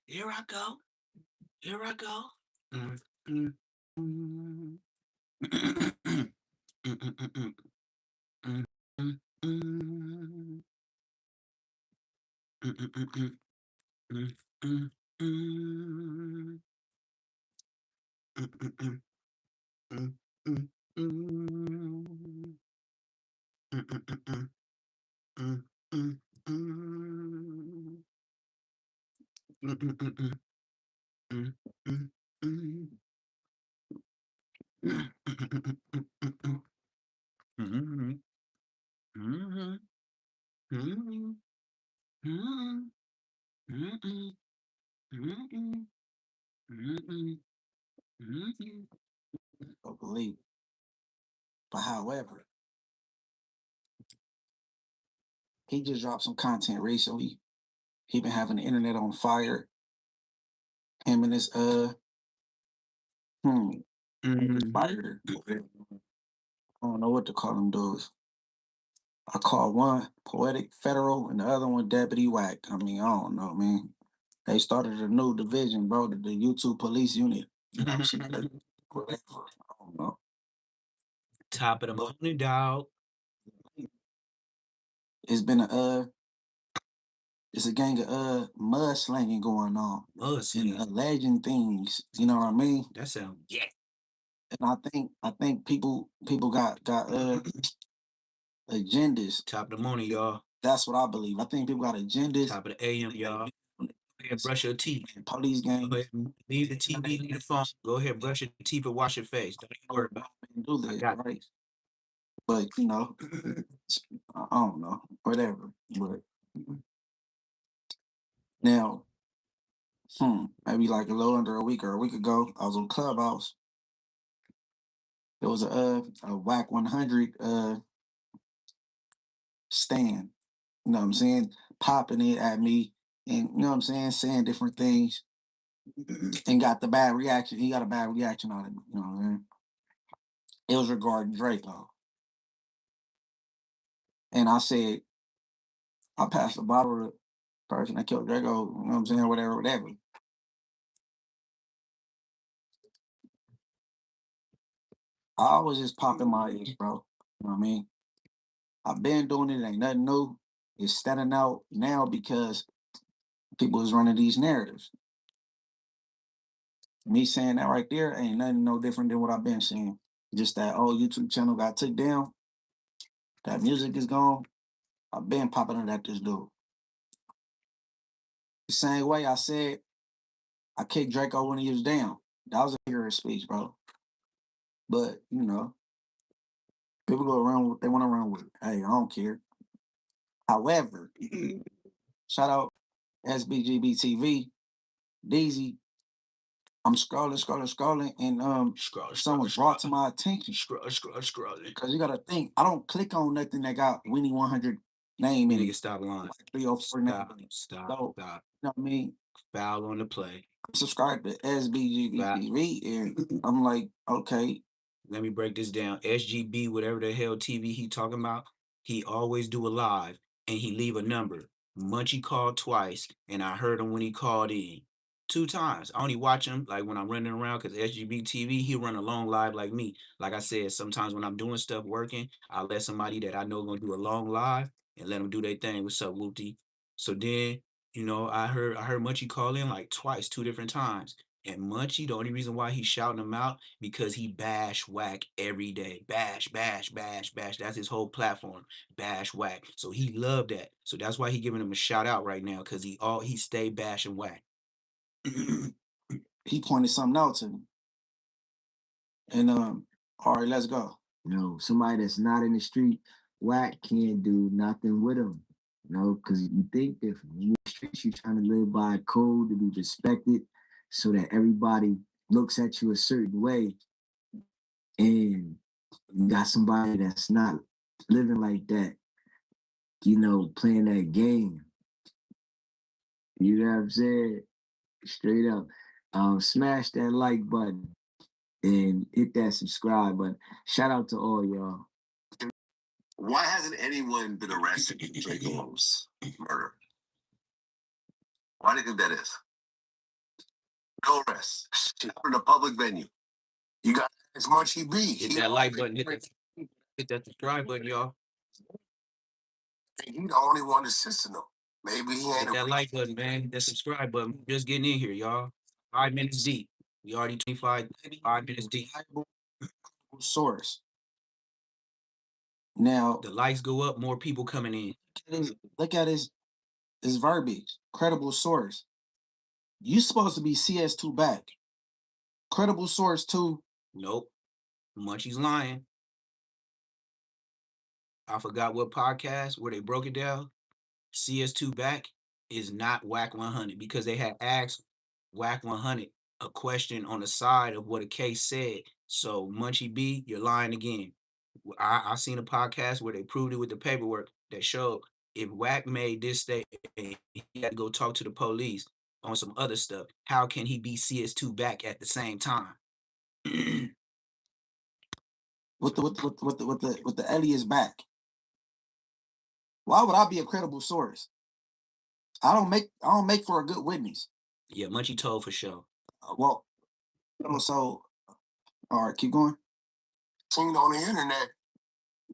Here I go. Here I go. Mm, mm, mm. Mm, mm, mm, mm, mm, mm, mm. Mm, mm, mm, mm, mm, mm, mm. Mm, mm, mm, mm, mm, mm. Mm, mm, mm, mm, mm, mm, mm. Mm, mm, mm, mm, mm, mm, mm. Mm, mm, mm, mm, mm, mm, mm. Mhm, mhm, mhm, mhm, mhm, mhm, mhm, mhm. Don't believe. But however, he just dropped some content recently. He been having the internet on fire. Him and his fire. I don't know what to call them dudes. I call one poetic federal and the other one deputy whack. I mean, I don't know, man. They started a new division, bro, the YouTube police unit. You know, shit like whatever. I don't know. Top of the morning, dog. It's been it's a gang of mudslinging going on. And alleging things. You know what I mean? That sounds and I think people got agendas. Top of the morning, y'all. That's what I believe. I think people got agendas. Top of the AM, y'all. Go ahead, brush your teeth. Police gang. Go ahead, leave the TV, leave the phone. Go ahead, brush your teeth and wash your face. Don't even worry about it. Do that, right? But you know, I don't know, whatever. But now, maybe like a little under a week or a week ago, I was on Clubhouse. There was a Wack 100 stand. You know what I'm saying? Popping it at me, and you know what I'm saying different things, and got the bad reaction. He got a bad reaction on it. You know what I mean? It was regarding Draco, and I said I passed the bottle to the person that killed Draco. You know what I'm saying? Whatever, whatever. I was just popping my ears, bro. You know what I mean? I've been doing it. Ain't nothing new. It's standing out now because people is running these narratives. Me saying that right there ain't nothing no different than what I've been saying. Just that old YouTube channel got took down. That music is gone. I've been popping it at this dude. The same way I said I kicked Draco when he was down. That was a hero speech, bro. But you know, people go around with what they want to run with. Hey, I don't care. However, shout out SBGBTV, DZ. I'm scrolling, and someone brought to my attention. Scrolling. Because you gotta think, I don't click on nothing that got Winnie 100 name in it. Stop lying. Like 304 stop. You know what I mean? Foul on the play. I'm subscribed to SBGBTV, and I'm like, okay. Let me break this down. SGB, whatever the hell TV he talking about, he always do a live, and he leave a number. Munchie called twice, and I heard him when he called in. 2 times. I only watch him like when I'm running around because SGB TV, he run a long live like me. Like I said, sometimes when I'm doing stuff working, I let somebody that I know gonna do a long live and let them do their thing. What's up, Whoopty? So then, I heard Munchie call in like twice, 2 different times. And Munchie, the only reason why he's shouting him out because he bash Wack every day. Bash, bash, bash, bash. That's his whole platform. Bash Wack. So he loved that. So that's why he giving him a shout out right now because he stay bashing Wack. He pointed something out to me. And all right, let's go. You know, somebody that's not in the street, Wack can't do nothing with them. You know, because you think if you in the streets, you're trying to live by a code to be respected so that everybody looks at you a certain way. And you got somebody that's not living like that, you know, playing that game. You know what I'm saying? Straight up. Smash that like button and hit that subscribe button. Shout out to all y'all. Why hasn't anyone been arrested in Draco's murder? Why do you think that is? no rest. In a public venue. You got as much he be. Hit that like button. Hit that subscribe button, y'all. He the only one assisting them. Maybe he ain't Hit that like button, man. Hit that subscribe button. Just getting in here, y'all. 5 minutes deep. We already 5 minutes deep. Source. Now the likes go up, more people coming in. Look at his verbiage. Credible source. You supposed to be CS2 back. Credible source 2. Nope. Munchie's lying. I forgot what podcast where they broke it down. CS2 back is not Wack 100 because they had asked Wack 100 a question on the side of what a case said. So Munchie B, you're lying again. I seen a podcast where they proved it with the paperwork that showed if Wack made this statement, he had to go talk to the police on some other stuff. How can he be CS2 back at the same time? with the alias back. Why would I be a credible source? I don't make for a good witness. Yeah, Munchie told for sure. Well, so all right, keep going. Seen on the internet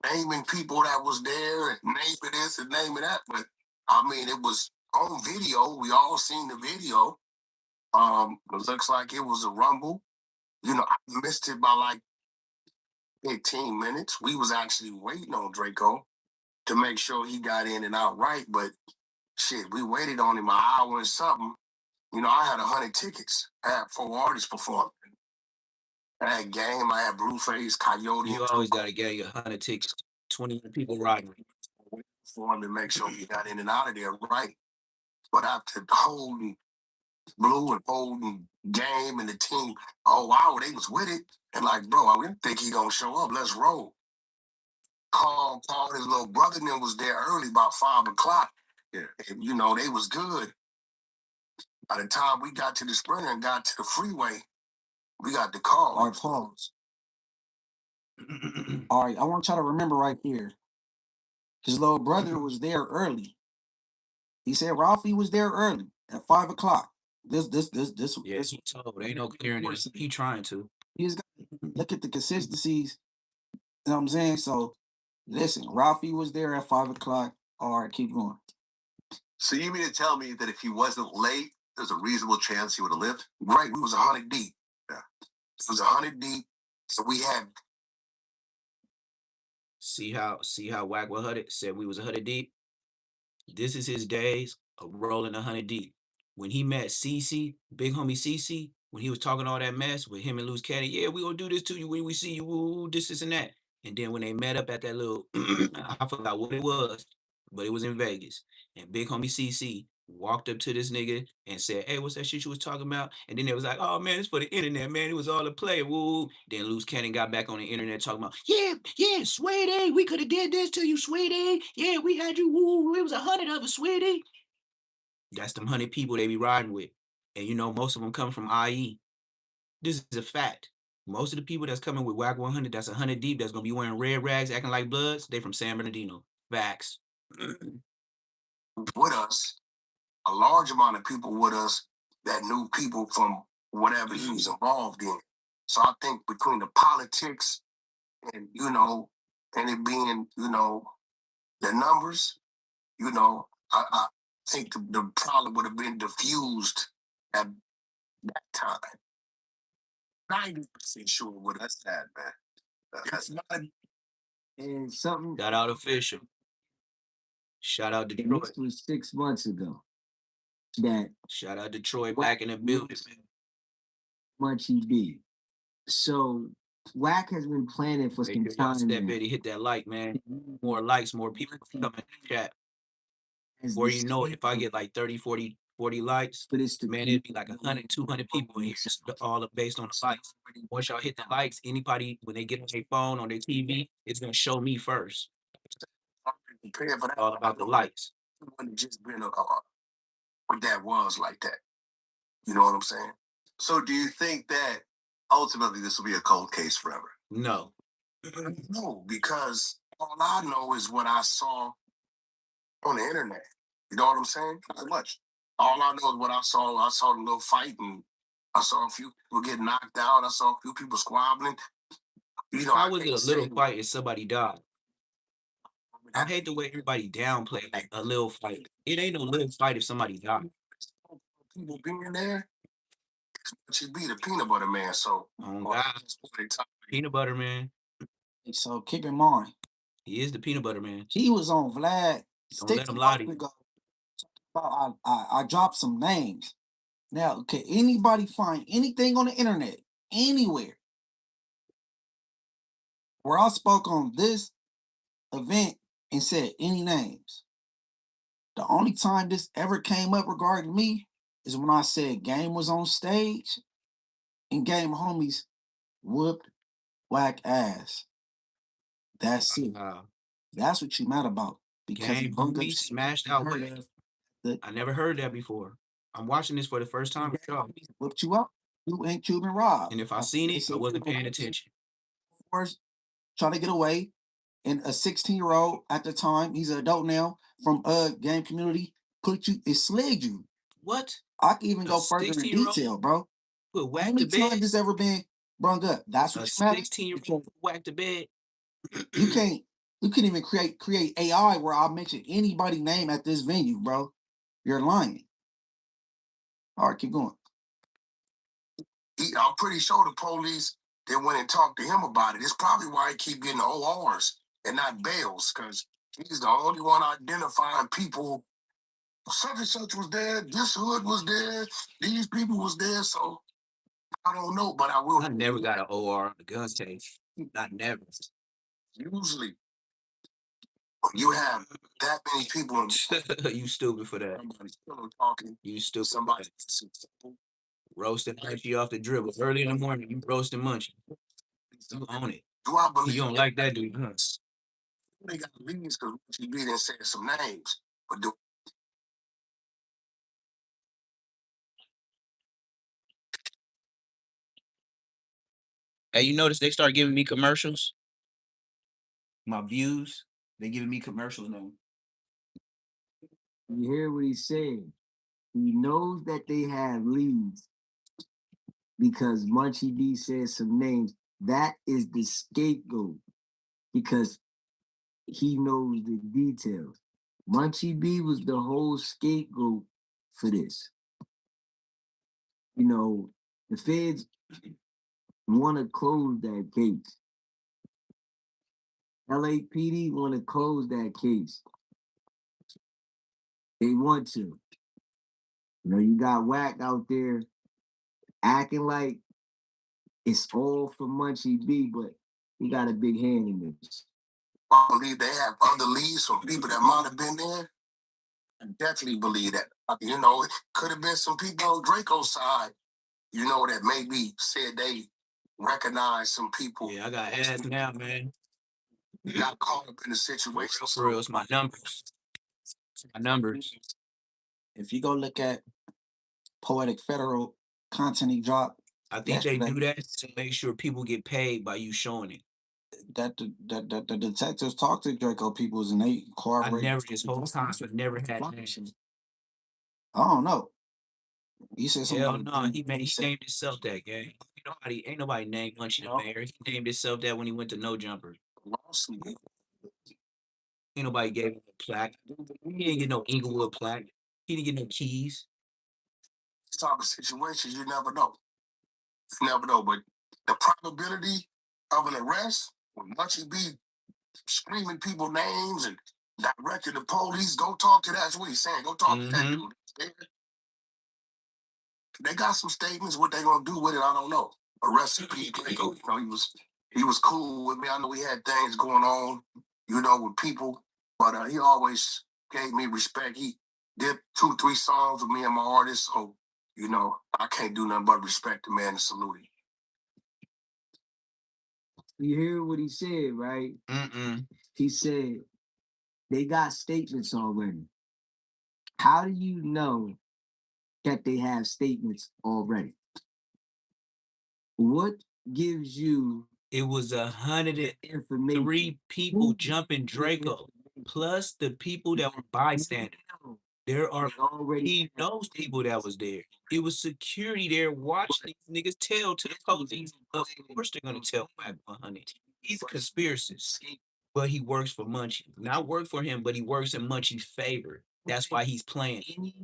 naming people that was there and naming this and naming that, but I mean it was on video. We all seen the video. It looks like it was a rumble. You know, I missed it by like 15 minutes. We was actually waiting on Draco to make sure he got in and out right, but shit, we waited on him an hour and something. You know, I had 100 tickets. I had 4 artists performing. I had Game, I had Blueface, Coyote. You always got to get 100 tickets. 20 people riding. For him to make sure he got in and out of there right. But after holding Blue and holding Game and the team, oh wow, they was with it. And like, bro, I didn't think he gonna show up. Let's roll. Called his little brother and then was there early, about 5 o'clock. Yeah. And, you know, they was good. By the time we got to the Sprinter and got to the freeway, we got the call. All right, pause. All right, I want y'all to remember right here. His little brother was there early. He said Ralphie was there early at 5 o'clock. Yeah, he told. Ain't no clearing this. He trying to. He's got look at the consistencies. You know what I'm saying? So listen, Ralphie was there at 5 o'clock. All right, keep going. So you mean to tell me that if he wasn't late, there's a reasonable chance he would have lived? Right, we was 100 deep. Yeah. It was 100 deep. So we had. See how Wack 100 said we was 100 deep? This is his days of rolling 100 deep. When he met CC, big homie CC, when he was talking all that mess with him and Loose Caddy, yeah, we gonna do this to you when we see you, woo, this and that. And then when they met up at that little, I forgot what it was, but it was in Vegas. And big homie CC walked up to this nigga and said, hey, what's that shit you was talking about? And then they was like, oh man, it's for the internet, man. It was all a play, woo. Then Loose Cannon got back on the internet talking about, yeah, sweetie, we could have did this to you, sweetie. Yeah, we had you, woo. It was 100 of us, sweetie. That's them 100 people they be riding with. And you know, most of them come from IE. This is a fact. Most of the people that's coming with Wack 100, that's 100 deep, that's going to be wearing red rags, acting like Bloods, they from San Bernardino. Facts. With us, a large amount of people with us that knew people from whatever he was involved in. So I think between the politics and, you know, and it being, you know, the numbers, you know, I think the problem would have been diffused at that time. 90% sure would have. That's sad, man. That's not. And something. Shout out official. Shout out Detroit. This was 6 months ago. That shout out Detroit back in the building. Munchie B. So Wack has been planning for some time. Step Betty, hit that like, man. More likes, more people coming in the chat. Before you know it, if I get like 30, 40 likes, man, it'd be like 100, 200 people in here, all based on the likes. Once y'all hit the likes, anybody, when they get on their phone, on their TV, it's going to show me first. All about the likes. It wouldn't just been what that was like that. You know what I'm saying? So do you think that ultimately this will be a cold case forever? No. No, because all I know is what I saw on the internet. You know what I'm saying? Not much. All I know is what I saw. I saw the little fight and I saw a few people get knocked out. I saw a few people squabbling. You know, How I was it can't a little say fight and somebody died? I hate the way everybody downplay like a little fight. It ain't no little fight if somebody died. people being there. She be the peanut butter man. So, Oh God, peanut butter man. So keep in mind, He is the peanut butter man. he was on Vlad. Don't let him lie to you. Ago. I dropped some names. Now, can anybody find anything on the internet, anywhere, where I spoke on this event and said any names? The only time this ever came up regarding me is when I said Game was on stage and Game homies whooped Wack ass. That's it. That's what you mad about. Because Game homies smashed out Wack. I never heard that before. I'm watching this for the first time. Whooped you up. You ain't Cuban Rob. And if I seen it, I wasn't paying attention. First, trying to get away. And a 16-year-old at the time, he's an adult now, from game community, put you, it slid you. What? I can even go further in detail, bro. Put Wack How many to bed? times this ever been brung up? That's what A you 16-year-old Wack to bed. You can't even create AI where I'll mention anybody's name at this venue, bro. You're lying. All right, keep going. I'm pretty sure the police, they went and talked to him about it. It's probably why he keep getting ORs and not bails, because he's the only one identifying people. Such and such was there. This hood was there. These people was there. So I don't know, but I will. I never got an OR on the gun case. Not never. Usually, you have that many people. You stupid for that. Talking. You stupid. Somebody roasting Munchie off the dribble early in the morning. You roasting Munchie. You own it. Do I believe you don't like that, do you? Huh? They got leads because Munchie B didn't say some names, but do. Hey, you notice they start giving me commercials? My views, they giving me commercials now. You hear what he's saying? He knows that they have leads because Munchie B said some names. That is the scapegoat because he knows the details. Munchie B was the whole scapegoat for this. You know, the feds want to close that case. LAPD want to close that case. They want to. You know, you got Wack out there acting like it's all for Munchie B, but he got a big hand in this. I believe they have other leads from people that might have been there. I definitely believe that. You know, it could have been some people on Draco's side, you know, that maybe said they recognize some people. Yeah, I got ass now, man. Got caught up in the situation. For real, it's my numbers. My numbers. If you go look at Poetic Federal content he dropped, I think they do that to make sure people get paid by you showing it. That the detectives talk to Draco peoples and they cooperate. I never this whole time, but never had names. I don't know. You said something. Hell no, he named himself that gang. Ain't nobody named Munchie the mayor. He named himself that when he went to No Jumper. Ain't nobody gave him a plaque. He didn't get no Inglewood plaque. He didn't get no keys. These type of situations, you never know. You never know, but the probability of an arrest when Munchie B screaming people names and directing the police, go talk to that's what he's saying. Go talk to that dude. They got some statements. What they gonna do with it, I don't know. Arrested people, you know, he was cool with me. I know we had things going on, you know, with people, but he always gave me respect. He did 2-3 songs with me and my artists, so you know, I can't do nothing but respect the man and salute him. You hear what he said, right? He said they got statements already. How do you know that they have statements already? What gives you? It was 103 people jumping Draco, plus the people that were bystanders. There are They already he knows people that was there. It was security there watching these niggas tell to the police. Of course they're gonna tell Wack 100. He's a conspiracist, but he works for Munchie. Not work for him, but he works in Munchie's favor. That's why he's playing. any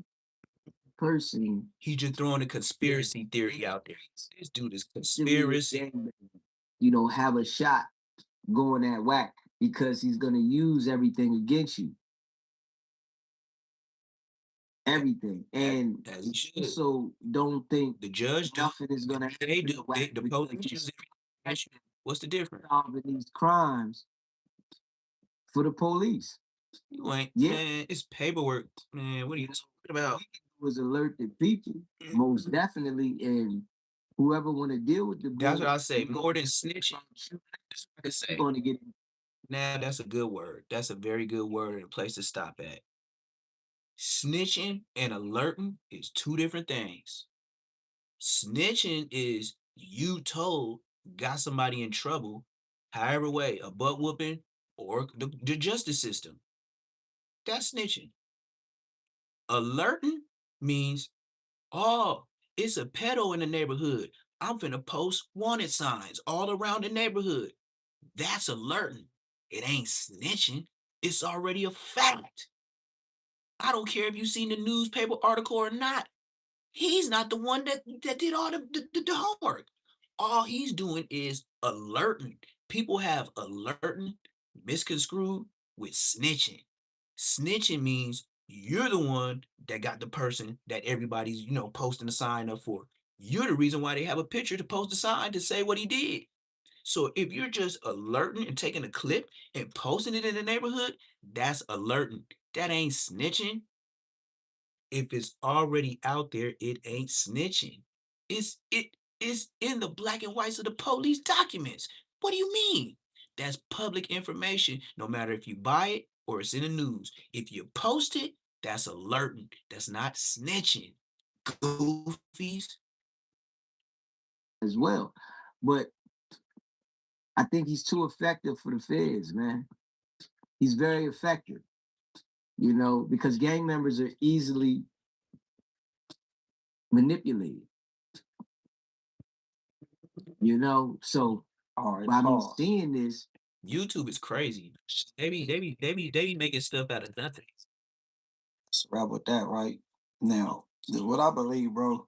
person He just throwing a conspiracy theory out there. This dude is conspiracy, conspiracy. have a shot going at Wack because he's gonna use everything against you. Everything. And As he should. also don't think The judge do. nothing is gonna happen They to do. Wack The because police use he's it. What's the difference? solving these crimes for the police. You ain't, Yeah. man, it's paperwork. Man, what are you talking about? Was alert the people, most definitely, and whoever want to deal with the That's what bull, I say. More than snitching. That's what I can say. going to get Now that's a good word. That's a very good word and a place to stop at. Snitching and alerting is two different things. Snitching is you told got somebody in trouble, however way, a butt whooping or the justice system. That's snitching. Alerting means, oh, it's a pedo in the neighborhood. I'm finna post wanted signs all around the neighborhood. That's alerting. It ain't snitching. It's already a fact. I don't care if you seen the newspaper article or not. He's not the one that did all the homework. All he's doing is alerting. People have alerting misconstrued with snitching. Snitching means you're the one that got the person that everybody's, posting a sign up for. You're the reason why they have a picture to post a sign to say what he did. So if you're just alerting and taking a clip and posting it in the neighborhood, that's alerting. That ain't snitching. If it's already out there, it ain't snitching. It is in the black and whites of the police documents. What do you mean? That's public information, no matter if you buy it or it's in the news. If you post it, that's alerting. That's not snitching. Goofies. as well. But I think he's too effective for the feds, man. He's very effective, because gang members are easily manipulated. So by me seeing this, YouTube is crazy. They be making stuff out of nothing. Let's wrap with that, right? Now, what I believe, bro,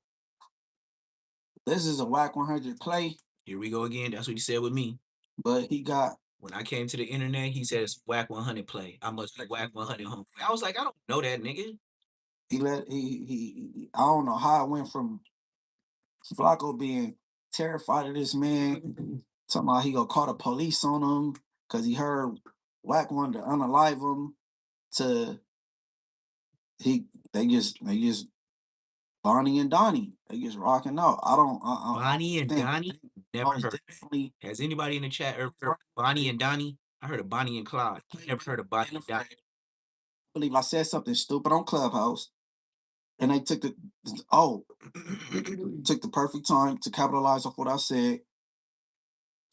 this is a Wack 100 play, Here we go again. That's what he said with me. but he got When I came to the internet, he said it's Wack 100 play. I must be Wack 100 home. I was like, I don't know that nigga. I don't know how it went from Flacco being terrified of this man, talking about he gonna call the police on him because he heard Wack wanted to unalive him, to they just Bonnie and Donnie, they just rocking out. Bonnie and Donnie? Never was heard. definitely Has anybody in the chat ever heard of Bonnie and Donnie? I heard of Bonnie and Clyde. I never heard of Bonnie and Donnie. I believe I said something stupid on Clubhouse, and they took the perfect time to capitalize off what I said.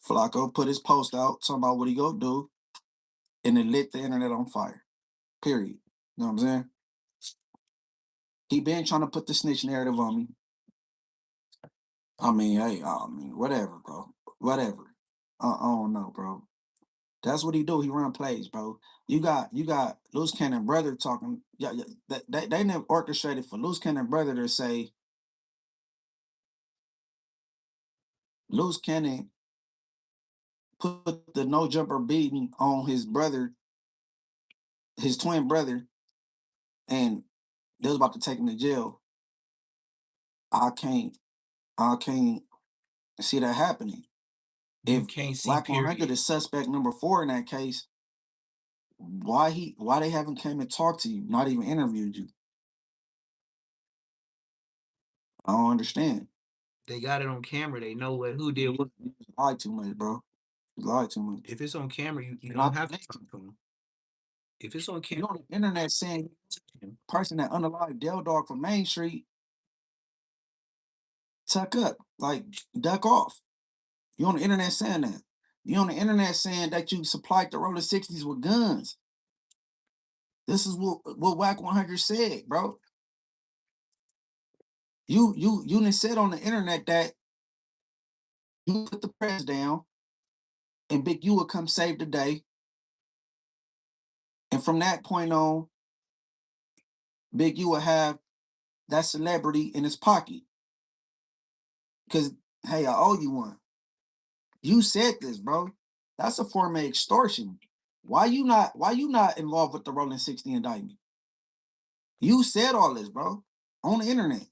Flacco put his post out talking about what he gonna do, and it lit the internet on fire. Period. You know what I'm saying? He been trying to put the snitch narrative on me. Whatever, bro. Whatever. I don't know, bro. That's what he do. He run plays, bro. You got Loose Cannon brother talking. Yeah. They never orchestrated for Loose Cannon brother to say Loose Cannon put the no jumper beating on his brother, his twin brother, and they was about to take him to jail. I can't see that happening. You If can't see Wack 100 period. is suspect number 4 in that case, why they haven't came and talked to you, not even interviewed you? I don't understand. They got it on camera. They know who did what. You lie too much, bro. You lie too much. If it's on camera, you And don't have to talk to them. If it's on You camera, on the internet saying person that unalive Del Dog from Main Street, tuck up, like duck off. You on the internet saying that. You on the internet saying that you supplied the Roller 60s with guns. This is what Wack 100 said, bro. You done said on the internet that you put the press down and Big U will come save the day. And from that point on, Big U will have that celebrity in his pocket. Because, hey, I owe you one. You said this, bro. That's a form of extortion. Why you not involved with the Rolling 60 indictment? You said all this, bro, on the internet.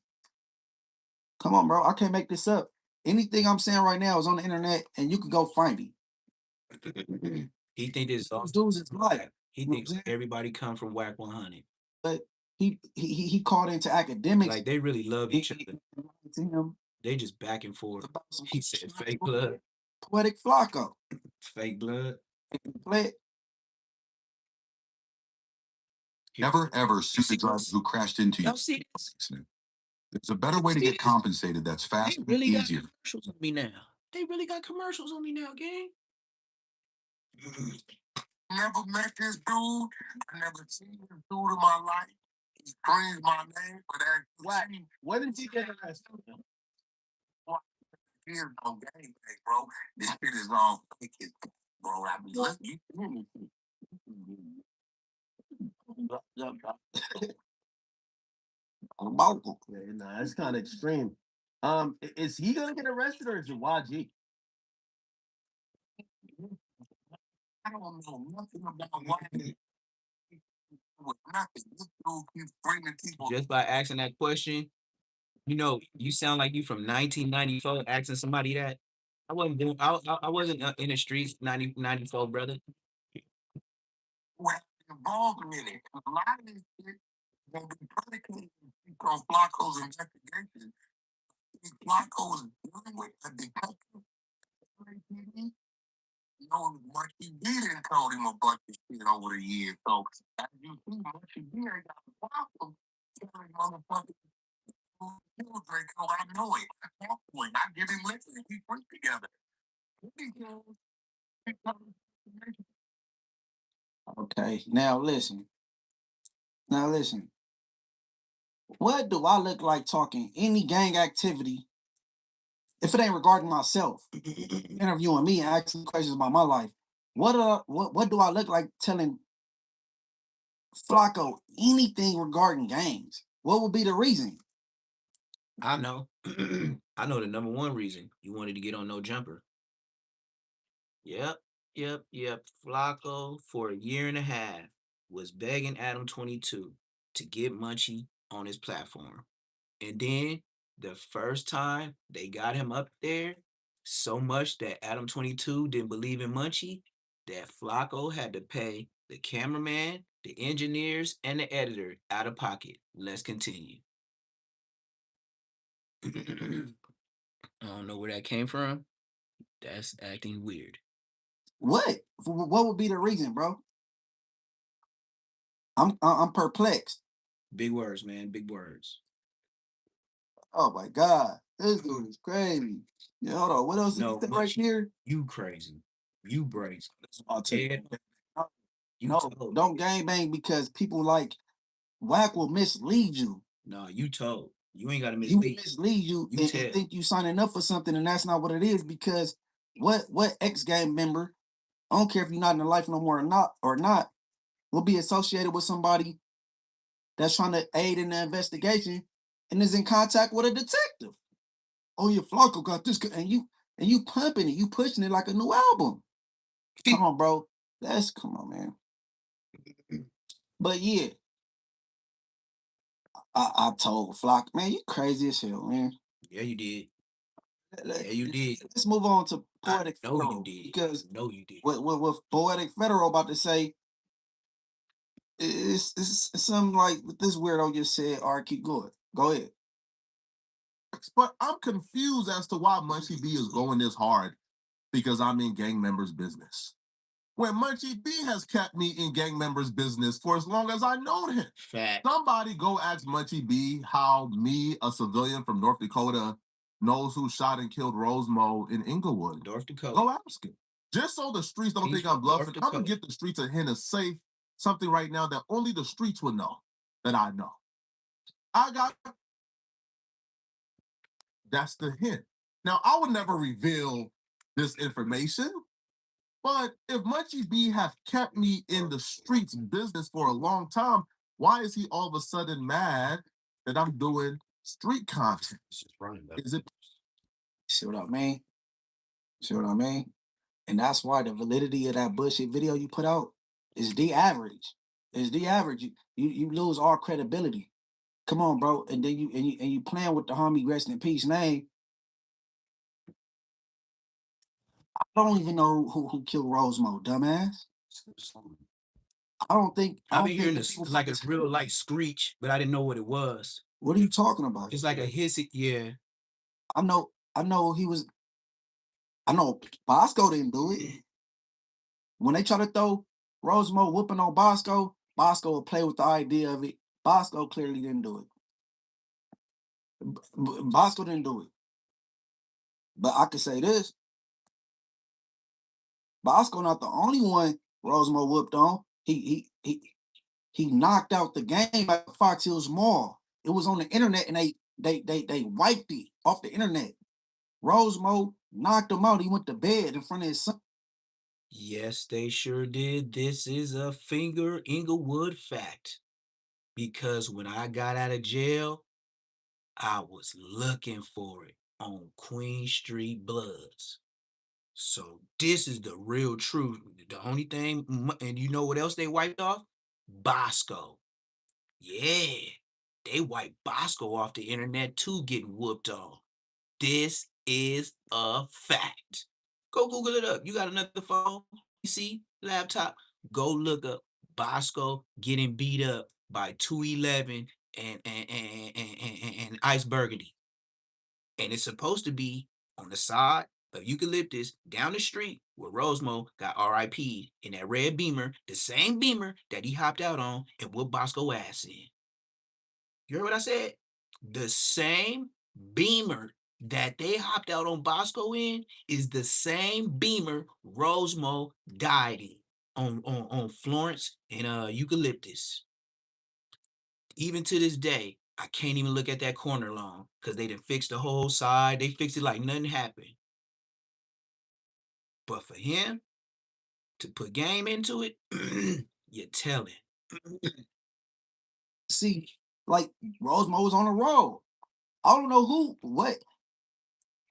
Come on, bro. I can't make this up. Anything I'm saying right now is on the internet, and you can go find it. He think this Those dudes is like, he thinks everybody come from Wack 100. But he called into academics. Like they really love each other. To him, they just back and forth. He said fake blood. Poetic Flacco. Fake blood. Never ever sue the driver who crashed into you. There's a better way to get compensated that's faster and easier. Got commercials on me now. They really got commercials on me now, gang. Never met this dude. I never seen this dude in my life. He screams my name, but Wack, when did you get arrested? Here's no game, bro. This shit is all wicked, bro. I mean, look, you Nah, that's kind of extreme. Is he gonna get arrested or is it YG? I don't know nothing about why. Nothing. This dude keeps bringing people. Just by asking that question, you know, you sound like you from 1994 asking somebody that. I wasn't in the streets 94, brother. Well, involvement in it. A lot of this shit will be predicated on Flacco's investigation. Flacco is dealing with a detective. You know, Munchie D done told him a bunch of shit over the years. So, as you see, Munchie D ain't got a problem telling motherfuckers Draco, I know it. I talk to him. I give him liquor and we drink together. Okay, now listen. What do I look like talking any gang activity if it ain't regarding myself? Interviewing me and asking questions about my life. What do I look like telling Flacco anything regarding gangs? What would be the reason? I know. I know the number one reason. You wanted to get on No Jumper. Yep. Flacco, for a year and a half, was begging Adam 22 to get Munchie on his platform. And then the first time they got him up there, so much that Adam 22 didn't believe in Munchie, that Flacco had to pay the cameraman, the engineers, and the editor out of pocket. Let's continue. I don't know where that came from. That's acting weird. What would be the reason, bro? I'm perplexed. Big words, man. Big words. Oh my God, this dude is crazy. Yeah, hold on. What else did you say right here? You crazy. You brazen. I'll tell you. No, don't gangbang because people like Wack will mislead you. No, you told. You ain't got to mislead. He will mislead you and think you signing up for something, and that's not what it is. Because what ex-gang member, I don't care if you're not in the life no more or not, will be associated with somebody that's trying to aid in the investigation and is in contact with a detective. Oh, your Flacco got this, and you pumping it, you pushing it like a new album. Come on, bro. Come on, man. But yeah, I told Flock, man, you crazy as hell, man. Yeah, you did. Yeah, you did. Let's move on to Poetic Federal. You did. Because you did. What Poetic Federal about to say, it's something like what this weirdo just said. All right, keep going. Go ahead. But I'm confused as to why Munchie B is going this hard because I'm in gang members' business. When Munchie B has kept me in gang members' business for as long as I know him. Fact. Somebody go ask Munchie B how me, a civilian from North Dakota, knows who shot and killed Rosemo in Inglewood. North Dakota. Go ask him. Just so the streets don't think I'm bluffing, I'm going to get the streets a hint of safe something right now that only the streets would know that I know. That's the hint. Now, I would never reveal this information, but if Munchie B have kept me in the streets business for a long time, why is he all of a sudden mad that I'm doing street content? Is it? See what I mean? See what I mean? And that's why the validity of that bullshit video you put out is the average. It's the average. You lose all credibility. Come on, bro. And then you playing with the homie rest in peace name. I don't even know who killed Rosemo, dumbass. I don't think I've been hearing this like a real light screech, but I didn't know what it was. What are you talking about? It's like a hissy, yeah. I know he was. I know Bosco didn't do it. When they try to throw Rosemo whooping on Bosco, Bosco will play with the idea of it. Bosco clearly didn't do it. Bosco didn't do it. But I can say this. Bosco not the only one Rosemo whooped on. He knocked out the game at Fox Hills Mall. It was on the internet and they wiped it off the internet. Rosemo knocked him out. He went to bed in front of his son. Yes, they sure did. This is a Finger Inglewood fact. Because when I got out of jail, I was looking for it on Queen Street Bloods. So this is the real truth. The only thing, and you know what else they wiped off? Bosco. Yeah, they wiped Bosco off the internet too, getting whooped on. This is a fact. Go Google it up. You got another phone, PC, laptop. Go look up Bosco getting beat up by 211 and Ice Burgundy. And it's supposed to be on the side of Eucalyptus down the street where Rosemo got RIP in that red Beamer, the same Beamer that he hopped out on and whooped Bosco ass in. You heard what I said? The same Beamer that they hopped out on Bosco in is the same Beamer Rosemo died in on Florence and Eucalyptus. Even to this day, I can't even look at that corner long because they done fixed the whole side. They fixed it like nothing happened. But for him to put game into it, you're telling. See, like Rosemo was on a roll. I don't know what.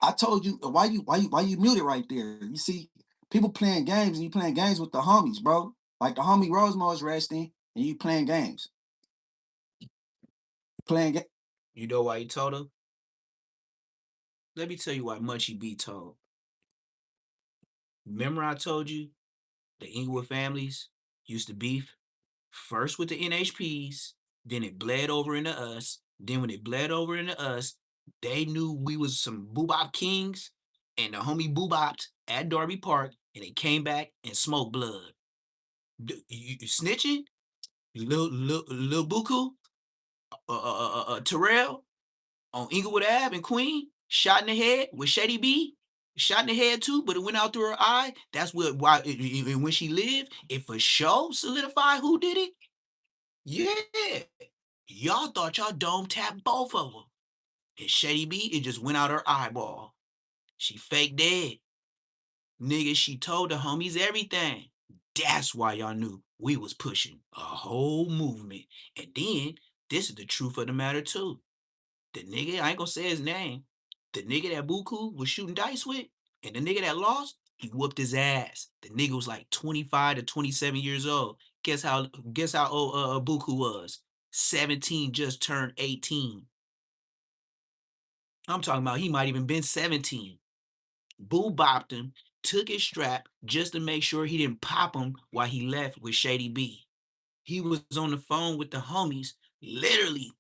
I told you why you muted right there. You see, people playing games and you playing games with the homies, bro. Like the homie Rosemo is resting and you playing games. You know why he told him? Let me tell you why Munchie B told. Remember I told you the Inglewood families used to beef first with the NHPs, then it bled over into us. Then when it bled over into us, they knew we was some boobop kings, and the homie boobopped at Darby Park, and they came back and smoked blood. You snitching, Lil Buku, Terrell on Inglewood Ave and Queen, shot in the head with Shady B. Shot in the head too, but it went out through her eye. That's why when she lived, it for sure solidified who did it. Yeah. Y'all thought y'all dome tapped both of them. And Shady B, it just went out her eyeball. She fake dead. Nigga, she told the homies everything. That's why y'all knew we was pushing a whole movement. And then, this is the truth of the matter too. The nigga, I ain't gonna say his name, the nigga that Buku was shooting dice with, and the nigga that lost, he whooped his ass. The nigga was like 25 to 27 years old. Guess how old Buku was? 17, just turned 18. I'm talking about he might even been 17. Boo bopped him, took his strap just to make sure he didn't pop him while he left with Shady B. He was on the phone with the homies, literally.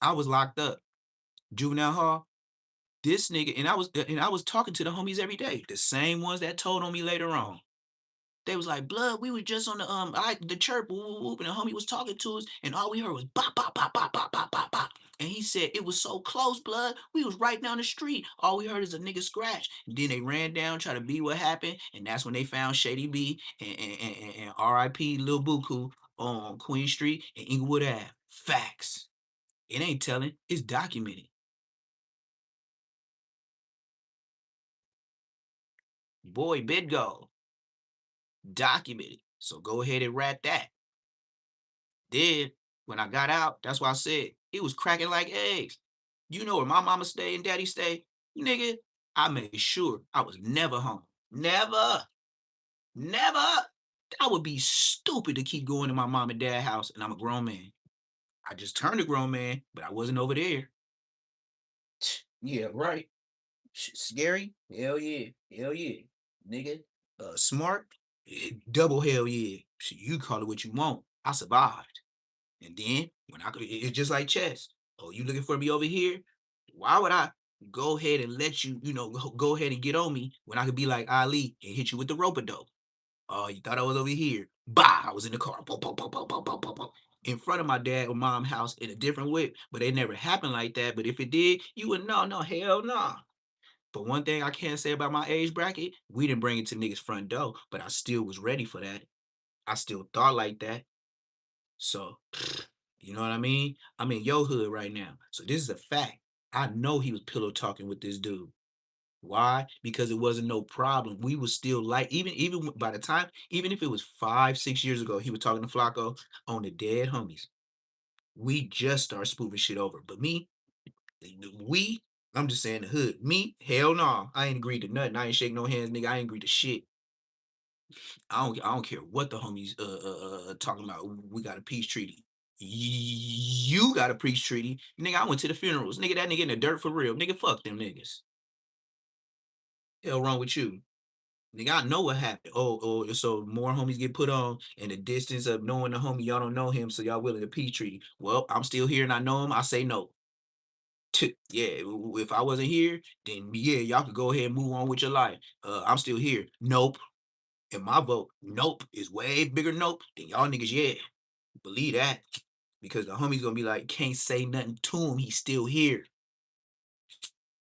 I was locked up. Juvenile hall. This nigga, and I was talking to the homies every day, the same ones that told on me later on. They was like, blood, we were just on the chirp, whoop, whoop, and the homie was talking to us, and all we heard was bop, bop, bop, bop, bop, bop, bop, bop. And he said, it was so close, blood. We was right down the street. All we heard is a nigga scratch. And then they ran down, try to be what happened, and that's when they found Shady B and R.I.P. Lil Buku on Queen Street and Inglewood Ave. Facts. It ain't telling, it's documented. Boy, Bidgo. Documented. So go ahead and rat that. Then, when I got out, that's why I said it was cracking like eggs. You know where my mama stay and daddy stay? Nigga, I made sure I was never home. Never. Never. I would be stupid to keep going to my mom and dad house, and I'm a grown man. I just turned a grown man, but I wasn't over there. Yeah, right. Scary? Hell yeah. Hell yeah. Nigga. Smart? Double hell yeah. You call it what you want. I survived. And then when it's just like chess. Oh, you looking for me over here? Why would I go ahead and let you, go ahead and get on me when I could be like Ali and hit you with the rope a dope? Oh, you thought I was over here? Bah! I was in the car. Boom, boom, boom, boom, boom, boom, boom, boom, in front of my dad or mom's house in a different whip. But it never happened like that. But if it did, you would know. No, hell nah. But one thing I can't say about my age bracket, we didn't bring it to niggas' front door, but I still was ready for that. I still thought like that. So, you know what I mean? I'm in your hood right now. So this is a fact. I know he was pillow talking with this dude. Why? Because it wasn't no problem. We was still like, even by the time, even if it was 5, 6 years ago, he was talking to Flacco on the dead homies. We just started spoofing shit over. But I'm just saying the hood. Me, hell no. I ain't agreed to nothing. I ain't shake no hands, nigga. I ain't agreed to shit. I don't care what the homies talking about. We got a peace treaty. You got a peace treaty. Nigga, I went to the funerals. Nigga, that nigga in the dirt for real. Nigga, fuck them niggas. Hell wrong with you? Nigga, I know what happened. So more homies get put on, and the distance of knowing the homie, y'all don't know him, so y'all willing to peace treaty. Well, I'm still here and I know him. I say no. Yeah, if I wasn't here, then yeah, y'all could go ahead and move on with your life. I'm still here. Nope. And my vote, nope, is way bigger nope than y'all niggas, yeah. Believe that. Because the homie's gonna be like, can't say nothing to him, he's still here.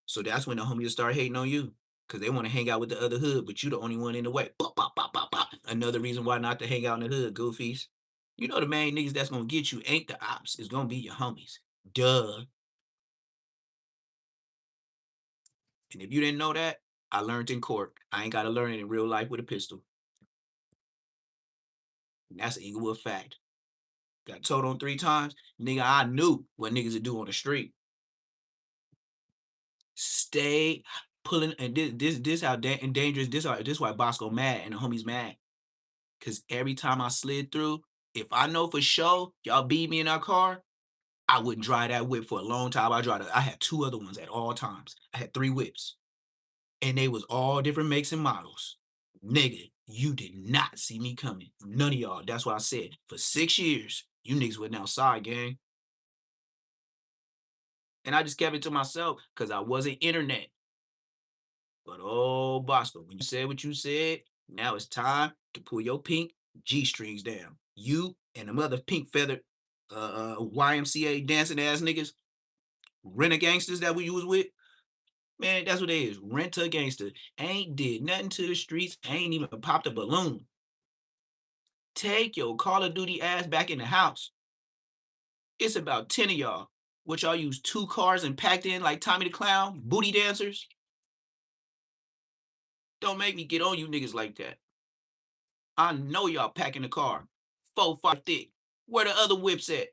So that's when the homies will start hating on you. Because they want to hang out with the other hood, but you the only one in the way. Bop, bop, bop, bop, bop. Another reason why not to hang out in the hood, goofies. You know the main niggas that's gonna get you ain't the ops, it's gonna be your homies. Duh. And if you didn't know that, I learned in court. I ain't gotta learn it in real life with a pistol. And that's an Inglewood fact. Got told on 3 times. Nigga, I knew what niggas would do on the street. Stay pulling, and this how dangerous, this why Bosco mad and the homies mad. Cause every time I slid through, if I know for sure y'all beat me in our car, I wouldn't drive that whip for a long time. I had 2 other ones at all times. I had 3 whips. And they was all different makes and models. Nigga, you did not see me coming. None of y'all. That's why I said for 6 years, you niggas went outside, gang. And I just kept it to myself because I wasn't internet. But oh, Bosco, when you said what you said, now it's time to pull your pink G-strings down. You and them other pink feathered YMCA dancing ass niggas, rent gangsters that we was with. Man, that's what it is. Rent a gangster. Ain't did nothing to the streets. Ain't even popped a balloon. Take your Call of Duty ass back in the house. It's about 10 of y'all. What y'all use 2 cars and packed in like Tommy the Clown, booty dancers. Don't make me get on you niggas like that. I know y'all packing the car. 4, 5 thick. Where the other whips at?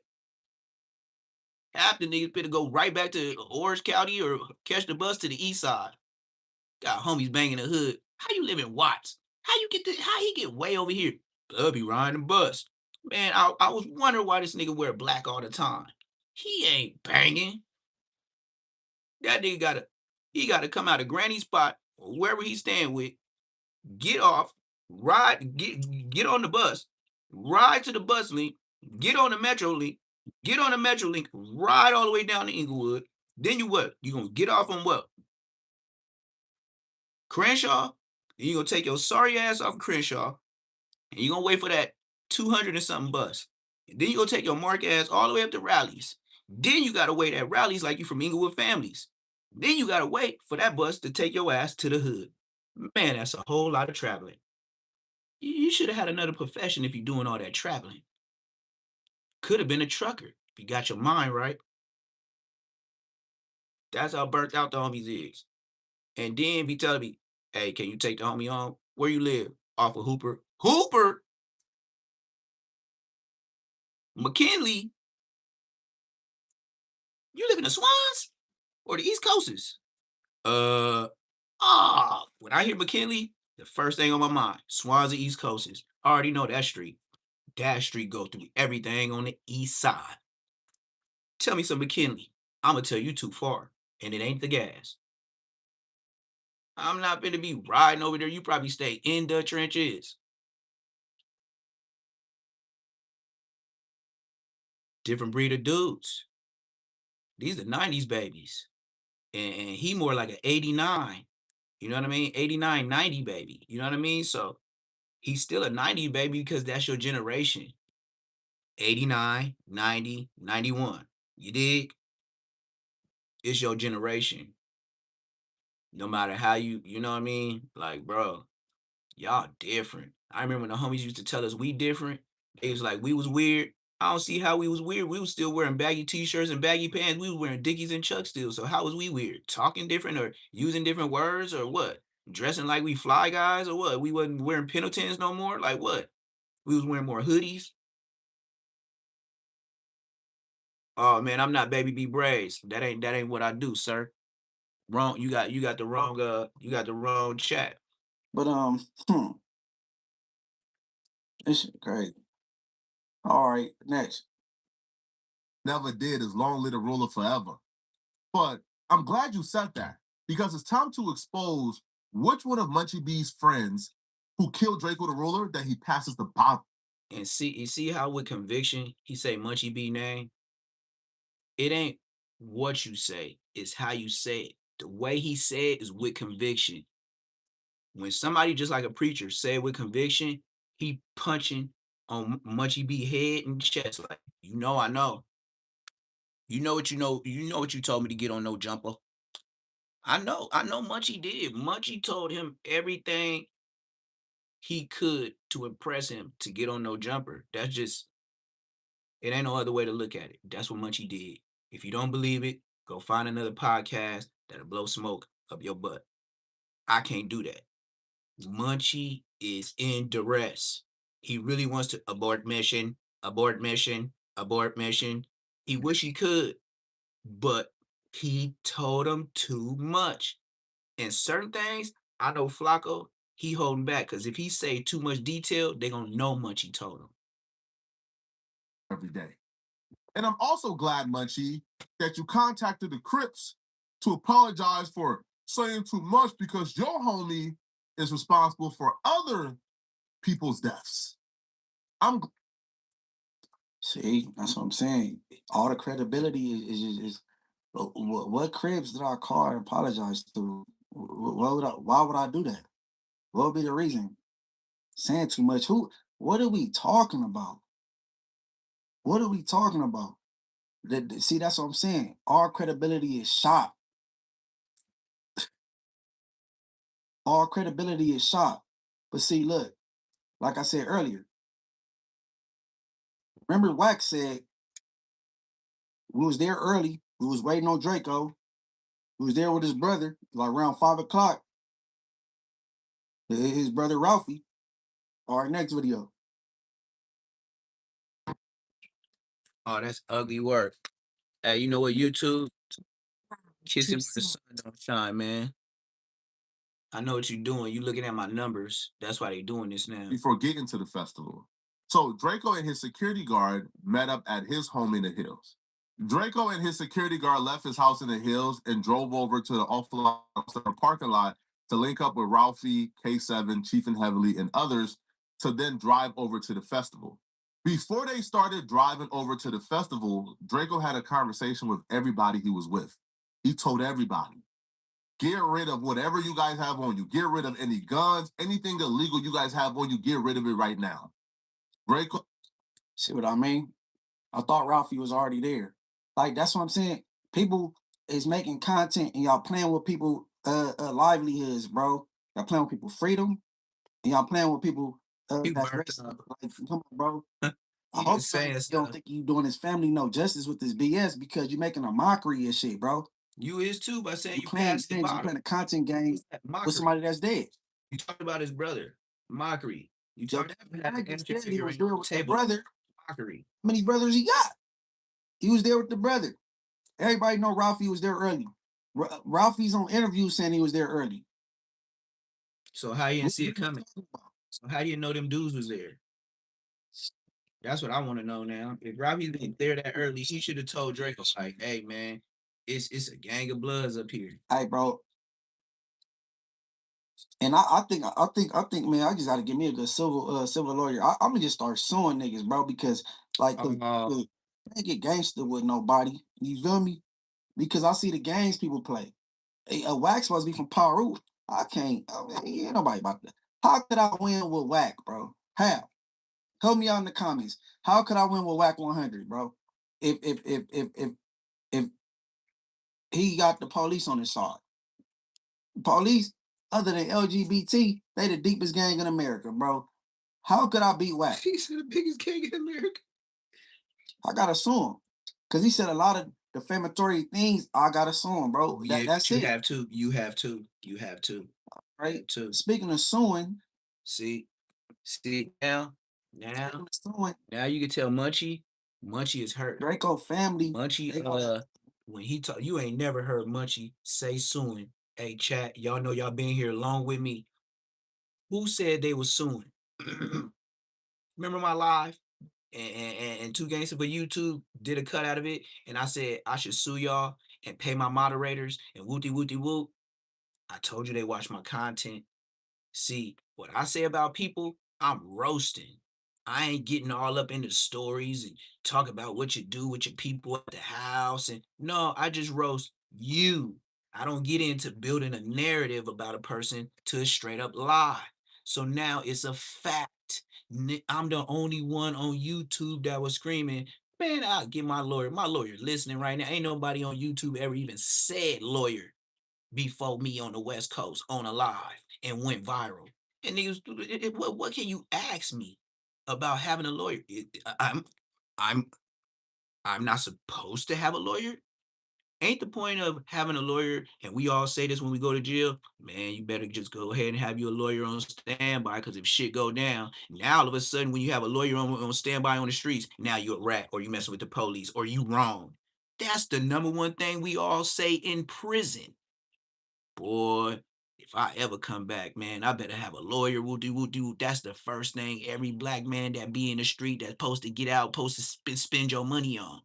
Half the niggas better go right back to Orange County or catch the bus to the east side. Got homies banging the hood. How you live in Watts? How he get way over here? I'll be riding the bus. Man, I was wondering why this nigga wear black all the time. He ain't banging. That nigga gotta come out of Granny's spot or wherever he's staying with, get off, get on the bus, ride to the bus link, get on the Metro link, ride all the way down to Inglewood. Then you what? You gonna get off on what? Crenshaw? Then you gonna take your sorry ass off Crenshaw, And you're gonna wait for that 200 and something bus. And then you gonna take your mark ass all the way up to Rallies. Then you gotta wait at Rallies like you from Inglewood Families. Then you gotta wait for that bus to take your ass to the hood. Man, that's a whole lot of traveling. You should have had another profession if you're doing all that traveling. Could have been a trucker if you got your mind right. That's how burnt out the homies is. And then be telling me, hey, can you take the homie on? Where you live? Off of Hooper. Hooper? McKinley? You live in the Swans? Or the East Coasters? When I hear McKinley, the first thing on my mind, Swans and East Coasters. I already know that street. That street go through everything on the east side. Tell me some McKinley. I'ma tell you too far. And it ain't the gas. I'm not gonna be riding over there. You probably stay in the trenches. Different breed of dudes. These are 90s babies. And he more like an 89. You know what I mean? 89, 90 baby. You know what I mean? So he's still a 90 baby because that's your generation. 89, 90, 91. You dig? It's your generation. No matter how you know what I mean? Like, bro, y'all different. I remember when the homies used to tell us we different. They was like, we was weird. I don't see how we was weird. We was still wearing baggy t-shirts and baggy pants. We was wearing Dickies and Chucks still. So how was we weird? Talking different or using different words or what? Dressing like we fly guys or what? We wasn't wearing Pendletons no more? Like what? We was wearing more hoodies. Oh man, I'm not Baby B Braids. That ain't what I do, sir. Wrong. You got the wrong chat. But this shit crazy. All right, next. Never did is long live the ruler forever. But I'm glad you said that because it's time to expose which one of Munchie B's friends who killed Draco the ruler that he passes the bottle. And you see how with conviction he say Munchie B name? It ain't what you say, it's how you say it. The way he said is with conviction. When somebody just like a preacher say it with conviction, he punching on Munchie B head and chest like, you know, I know. You know what you told me to get on no jumper. I know Munchie did. Munchie told him everything he could to impress him to get on no jumper. That's just, it ain't no other way to look at it. That's what Munchie did. If you don't believe it, go find another podcast that'll blow smoke up your butt. I can't do that. Munchie is in duress. He really wants to abort mission, abort mission, abort mission. He wish he could, but he told him too much. And certain things, I know Flacco, he holding back because if he say too much detail, they gonna know Munchie told him. Every day. And I'm also glad, Munchie, that you contacted the Crips to apologize for saying too much because your homie is responsible for other people's deaths. See, that's what I'm saying. All the credibility is what cribs did I call and apologize to? Why would I do that? What would be the reason? Saying too much. What are we talking about? What are we talking about? See, that's what I'm saying. Our credibility is shot. Our credibility is shot. But see, look, like I said earlier, remember Wack said we was there early. We was waiting on Draco. We was there with his brother, like around 5 o'clock. His brother Ralphie. All right, next video. Oh, that's ugly work. Hey, you know what, YouTube? Kiss him where the sun don't shine, man. I know what you're doing. You looking at my numbers. That's why they doing this now. Before getting to the festival. So Draco and his security guard met up at his home in the hills. Draco and his security guard left his house in the hills and drove over to the off-the parking lot to link up with Ralphie, K7, Chief and Heavily, and others to then drive over to the festival. Before they started driving over to the festival, Draco had a conversation with everybody he was with. He told everybody, get rid of whatever you guys have on you. Get rid of any guns, anything illegal you guys have on you. Get rid of it right now. Great. See what I mean? I thought Ralphie was already there. Like, that's what I'm saying. People is making content and y'all playing with people livelihoods, bro. Y'all playing with people freedom and y'all playing with people that's racist. Like, come on, bro. I hope you don't think you doing his family no justice with this BS because you're making a mockery of shit, bro. You is too by saying you playing passed the games, you bottle. playing a content game Mockery. with somebody that's dead. You talked about his brother. Mockery. You Yo, talked about Wack just said he figure was on there your with the table. brother. Mockery. How many brothers he got? He was there with the brother. Everybody know Ralphie was there early. Ralphie's on interviews saying he was there early. So how you didn't see it coming? So how do you know them dudes was there? That's what I want to know now. If Ralphie been there that early, he should have told Draco, like, hey man, it's a gang of bloods up here. Hey, bro. And I think, man, I just gotta give me a good civil lawyer. I'm gonna just start suing niggas, bro, because like, I can't get gangster with nobody. You feel me? Because I see the games people play. Hey, Wack supposed to be from Peru. I can't. I mean, ain't nobody about that. How could I win with Wack, bro? How? Help me out in the comments. How could I win with Wack 100, bro? If he got the police on his side, police other than LGBT, they the deepest gang in America, bro. How could I beat Wack? He's the biggest gang in America. I gotta sue him because he said a lot of defamatory things. I gotta sue him, bro. That's you it. have to. You have to. You have to. Right. Too. Speaking of suing, see now you can tell Munchie is hurt. Draco family. Munchie, when he talk, you ain't never heard Munchie say suing. Hey, chat, y'all know y'all been here along with me. Who said they was suing? Remember my live? And Two Gangsta for YouTube did a cut out of it, and I said I should sue y'all and pay my moderators and wooty wooty whoop. I told you they watch my content. See, what I say about people, I'm roasting. I ain't getting all up into stories and talk about what you do with your people at the house. And no, I just roast you. I don't get into building a narrative about a person to a straight up lie. So now it's a fact. I'm the only one on YouTube that was screaming, man, I'll get my lawyer. My lawyer listening right now. Ain't nobody on YouTube ever even said lawyer before me on the West Coast on a live and went viral. And niggas, what can you ask me about having a lawyer? I'm I'm not supposed to have a lawyer. Ain't the point of having a lawyer, and we all say this when we go to jail, man, you better just go ahead and have your lawyer on standby, because if shit go down, now all of a sudden when you have a lawyer on standby on the streets, now you're a rat, or you messing with the police, or you wrong. That's the number one thing we all say in prison. Boy, if I ever come back, man, I better have a lawyer. Woo. That's the first thing every black man that be in the street that's supposed to get out, supposed to spend your money on.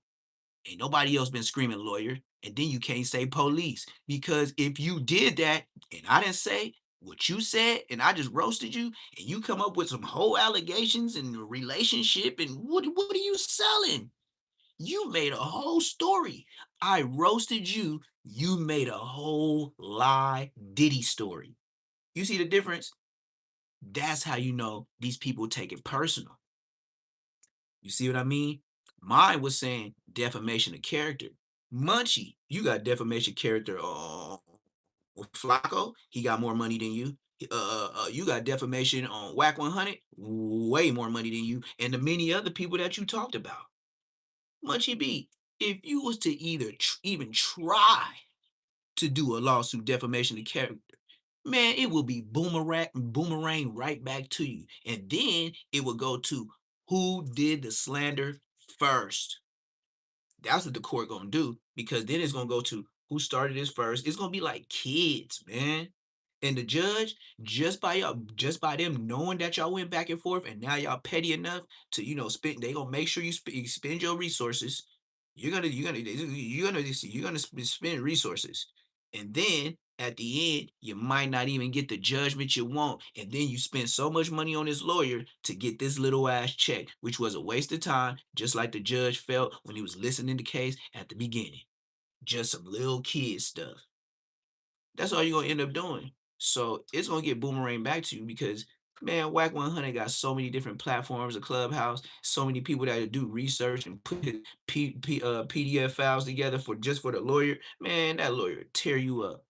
Ain't nobody else been screaming lawyer. And then you can't say police. Because if you did that and I didn't say what you said and I just roasted you and you come up with some whole allegations and relationship and what are you selling? You made a whole story. I roasted you. You made a whole lie Diddy story. You see the difference? That's how you know these people take it personal. You see what I mean? Mine was saying defamation of character. Munchie, you got defamation character on Flacco. He got more money than you. You got defamation on Wack 100, way more money than you, and the many other people that you talked about. Munchie B, if you was to either even try to do a lawsuit defamation of character, man, it will be boomerang right back to you. And then it will go to who did the slander first. That's what the court gonna do, because then it's gonna go to who started this first. It's gonna be like kids, man. And the judge, just by them knowing that y'all went back and forth, and now y'all petty enough to spend. They gonna make sure you spend your resources. You're gonna spend resources, and then at the end you might not even get the judgment you want, and then you spend so much money on this lawyer to get this little ass check, which was a waste of time, just like the judge felt when he was listening to the case at the beginning. Just some little kid stuff. That's all you're gonna end up doing. So it's gonna get boomerang back to you because man, Whack 100 got so many different platforms, a clubhouse, so many people that do research and put his PDF files together for just for the lawyer. Man, that lawyer will tear you up.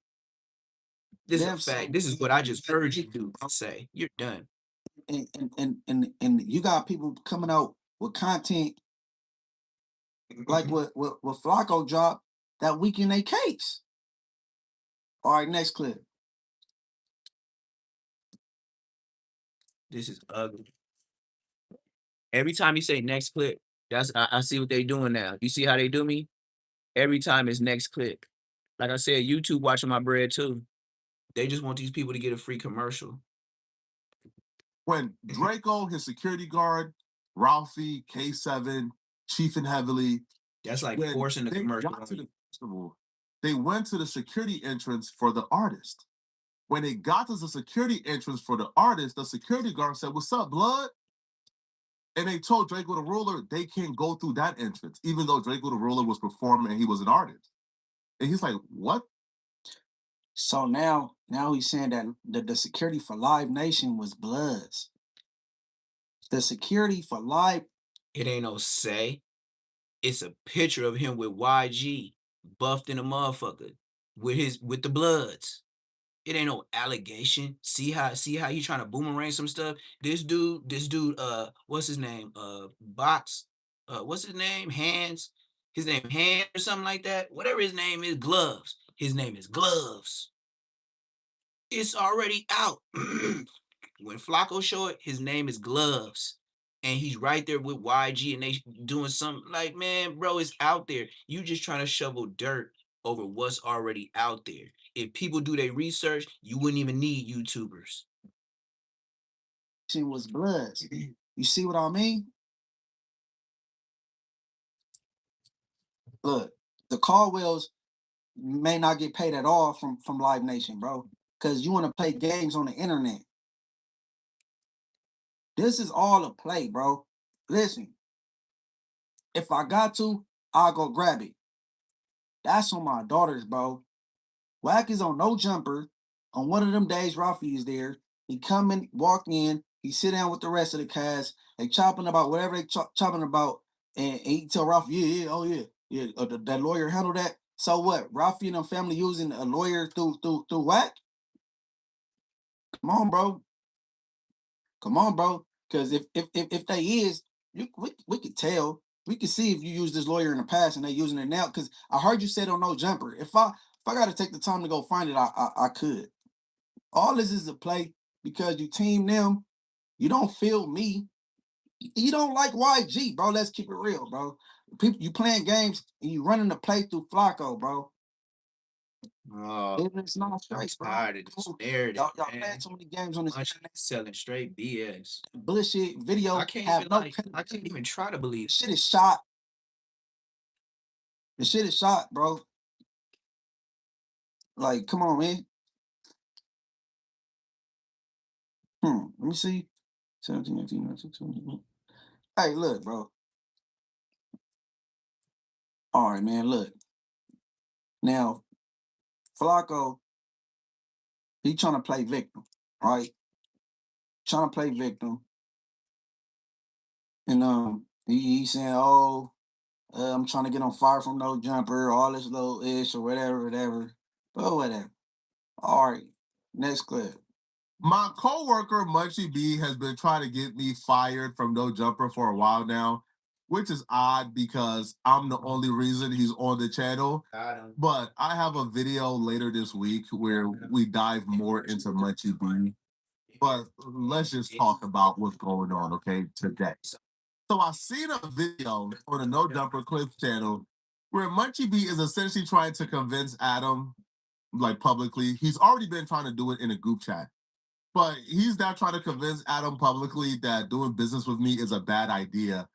This is a Them fact. same This is what I just heard you people, do say. You're done. and you got people coming out with content like what Flacco dropped that week in their case. All right, next clip. This is ugly. Every time you say next clip, I see what they doing now. You see how they do me? Every time it's next clip. Like I said, YouTube watching my bread too. They just want these people to get a free commercial. When Draco, his security guard, Ralphie, K7, Chief and Heavily, That's like when forcing the they commercial. got to the festival, they went to the security entrance for the artist. When they got to the security entrance for the artist, the security guard said, "What's up, blood?" And they told Draco the Ruler they can't go through that entrance, even though Draco the Ruler was performing and he was an artist. And he's like, "What?" So now he's saying that the security for Live Nation was Bloods. The security for Live. It ain't no say. It's a picture of him with YG, buffed in a motherfucker, with the Bloods. It ain't no allegation. See how he trying to boomerang some stuff. This dude, what's his name? Box. What's his name? Hands. His name Hand or something like that. Whatever his name is, Gloves. His name is Gloves. It's already out. When Flacco show it, his name is Gloves. And he's right there with YG and they doing something like, man, bro, it's out there. You just trying to shovel dirt over what's already out there. If people do their research, you wouldn't even need YouTubers. Was Bloods. You see what I mean? Look, the Caldwells may not get paid at all from Live Nation, bro, because you want to play games on the internet. This is all a play, bro. Listen, if I got to, I'll go grab it. That's on my daughters, bro. Wack is on No Jumper. On one of them days, Rafi is there. He come in, walk in, he sit down with the rest of the cast. They chopping about whatever they chopping about, and he tell Rafi, yeah, that lawyer handled that. So what? Rafi and them family using a lawyer through Wack? Come on, bro. Come on, bro. Because if they is, we could tell. We could see if you used this lawyer in the past and they using it now. Because I heard you said on No Jumper. If I got to take the time to go find it, I could. All this is a play because you team them. You don't feel me. You don't like YG, bro. Let's keep it real, bro. People, you playing games and you running the play through Flacco, bro. It's not straight, bro. Tired of this narrative, Y'all playing too many games on this internet. Selling straight BS. Bullshit video. I can't even try to believe shit is shot. The shit is shot, bro. Like, come on, man. Let me see. 17, 18, 19, 20. Hey, look, bro. All right, man, look. Now, Flacco, he trying to play victim, right? Trying to play victim. And he's saying, oh, I'm trying to get on fire from No Jumper, all this little ish or whatever. But whatever. All right, next clip. My coworker Munchie B has been trying to get me fired from No Jumper for a while now, which is odd because I'm the only reason he's on the channel. But I have a video later this week where we dive more into Munchie B. But let's just talk about what's going on, okay, today. So I seen a video on the No Jumper Clips channel where Munchie B is essentially trying to convince Adam, like publicly. He's already been trying to do it in a group chat. But he's now trying to convince Adam publicly that doing business with me is a bad idea.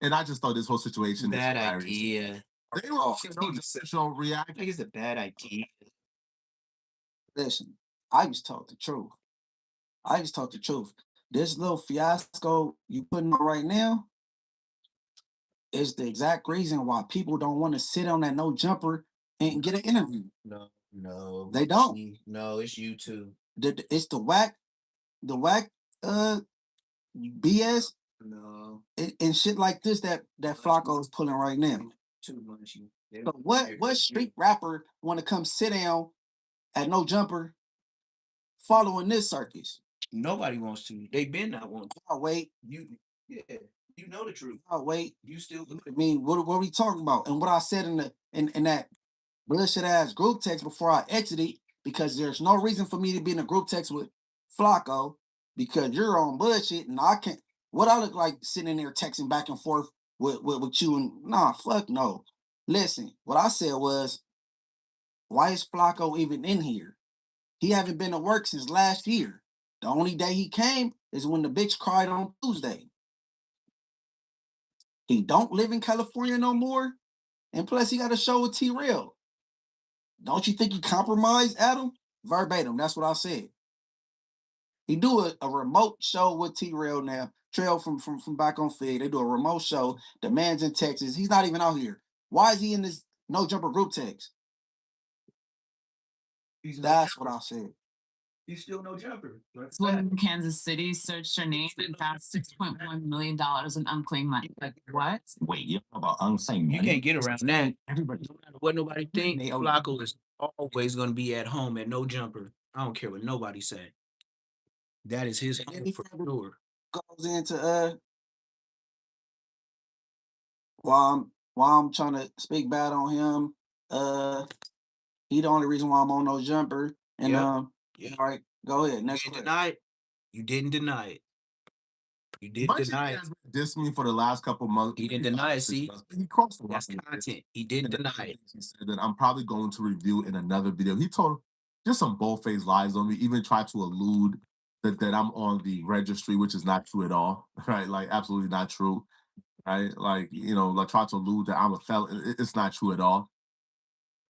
And I just thought this whole situation is hilarious. Idea. They don't react. I think it's a bad idea. Listen, I just talk the truth. This little fiasco you putting on right now is the exact reason why people don't want to sit on that No Jumper and get an interview. No. No, They don't. No, it's YouTube. It's the Wack BS No, and shit like this that Flacco is pulling right now. too much. So what street rapper want to come sit down at No Jumper following this circus? Nobody wants to. They been not want to. I'll wait. You know the truth. I'll wait. You still. I mean, what are we talking about? And what I said in that bullshit ass group text before I exited, because there's no reason for me to be in a group text with Flacco because you're on bullshit and I can't. What I look like sitting in there texting back and forth with you and nah, fuck no. Listen, what I said was, why is Flacco even in here? He haven't been to work since last year. The only day he came is when the bitch cried on Tuesday. He don't live in California no more. And plus he got a show with T-Rail. Don't you think he compromised Adam? Verbatim, that's what I said. He do a remote show with T-Rail now. Trail from back on Fig. They do a remote show. The man's in Texas. He's not even out here. Why is he in this No Jumper group text? That's what I said. He's still No Jumper. This woman in Kansas City searched her name and found $6.1 million in unclaimed money. Like, what? Wait, you know about unclaimed You can't get around that. Everybody. No matter what nobody think, Flacco is always going to be at home at No Jumper. I don't care what nobody say. That is his home for sure. Goes into while I'm trying to speak bad on him. He the only reason why I'm on No Jumper. And all right, go ahead. Next You question. didn't deny it. You didn't Munchie deny it. has dissed me for the last couple months. He didn't deny it. See, he crossed the that's line. content. He didn't deny it. He said that I'm probably going to review in another video. He told just some bold-faced lies on me, even tried to allude that I'm on the registry, which is not true at all, right? Like, absolutely not true, right? Like, you know, like try to allude that I'm a felon. It's not true at all.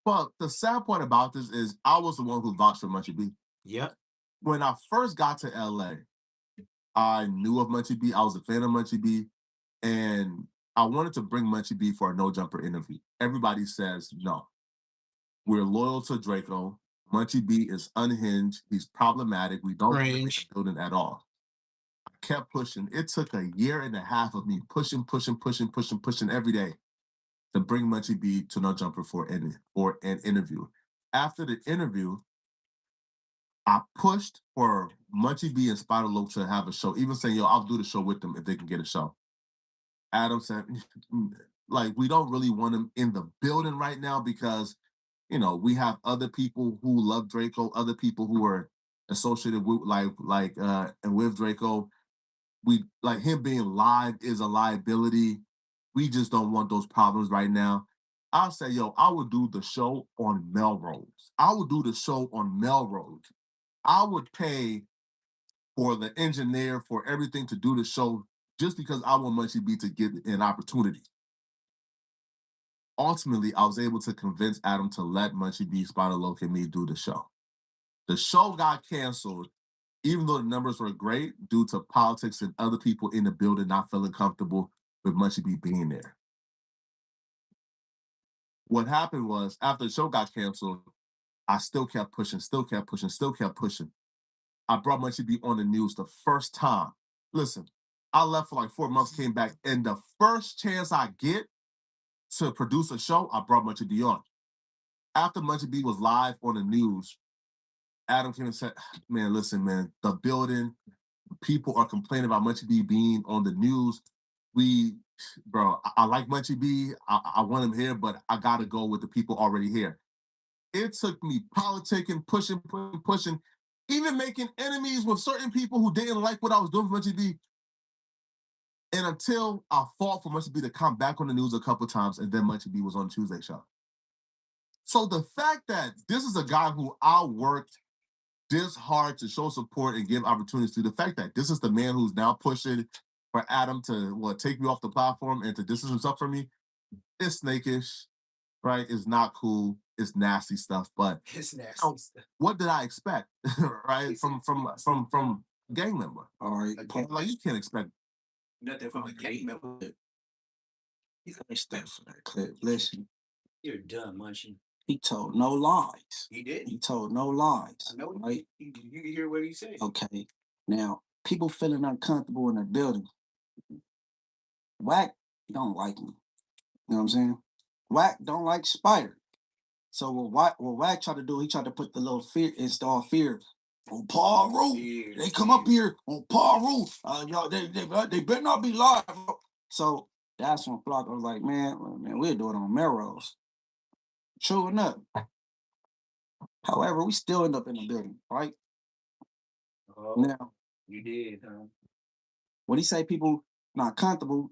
But the sad part about this is I was the one who vouched for Munchie B. Yep. When I first got to LA, I knew of Munchie B. I was a fan of Munchie B. And I wanted to bring Munchie B for a No Jumper interview. Everybody says no. We're loyal to Draco. Munchie B is unhinged. He's problematic. We don't bring him building at all. I kept pushing. It took a year and a half of me pushing every day to bring Munchie B to No Jumper for an interview. After the interview, I pushed for Munchie B and Spider Loc to have a show, even saying, yo, I'll do the show with them if they can get a show. Adam said, like, we don't really want him in the building right now because, you know, we have other people who love Draco, other people who are associated with and with Draco. We like him being live is a liability. We just don't want those problems right now. I'll say, yo, I would do the show on Melrose. I would do the show on Melrose. I would pay for the engineer, for everything to do the show, just because I want Munchie B to get an opportunity. Ultimately, I was able to convince Adam to let Munchie B, Spider Loc, and me do the show. The show got canceled, even though the numbers were great, due to politics and other people in the building not feeling comfortable with Munchie B being there. What happened was, after the show got canceled, I still kept pushing. I brought Munchie B on the news the first time. Listen, I left for like 4 months, came back, and the first chance I get to produce a show, I brought Munchie B on. After Munchie B was live on the news, Adam came and said, man, listen, man, the building, people are complaining about Munchie B being on the news. I like Munchie B. I want him here, but I got to go with the people already here. It took me politicking, pushing, even making enemies with certain people who didn't like what I was doing for Munchie B. And until I fought for Munchie B to come back on the news a couple times, and then Munchie B was on the Tuesday show. So the fact that this is a guy who I worked this hard to show support and give opportunities to, the fact that this is the man who's now pushing for Adam to take me off the platform and to distance himself from me, it's snakish, right? It's not cool. It's nasty stuff. But It's nasty stuff. What did I expect, right? From a gang member. All right. Like, you can't expect Nothing from a gang member. Stuff for that clip. Listen. You're done, Munchie. He told no lies. He did. He told no lies. I know. Right? You can hear what he said. Okay. Now, people feeling uncomfortable in the building. Wack don't like me. You know what I'm saying? Wack don't like Spider. So what Wack tried to do, he tried to put the little fear, install fear on Paul Rule. They come up here on Paul Rule. Y'all, they better not be live. So that's when Flock was like, man, we'll do it on Melrose. True enough. However, we still end up in the building, right? Oh, now, you did, huh? when he say people not comfortable,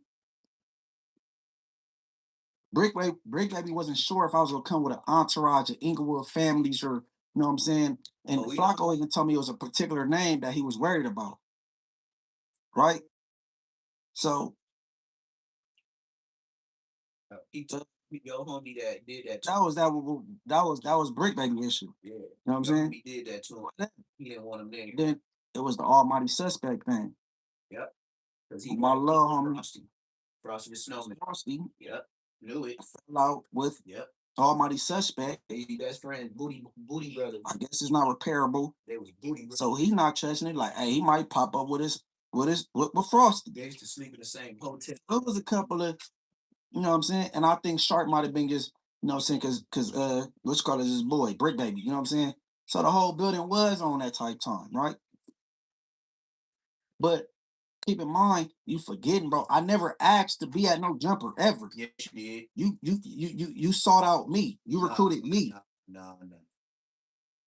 Brick Baby wasn't sure if I was gonna come with an entourage of Inglewood families or, you know what I'm saying? And Flacco even told me it was a particular name that he was worried about. Right? So he told your homie that did that. That was Brick Baby issue. Yeah. You know what I'm saying? He did that to him. He didn't want him there. Then it was the almighty suspect thing. Yep. Because he my little homie Frosty the Snowman. Frosty. Yep. Knew it. Fell out with almighty suspect. Hey, best friend, booty brother. I guess it's not repairable. They was booty brothers. So he's not trusting it. Like, hey, he might pop up with Frosty. They used to sleep in the same hotel. It was a couple of, you know what I'm saying? And I think Sharp might have been just, you know what I'm saying, because let's call it his boy, Brick Baby, you know what I'm saying? So the whole building was on that type time, right? But keep in mind, you forgetting, bro. I never asked to be at no jumper ever. Yes, you did. You sought out me. You recruited me. No.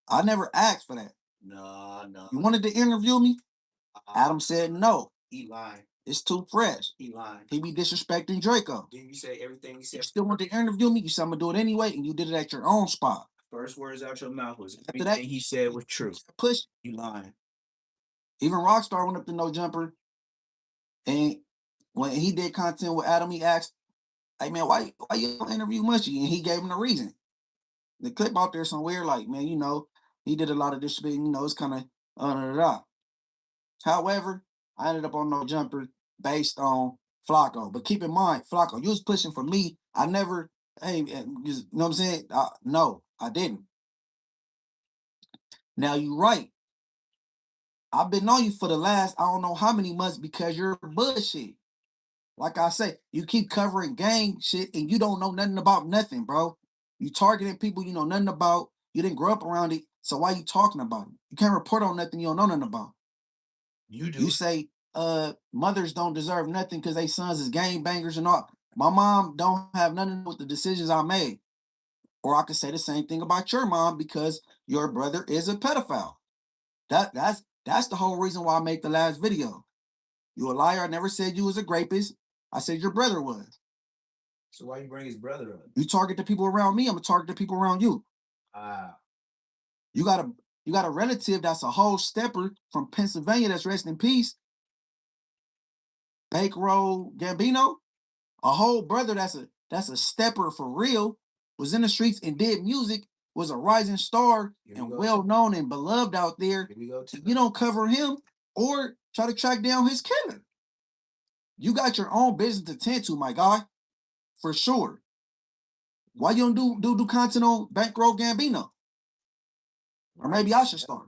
I never asked for that. No. You wanted to interview me? Adam said no. He lied. It's too fresh. He lied. He be disrespecting Draco. Didn't you say everything he said? You still want to interview me? You said I'm gonna do it anyway, and you did it at your own spot. First words out your mouth was After everything that, he said was true. Push. You lying. Even Rockstar went up to No Jumper, and when he did content with Adam, he asked, "Hey man, why you don't interview Mushy?" And he gave him the reason. The clip out there somewhere, like, man, you know, he did a lot of disrespect. You know, it's kind of However, I ended up on No Jumper based on Flacco. But keep in mind, Flacco, you was pushing for me. I never, hey, you know what I'm saying? No, I didn't. Now you're right. I've been on you for the last I don't know how many months because you're bullshit. Like I say, you keep covering gang shit and you don't know nothing about nothing, bro. You targeting people you know nothing about. You didn't grow up around it. So why you talking about it? You can't report on nothing you don't know nothing about. You do. You say mothers don't deserve nothing because they sons is gang bangers and all. My mom don't have nothing to do with the decisions I made. Or I could say the same thing about your mom because your brother is a pedophile. That's the whole reason why I made the last video. You a liar. I never said you was a rapist. I said your brother was. So why you bring his brother up? You target the people around me, I'm gonna target the people around you. You got a relative that's a whole stepper from Pennsylvania that's rest in peace. Bankroll Gambino, a whole brother that's a stepper for real, was in the streets and did music, was a rising star and well known and beloved out there. You don't cover him or try to track down his killer. You got your own business to tend to, my guy, for sure. Why you don't do content on Bankroll Gambino? Or maybe I should start.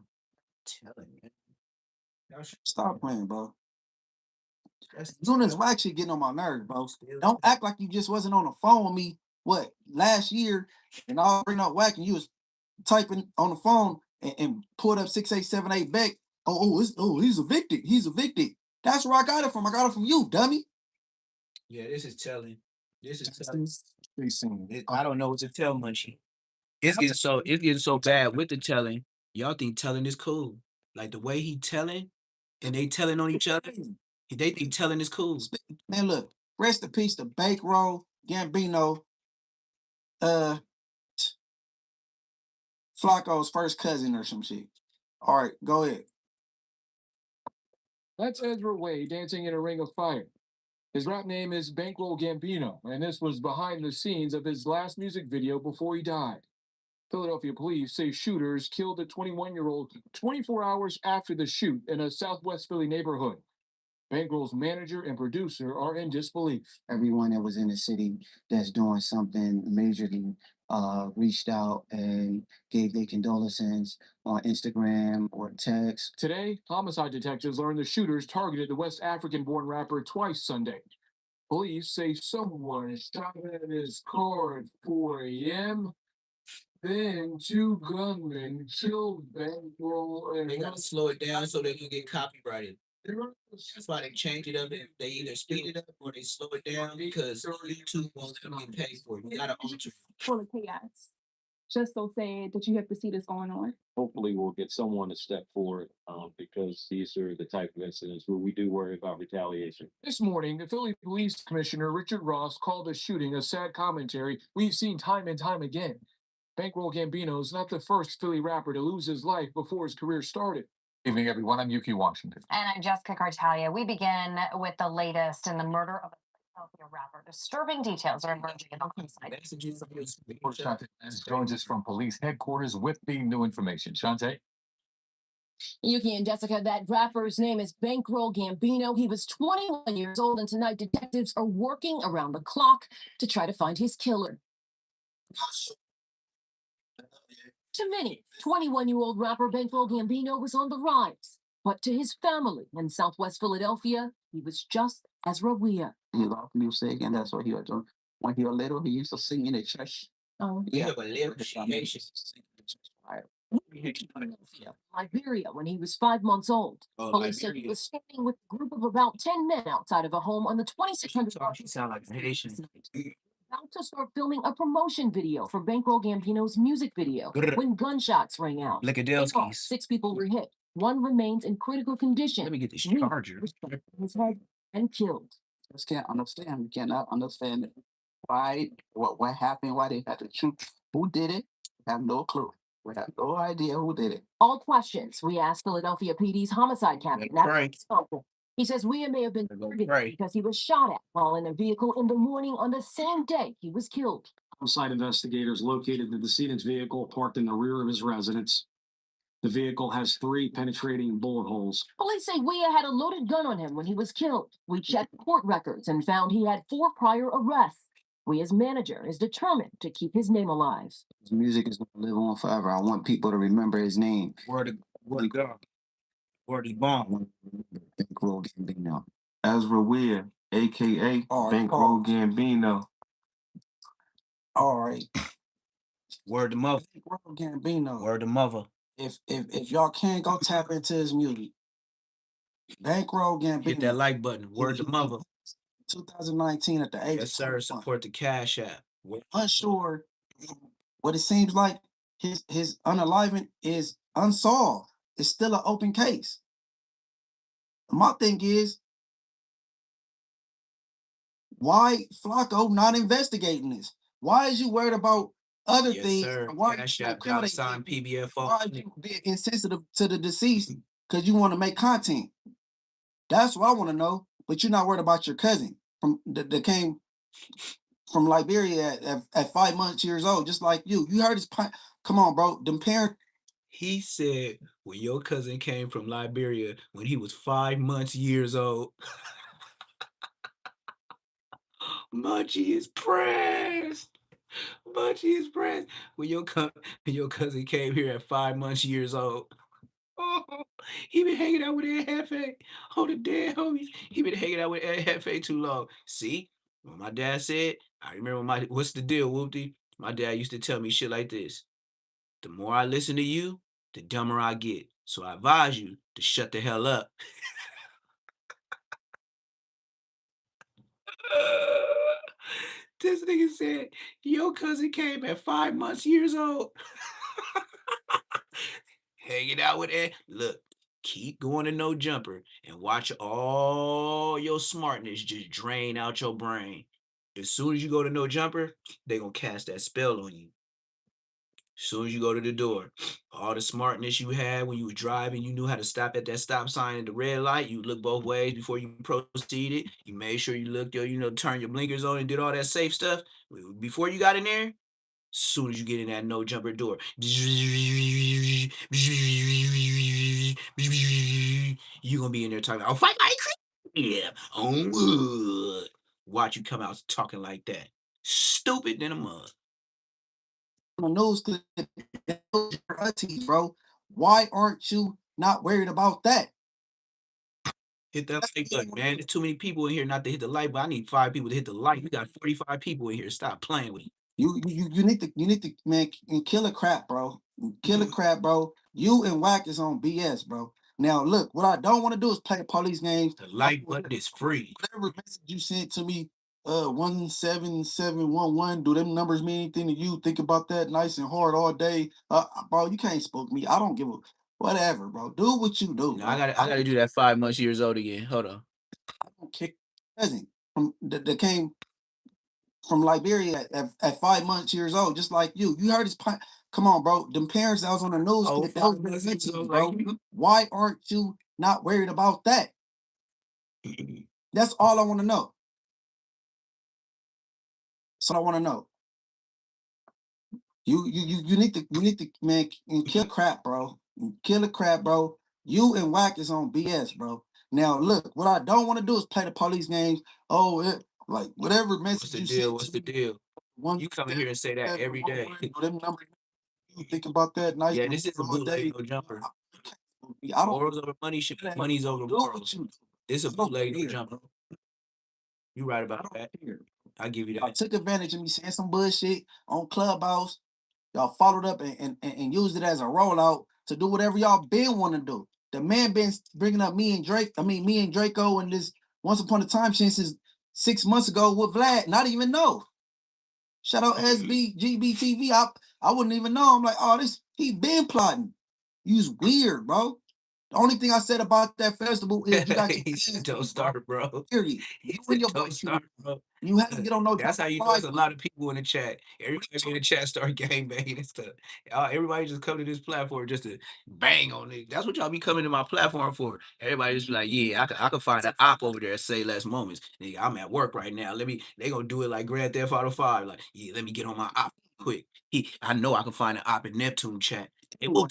Stop playing, bro. As soon as Wack shit getting on my nerves, bro. Don't act like you just wasn't on the phone with me, last year, and I'll bring up Wack and you was typing on the phone and pulled up 6878 back. He's evicted. He's evicted. That's where I got it from. I got it from you, dummy. Yeah, this is telling. This is telling. I don't know what to tell Munchie. It's getting so bad with the telling. Y'all think telling is cool. Like the way he telling and they telling on each other. They think telling is cool. Man, look, rest in peace to Bankroll, Gambino, Flacco's first cousin or some shit. All right, go ahead. That's Ezra Wade dancing in a ring of fire. His rap name is Bankroll Gambino, and this was behind the scenes of his last music video before he died. Philadelphia police say shooters killed a 21-year-old 24 hours after the shoot in a Southwest Philly neighborhood. Bankroll's manager and producer are in disbelief. Everyone that was in the city that's doing something majorly reached out and gave their condolences on Instagram or text. Today, homicide detectives learned the shooters targeted the West African-born rapper twice Sunday. Police say someone shot at his car at 4 a.m. Then two gunmen killed Bankroll and They gotta slow it down so they can get copyrighted. That's why they change it up. They either speed it up or they slow it down because YouTube won't let them get paid for it. You gotta alter. Full of chaos. Just so sad that you have to see this going on. Hopefully we'll get someone to step forward because these are the type of incidents where we do worry about retaliation. This morning, the Philly Police Commissioner Richard Ross called the shooting a sad commentary we've seen time and time again. Bankroll Gambino is not the first Philly rapper to lose his life before his career started. Evening, everyone. I'm Yuki Washington. And I'm Jessica Cartalia. We begin with the latest in the murder of a Philadelphia rapper. Disturbing details are emerging in the homicide. Joins us from police headquarters with the new information. Shantae? Yuki and Jessica, that rapper's name is Bankroll Gambino. He was 21 years old, and tonight detectives are working around the clock to try to find his killer. To many, 21-year-old rapper Bankroll Gambino was on the rise. But to his family in Southwest Philadelphia, he was just as Rawia. He loved music, and that's what he was doing. When he was little, he used to sing in the church. Oh, Yeah, but little Liberia when he was 5 months old. Police said he was standing with a group of about 10 men outside of a home on the 2600 block. She sound like a Haitian. About to start filming a promotion video for Bankroll Gambino's music video when gunshots rang out. Lickadilskis. 6 people were hit. One remains in critical condition. Let me get this charger. His head and killed. Just can't understand. We cannot understand why, what happened, why they had to shoot. Who did it? We have no clue. We have no idea who did it. All questions we asked Philadelphia PD's homicide captain. He says Weah may have been targeted because he was shot at while in a vehicle in the morning on the same day he was killed. Homicide investigators located the decedent's vehicle parked in the rear of his residence. The vehicle has 3 penetrating bullet holes. Police say Weah had a loaded gun on him when he was killed. We checked court records and found he had 4 prior arrests. Weah's manager is determined to keep his name alive. His music is going to live on forever. I want people to remember his name. Word of God. Word of bomb. Bankroll Gambino. Ezra Weir, a.k.a. Bankroll Gambino. All right. Word to mother. Bankroll Gambino. Word to mother. If y'all can't go tap into his music, Bankroll Gambino. Hit that like button. Word to mother. 2019 at the age yes, sir. Support the Cash App. Unsure. What it seems like his unaliving is unsolved. It's still an open case. My thing is, why Flacco not investigating this? Why is you worried about other things? Sir. Why Cash App, $sign PBFO. Why you being insensitive to the deceased? Because you want to make content. That's what I want to know. But you're not worried about your cousin that came from Liberia at 5 months years old, just like you. You heard his come on, bro. Them parents. He said when your cousin came from Liberia when he was 5 months years old. Munchie is pressed. Munchie is pressed. When your cousin came here at 5 months years old. Oh, he been hanging out with Ed Hefe. Oh, the dead homies. He been hanging out with Ed Hefe too long. See, what my dad said, I remember what's the deal, Whoopty? My dad used to tell me shit like this. The more I listen to you, the dumber I get. So I advise you to shut the hell up. This nigga said, your cousin came at 5 months years old. Hanging out with Ed. Look, keep going to No Jumper and watch all your smartness just drain out your brain. As soon as you go to No Jumper, they gonna cast that spell on you. As soon as you go to the door, all the smartness you had when you were driving, you knew how to stop at that stop sign at the red light. You look both ways before you proceeded. You made sure you looked, turn your blinkers on and did all that safe stuff. Before you got in there, as soon as you get in that No Jumper door, you gonna be in there talking, oh, fight my crib. Oh, watch you come out talking like that. Stupid than a mug. on the news clip, your aunties, bro. Why aren't you not worried about that? Hit that like button, man. There's too many people in here not to hit the like button. I need 5 people to hit the like. We got 45 people in here. Stop playing with it. You need to man kill a crap, bro. Kill a crap, bro. You and Wack is on BS, bro. Now look, what I don't want to do is play police games. The like button is free. Whatever message you sent to me, 17711. Do them numbers mean anything to you? Think about that nice and hard all day. Bro, you can't spook me. I don't give a whatever, bro. Do what you do. No, I gotta do that 5 months years old again. Hold on. I don't kick cousin from that came from Liberia at 5 months years old, just like you. You heard his come on, bro. Them parents that was on the news, Oh, that was mentioned, bro. Why aren't you not worried about that? That's all I want to know. That's all I want to know. You need to man kill crap, bro. Kill the crap, bro. You and Wack is on BS, bro. Now look, what I don't want to do is play the police games. Oh, like whatever message What's the you deal? send What's to the me, deal? You come in here and say that every day. them numbers, you think about that nice. Yeah, this is a bootleg no jumper. I don't Morals over money should be money's over morals. This is a bootleg no jumper. You right about that. I give you Y'all that. took advantage of me saying some bullshit on Clubhouse. Y'all followed up and used it as a rollout to do whatever y'all been want to do. The man been bringing up me and Draco and this once upon a time since 6 months ago with Vlad. Not even know. Shout out SBGBTV. I wouldn't even know. I'm like, oh, he been plotting. You's weird, bro. The only thing I said about that festival is you got your don't start, bro. period. Don't start, bro. You have to get on no. That's how you know it's a lot of people in the chat. Everybody in the chat start gangbanging and stuff. Everybody just come to this platform just to bang on it. That's what y'all be coming to my platform for. Everybody just be like, yeah, I can find an op over there at Say Less Moments. Nigga, I'm at work right now. They gonna do it like Grand Theft Auto 5. Like, yeah, let me get on my op quick. I know I can find an op in Neptune chat. Hey, woo.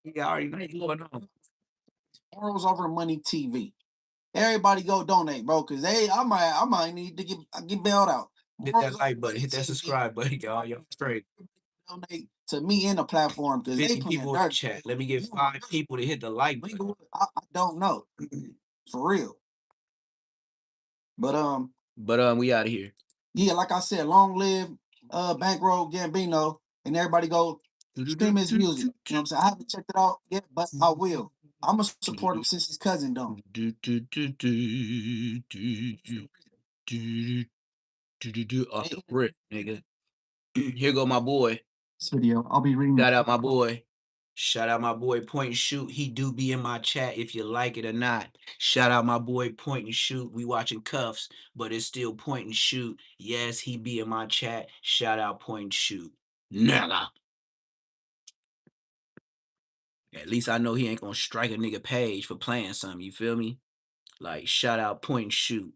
Yeah, I already know what's going on. Morals over money TV. Everybody go donate, bro, because I might need to get bailed out. Hit that like button, hit that subscribe button, y'all. Y'all straight. Donate to me in the platform because 50 people in the chat. Let me get 5 people to hit the like button. I don't know. For real. But we out of here. Yeah, like I said, long live Bankroll Gambino, and everybody go stream his music. You know what I'm saying? I haven't checked it out yet, but I will. I'm gonna support him since his cousin don't. Off the rip, nigga. Here go my boy. This video, I'll be reading. Shout out my boy. Shout out my boy Point and Shoot. He do be in my chat if you like it or not. Shout out my boy Point and Shoot. We watching Cuffs, but it's still Point and Shoot. Yes, he be in my chat. Shout out Point and Shoot. Nigga. At least I know he ain't gonna strike a nigga page for playing something. You feel me? Like, shout out Point and Shoot.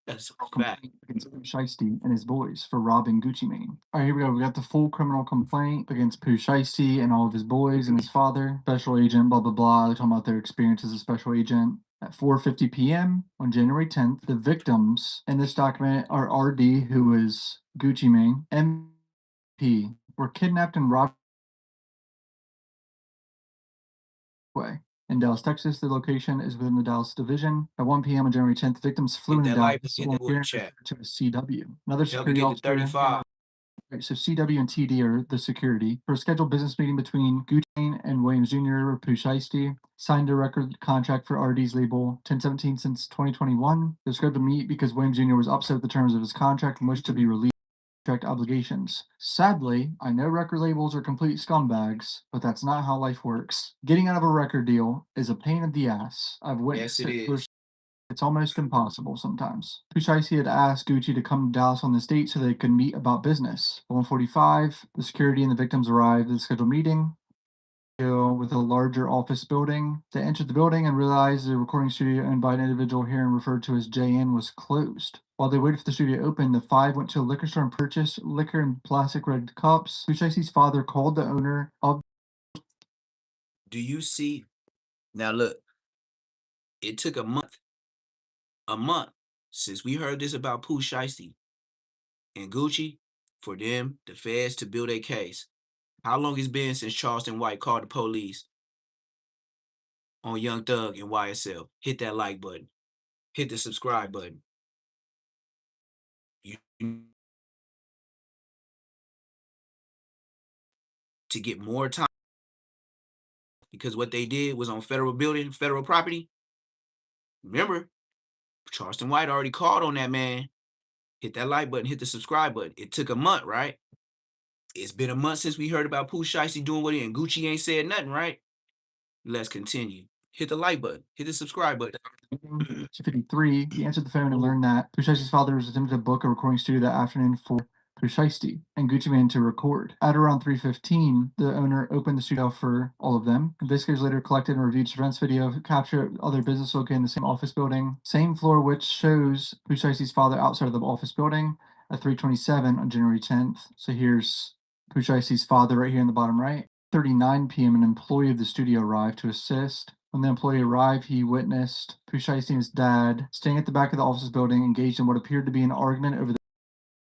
That's a fact. Against Pooh Shiesty and his boys for robbing Gucci Mane. All right, here we go. We got the full criminal complaint against Pooh Shiesty and all of his boys and his father, special agent, blah, blah, blah. They're talking about their experience as a special agent. At 4:50 p.m. on January 10th, the victims in this document are RD, who is Gucci Mane, MP, were kidnapped and robbed in Dallas, Texas. The location is within the Dallas division. At 1 p.m. on January 10th, victims flew into Dallas to a CW. Another security officer. 35. Right, so CW and TD are the security. For a scheduled business meeting between Gucci and Williams Jr. Pooh Shiesty, signed a record contract for RD's label 1017 since 2021. They were scheduled to meet because Williams Jr. was upset with the terms of his contract and wished to be released contract obligations. Sadly, I know record labels are complete scumbags, but that's not how life works. Getting out of a record deal is a pain in the ass. I've witnessed Yes, it is. It's almost impossible sometimes. Pooh Shiesty had asked Gucci to come to Dallas on this date so they could meet about business. At 1:45, the security and the victims arrived at the scheduled meeting with a larger office building. They entered the building and realized the recording studio owned by an individual here and referred to as JN was closed. While they waited for the studio to open, the 5 went to a liquor store and purchased liquor in plastic red cups. Pooh Shiesty's father called the owner of. Do you see? Now look, it took a month since we heard this about Pooh Shiesty. and Gucci for them, the feds, to build a case. How long it's been since Charleston White called the police on Young Thug and YSL? Hit that like button. Hit the subscribe button. You to get more time, because what they did was on federal building, federal property. Remember, Charleston White already called on that man. Hit that like button, hit the subscribe button. It took a month, right? It's been a month since we heard about Pooh Shiesty doing what he, and Gucci ain't said nothing, right? Let's continue. Hit the like button, hit the subscribe button. 253, he answered the phone and learned that Pooh Shiesty's father was attempting to book a recording studio that afternoon for Pooh Shiesty and Gucci Mane to record. At around 3:15, the owner opened the studio for all of them. Investigators later collected and reviewed surveillance video captured other business located in the same office building, same floor, which shows Pooh Shiesty's father outside of the office building at 3:27 on January 10th. So here's Pooh Shiesty's father right here in the bottom right. 3:39 p.m., an employee of the studio arrived to assist. When the employee arrived, he witnessed Pooh Shiesty and his dad staying at the back of the office building, engaged in what appeared to be an argument over the.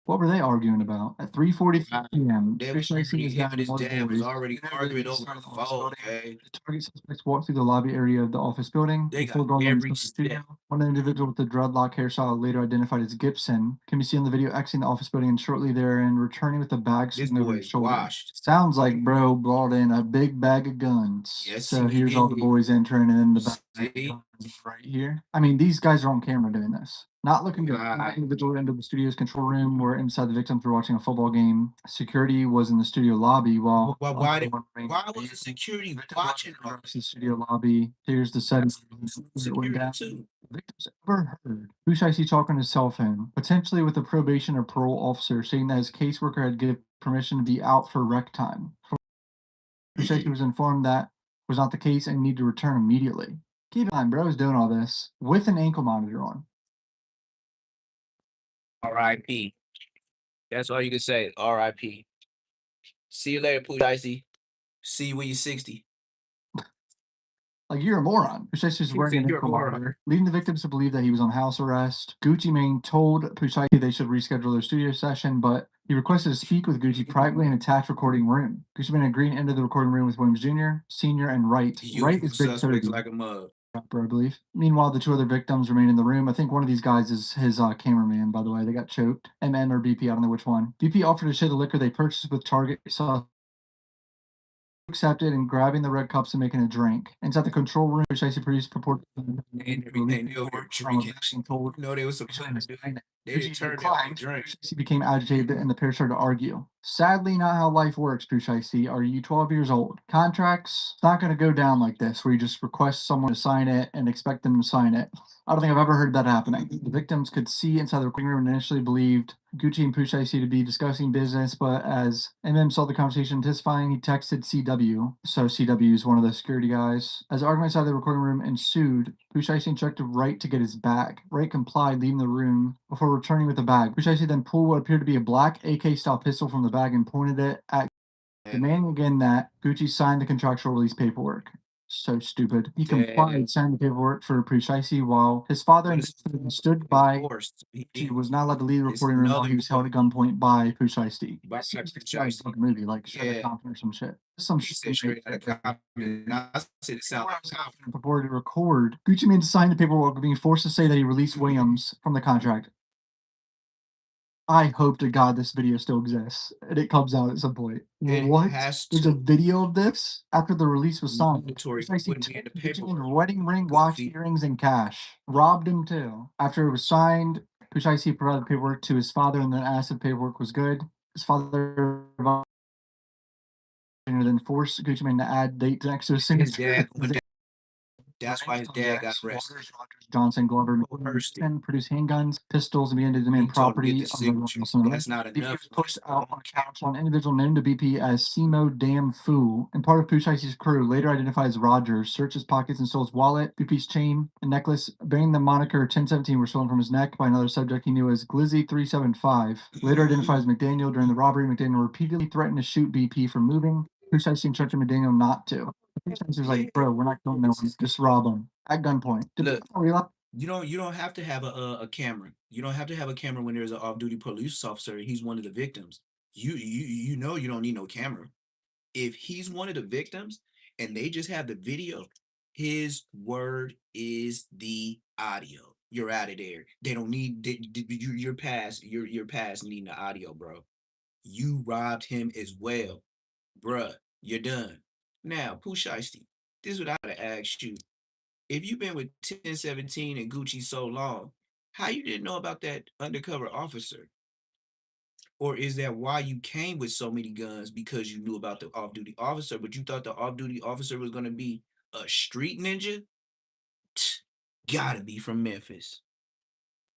What were they arguing about? At 3:45 p.m., Pooh Shiesty and his dad and one of the boys already arguing over the phone, okay? the target suspects walked through the lobby area of the office building They before got going into every the studio. One individual with the dreadlock hairstyle, later identified as Gibson, can be seen on the video exiting the office building and shortly therein returning with a bag This slung over boy his is shoulder. washed. Sounds like bro brought in a big bag of guns. Yes, So he here's all the did. boys entering, and then the bag See? of guns right here. I mean, these guys are on camera doing this. Not looking good. Right. One individual into the studio's control room where inside the victims were watching a football game. Security was in the studio lobby while Why was the security watching all the studio lobby. Here's the setting. security too? Victims overheard Pooh Shiesty talking on his cell phone, potentially with a probation or parole officer, saying that his caseworker had given permission to be out for rec time. Pooh Shiesty was informed that was not the case and needed to return immediately. Keep in mind, bro is doing all this with an ankle monitor on. R.I.P. That's all you can say. R.I.P. See you later, Pooh Shiesty. See you when you're 60. Like, you're a moron. Pooh Shiesty was wearing an ankle monitor, leading the victims to believe that he was on house arrest. Gucci Mane told Pooh Shiesty they should reschedule their studio session, but he requested to speak with Gucci privately in an attached recording room. Gucci Mane agreed and entered the recording room with Williams Jr., Sr., and Wright. Wright is big 30. Like a mug. I believe. Meanwhile, the two other victims remain in the room. I think one of these guys is his cameraman, by the way. They got choked. MM or BP, I don't know which one. BP offered to share the liquor they purchased with Target. Accepted and grabbing the red cups and making a drink. Inside the control room, Shiesty produced purported And they were drinking. No, they was some they didn't turn down the drink. Shiesty became agitated and the pair started to argue. Sadly, not how life works, Pooh Shiesty. Are you 12 years old? Contracts, it's not going to go down like this, where you just request someone to sign it and expect them to sign it. I don't think I've ever heard that happening. The victims could see inside the recording room and initially believed Gucci and Pooh Shiesty to be discussing business, but as MM saw the conversation intensifying, he texted CW. So CW is one of the security guys. As arguments out of the recording room ensued, Pooh Shiesty instructed Wright to get his bag. Wright complied, leaving the room before returning with the bag. Pooh Shiesty then pulled what appeared to be a black AK-style pistol from the bag and pointed it at, demanding again that Gucci sign the contractual release paperwork. So stupid. He complied, signed the paperwork for Pooh Shiesty while his father and stood by. He was not allowed to leave the recording room while he was held at gunpoint by Pooh Shiesty. Movie, like Sherlock Holmes or some shit. Some shit. Before to record, Gucci Mane signed the paperwork, being forced to say that he released Williams from the contract. I hope to God this video still exists and it comes out at some point. What? There's a video of this after the release was signed. Wedding ring, watch, earrings, and cash. Robbed him too. After it was signed, Pooh Shiesty provided the paperwork to his father and then asked if the paperwork was good. His father then forced Gucci Mane to add date next to his signature. That's why his dad got arrested. Johnson, Glover, and produced handguns, pistols, and began to demand property. That's not enough. He was pushed out on a couch on an individual named to BP as Simo Damn Foo, and part of Pooh Shiesty's crew, later identified as Rogers, searched his pockets and stole his wallet. BP's chain and necklace, bearing the moniker 1017, were stolen from his neck by another subject he knew as Glizzy 375. Later identified as McDaniel. During the robbery, McDaniel repeatedly threatened to shoot BP for moving. Pooh Shiesty instructed McDaniel not to. He was like, bro, we're not going nowhere. Just rob him at gunpoint. Did Look. we You don't have to have a camera. You don't have to have a camera when there's an off-duty police officer and he's one of the victims. You know you don't need no camera. If he's one of the victims and they just have the video, his word is the audio. You're out of there. They don't need you're past you're past needing the audio, bro. You robbed him as well, bruh. You're done. Now, Pooh Shiesty, this is what I gotta ask you. If you've been with 1017 and Gucci so long, how you didn't know about that undercover officer? Or is that why you came with so many guns because you knew about the off-duty officer, but you thought the off-duty officer was gonna be a street ninja? Gotta be from Memphis.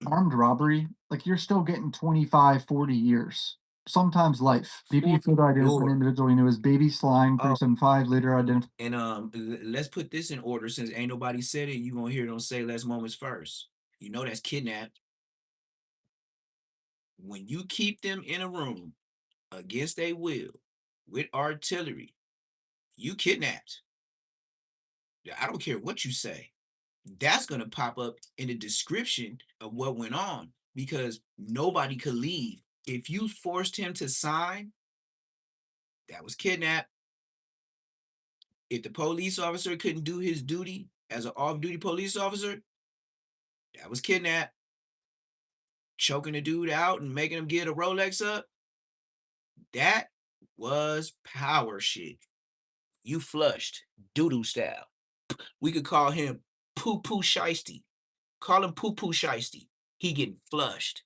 Armed robbery, like you're still getting 25, 40 years. Sometimes life. BP photo identified an individual he knew as Baby Slime 375, later identified. And let's put this in order since ain't nobody said it. You gonna hear them say less moments first. You know that's kidnapped. When you keep them in a room against their will with artillery, you kidnapped. I don't care what you say. That's gonna pop up in the description of what went on because nobody could leave. If you forced him to sign, that was kidnapped. If the police officer couldn't do his duty as an off-duty police officer, that was kidnapped. Choking the dude out and making him get a Rolex up, that was power shit. You flushed, doo-doo style. We could call him Pooh Shiesty. Call him Pooh Shiesty. He getting flushed.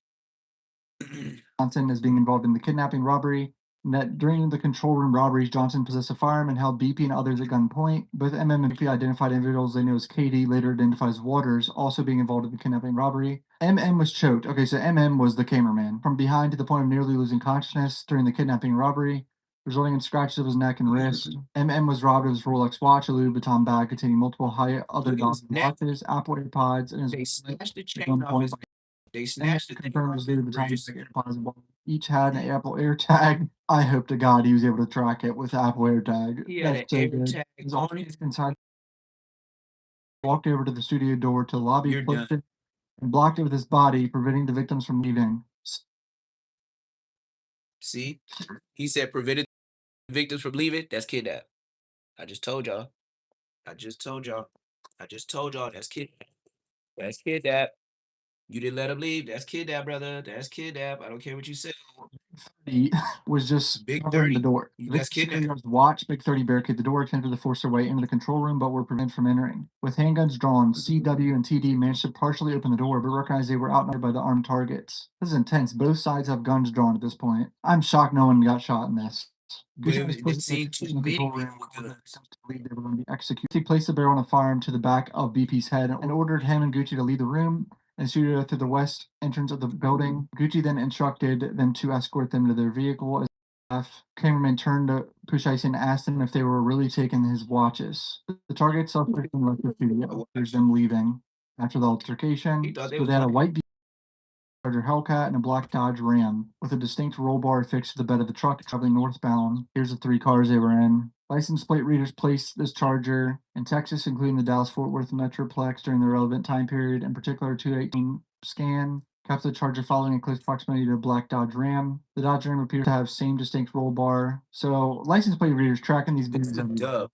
Johnson as being involved in the kidnapping robbery. And that during the control room robberies, Johnson possessed a firearm and held BP and others at gunpoint. Both MM and BP identified individuals they knew as Katie, later identified as Waters, also being involved in the kidnapping robbery. MM was choked. Okay, so MM was the cameraman. From behind to the point of nearly losing consciousness during the kidnapping robbery, resulting in scratches of his neck and wrist. MM was robbed of his Rolex watch, a Louis Vuitton bag containing multiple other watches, Apple AirPods, and his They snatched the chain off his. They snatched the thing off his wrist. Each had an Apple AirTag. I hope to God he was able to track it with Apple AirTag. He had an AirTag on it. Inside, walked over to the studio door to the lobby, You're done. it, and blocked it with his body, preventing the victims from leaving. See, he said prevented victims from leaving. That's kidnap. I just told y'all. I just told y'all. That's kidnap. That's kidnap. You didn't let him leave. That's kidnap, brother. That's kidnap. I don't care what you say. He was just Big covering 30. the door. That's kidnap. Watch Big 30 barricade the door, attempted to force their way into the control room, but were prevented from entering. With handguns drawn, CW and TD managed to partially open the door, but recognized they were outnumbered by the armed targets. This is intense. Both sides have guns drawn at this point. I'm shocked no one got shot in this. But it seemed too many people with guns. They were going to be executed. He placed the barrel on a firearm to the back of BP's head and ordered him and Gucci to leave the room and studio through the west entrance of the building. Gucci then instructed them to escort them to their vehicle. As cameraman turned to Pooh Shiesty and asked them if they were really taking his watches. The target suspect left the studio. There's them leaving after the altercation. So they had a white Charger Hellcat and a black Dodge Ram with a distinct roll bar affixed to the bed of the truck traveling northbound. Here's the 3 cars they were in. License plate readers placed this Charger in Texas, including the Dallas-Fort Worth Metroplex during the relevant time period, in particular 218 scan. Kept the Charger following in close proximity to a black Dodge Ram. The Dodge Ram appears to have same distinct roll bar. So license plate readers tracking these videos.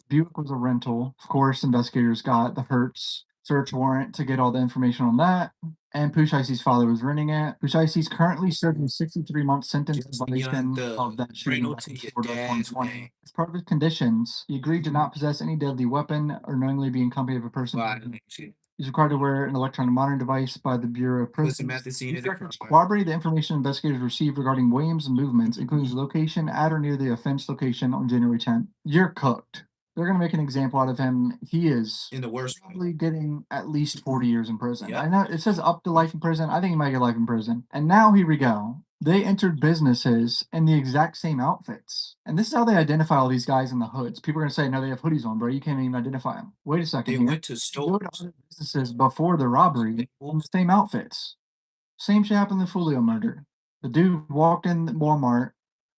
Buick was a rental. Of course, investigators got the Hertz search warrant to get all the information on that. And Pooh Shiesty's father was renting it. Pooh Shiesty's currently serving a 63-month sentence of violation of that shooting back in Florida 2020. As part of his conditions, he agreed to not possess any deadly weapon or knowingly be in company of a person. He's required to wear an electronic monitoring device by the Bureau of Prisons. These records corroborate the information investigators received regarding Williams' movements, including his location at or near the offense location on January 10th. You're cooked. They're going to make an example out of him. He is in the worst probably getting at least 40 years in prison. Yep. I know it says up to life in prison. I think he might get life in prison. And now here we go. They entered businesses in the exact same outfits. And this is how they identify all these guys in the hoods. People are going to say, no, they have hoodies on, bro. You can't even identify them. Wait a second. They went to stores. Businesses before the robbery in the same outfits. Same shit happened in the Fulio murder. The dude walked in Walmart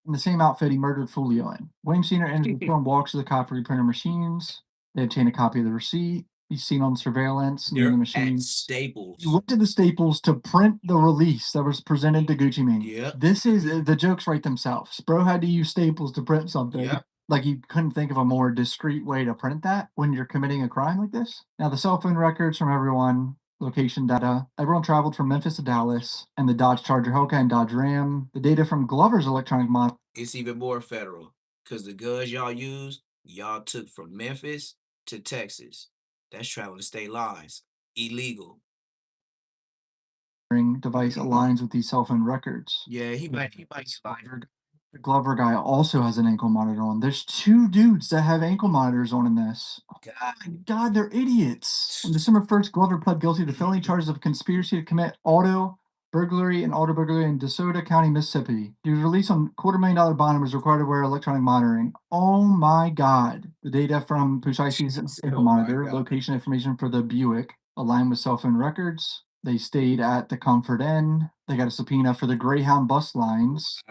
in the same outfit he murdered Fulio in. William Sr. entered the store and walks to the copy printer machines. They obtain a copy of the receipt. He's seen on surveillance near They're the at machine. Staples. He went to the Staples to print the release that was presented to Gucci Mane. Yep. This is the jokes write themselves. Bro had to use Staples to print something. Yep. Like you couldn't think of a more discreet way to print that when you're committing a crime like this. Now the cell phone records from everyone, location data. Everyone traveled from Memphis to Dallas, and the Dodge Charger Hellcat and Dodge Ram. The data from Glover's electronic monitor. It's even more federal because the guns y'all used, y'all took from Memphis to Texas. That's traveling state lines. Illegal. Device aligns with these cell phone records. Yeah, he might The Glover guy also has an ankle monitor on. There's two dudes that have ankle monitors on in this. Oh my God, they're idiots. On December 1st, Glover pled guilty to felony charges of conspiracy to commit auto burglary in DeSoto County, Mississippi. He was released on $250,000 bond and was required to wear electronic monitoring. Oh my God. The data from Pooh Shiesty's ankle monitor, location information for the Buick, aligned with cell phone records. They stayed at the Comfort Inn. They got a subpoena for the Greyhound bus lines.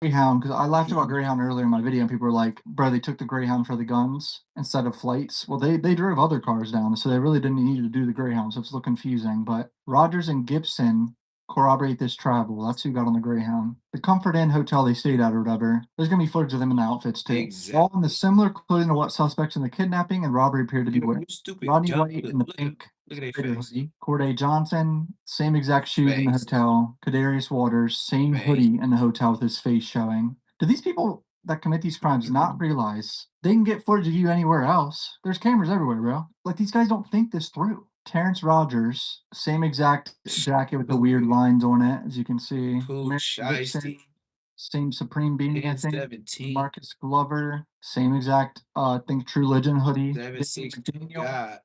Greyhound, because I laughed about Greyhound earlier in my video, and people were like, bro, they took the Greyhound for the guns instead of flights. Well, they drove other cars down, so they really didn't need to do the Greyhound, so it's a little confusing. But Rogers and Gibson corroborate this travel. That's who got on the Greyhound. The Comfort Inn hotel they stayed at or whatever, there's going to be footage of them in the outfits too. Exactly. All in the similar clothing to what suspects in the kidnapping and robbery appear to be wearing. Rodney White in the pink. Look at their face. Corday Johnson, same exact shoes in the Face. hotel. Kadarius Waters, same Face. hoodie in the hotel with his face showing. Do these people that commit these crimes not realize they can get footage of you anywhere else? There's cameras everywhere, bro. Like, these guys don't think this through. Terrence Rogers, same exact jacket with the weird lines on it, as you can see. Pooh Shiesty. Same Supreme beanie, I think. 17. Marcus Glover, same exact, I think True Legend hoodie. 7-6. Daniel, God.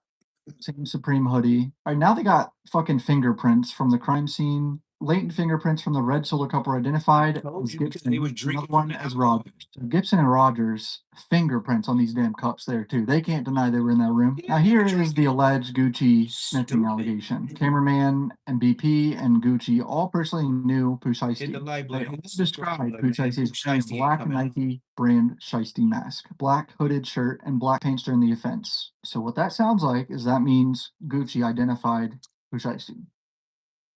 same Supreme hoodie. All right, now they got fucking fingerprints from the crime scene. Latent fingerprints from the red solo couple were identified as Gibson. They were drinking Another one from the as alcohol. Rogers. So Gibson and Rogers fingerprints on these damn cups there too. They can't deny they were in that room. Now here is the alleged Gucci snitching allegation. Cameraman and BP and Gucci all personally knew Pooh Shiesty. Hit the like They button. all described Pooh Man, Shiesty as Pooh wearing a Shiesty black coming. Nike brand Shiesty mask, black hooded shirt, and black pants during the offense. So what that sounds like is that means Gucci identified Pooh Shiesty.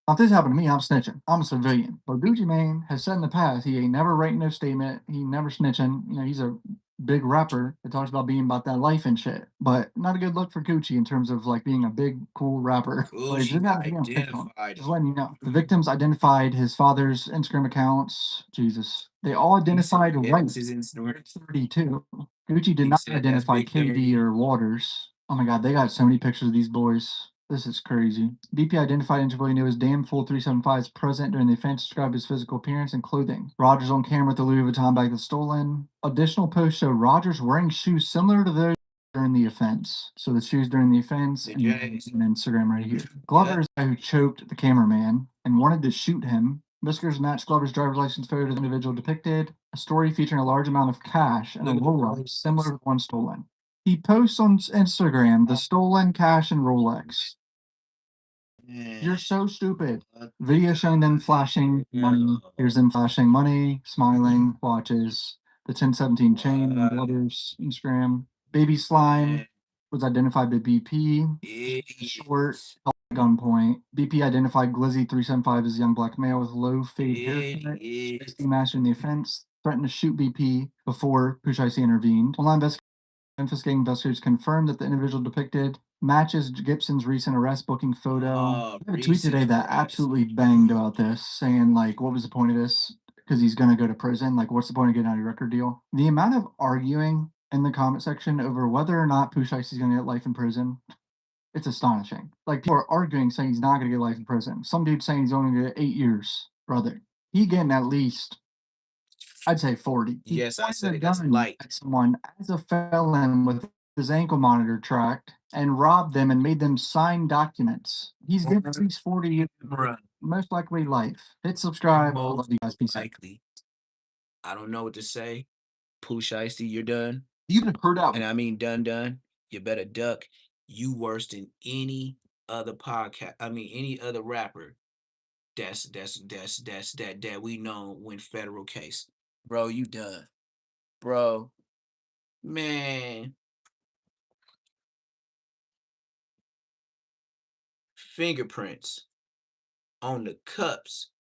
Now, if this happened to me, I'm snitching. I'm a civilian. But Gucci Mane has said in the past he ain't never writing no statement. He never snitching. You know, he's a big rapper that talks about being about that life and shit. But not a good look for Gucci in terms of like being a big, cool rapper. Like, Gucci this happened to me on TikTok. identified. Just letting you know. The victims identified his father's Instagram accounts. Jesus. They all identified right. His Instagram. 32. Gucci did He not said that's identify Big Dirty. KD or Waters. Oh my God, they got so many pictures of these boys. This is crazy. BP identified individual he knew as Damn Fool 375's present during the offense, described his physical appearance and clothing. Rogers on camera with the Louis Vuitton bag that's stolen. Additional posts show Rogers wearing shoes similar to those during the offense. So the shoes during the offense The and J's. Instagram right here. Glover is the guy who choked the cameraman and wanted to shoot him. Whiskers match Glover's driver's license photo to the individual depicted. A story featuring a large amount of cash and a Look at the Rolex Rolex. similar to the one stolen. He posts on Instagram the stolen cash and Rolex. You're so stupid. Video showing them flashing money. Here's them flashing money, smiling, watches, the 1017 chain on Glover's Instagram. Baby Slime was identified by BP. Short, held at gunpoint. BP identified Glizzy 375 as a young black male with low fade haircut. Master in the offense. Threatened to shoot BP before Pooh Shiesty intervened. Online investigating investigators confirmed that the individual depicted matches Gibson's recent arrest booking photo. I have a tweet today that absolutely banged about this, saying like, what was the point of this? Because he's going to go to prison. Like, what's the point of getting out of your record deal? The amount of arguing in the comment section over whether or not Pooh Shiesty's going to get life in prison, it's astonishing. Like, people are arguing saying he's not going to get life in prison. Some dude saying he's only going to get 8 years. Brother, he getting at least, I'd say 40. He Yes, I pointed say a that's gun light. at someone as a felon with his ankle monitor tracked and robbed them and made them sign documents. He's getting at least 40 years, most likely life. Hit subscribe. I love you guys. Peace out. Likely. I don't know what to say. Pooh Shiesty, you're done. You even heard out. And I mean done. You better duck. You worse than any other podcast. I mean any other rapper that we know win federal case. Bro, you done. Bro. Man. fingerprints on the cups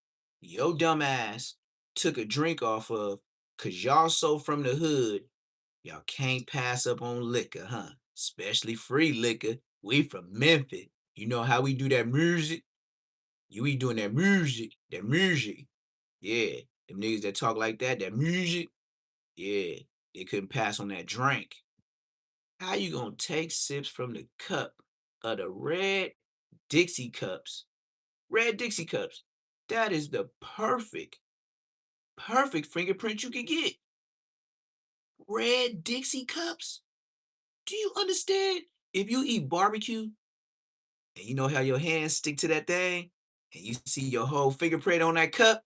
your dumb ass took a drink off of, cause y'all so from the hood, y'all can't pass up on liquor, huh? Especially free liquor. We from Memphis. You know how we do that music? You be doing that music. That music. Yeah. Them niggas that talk like that music. Yeah. They couldn't pass on that drink. How you gonna take sips from the cup of the red Dixie cups? Red Dixie cups. That is the perfect fingerprint you could get. Red Dixie cups? Do you understand? If you eat barbecue and you know how your hands stick to that thing and you see your whole fingerprint on that cup,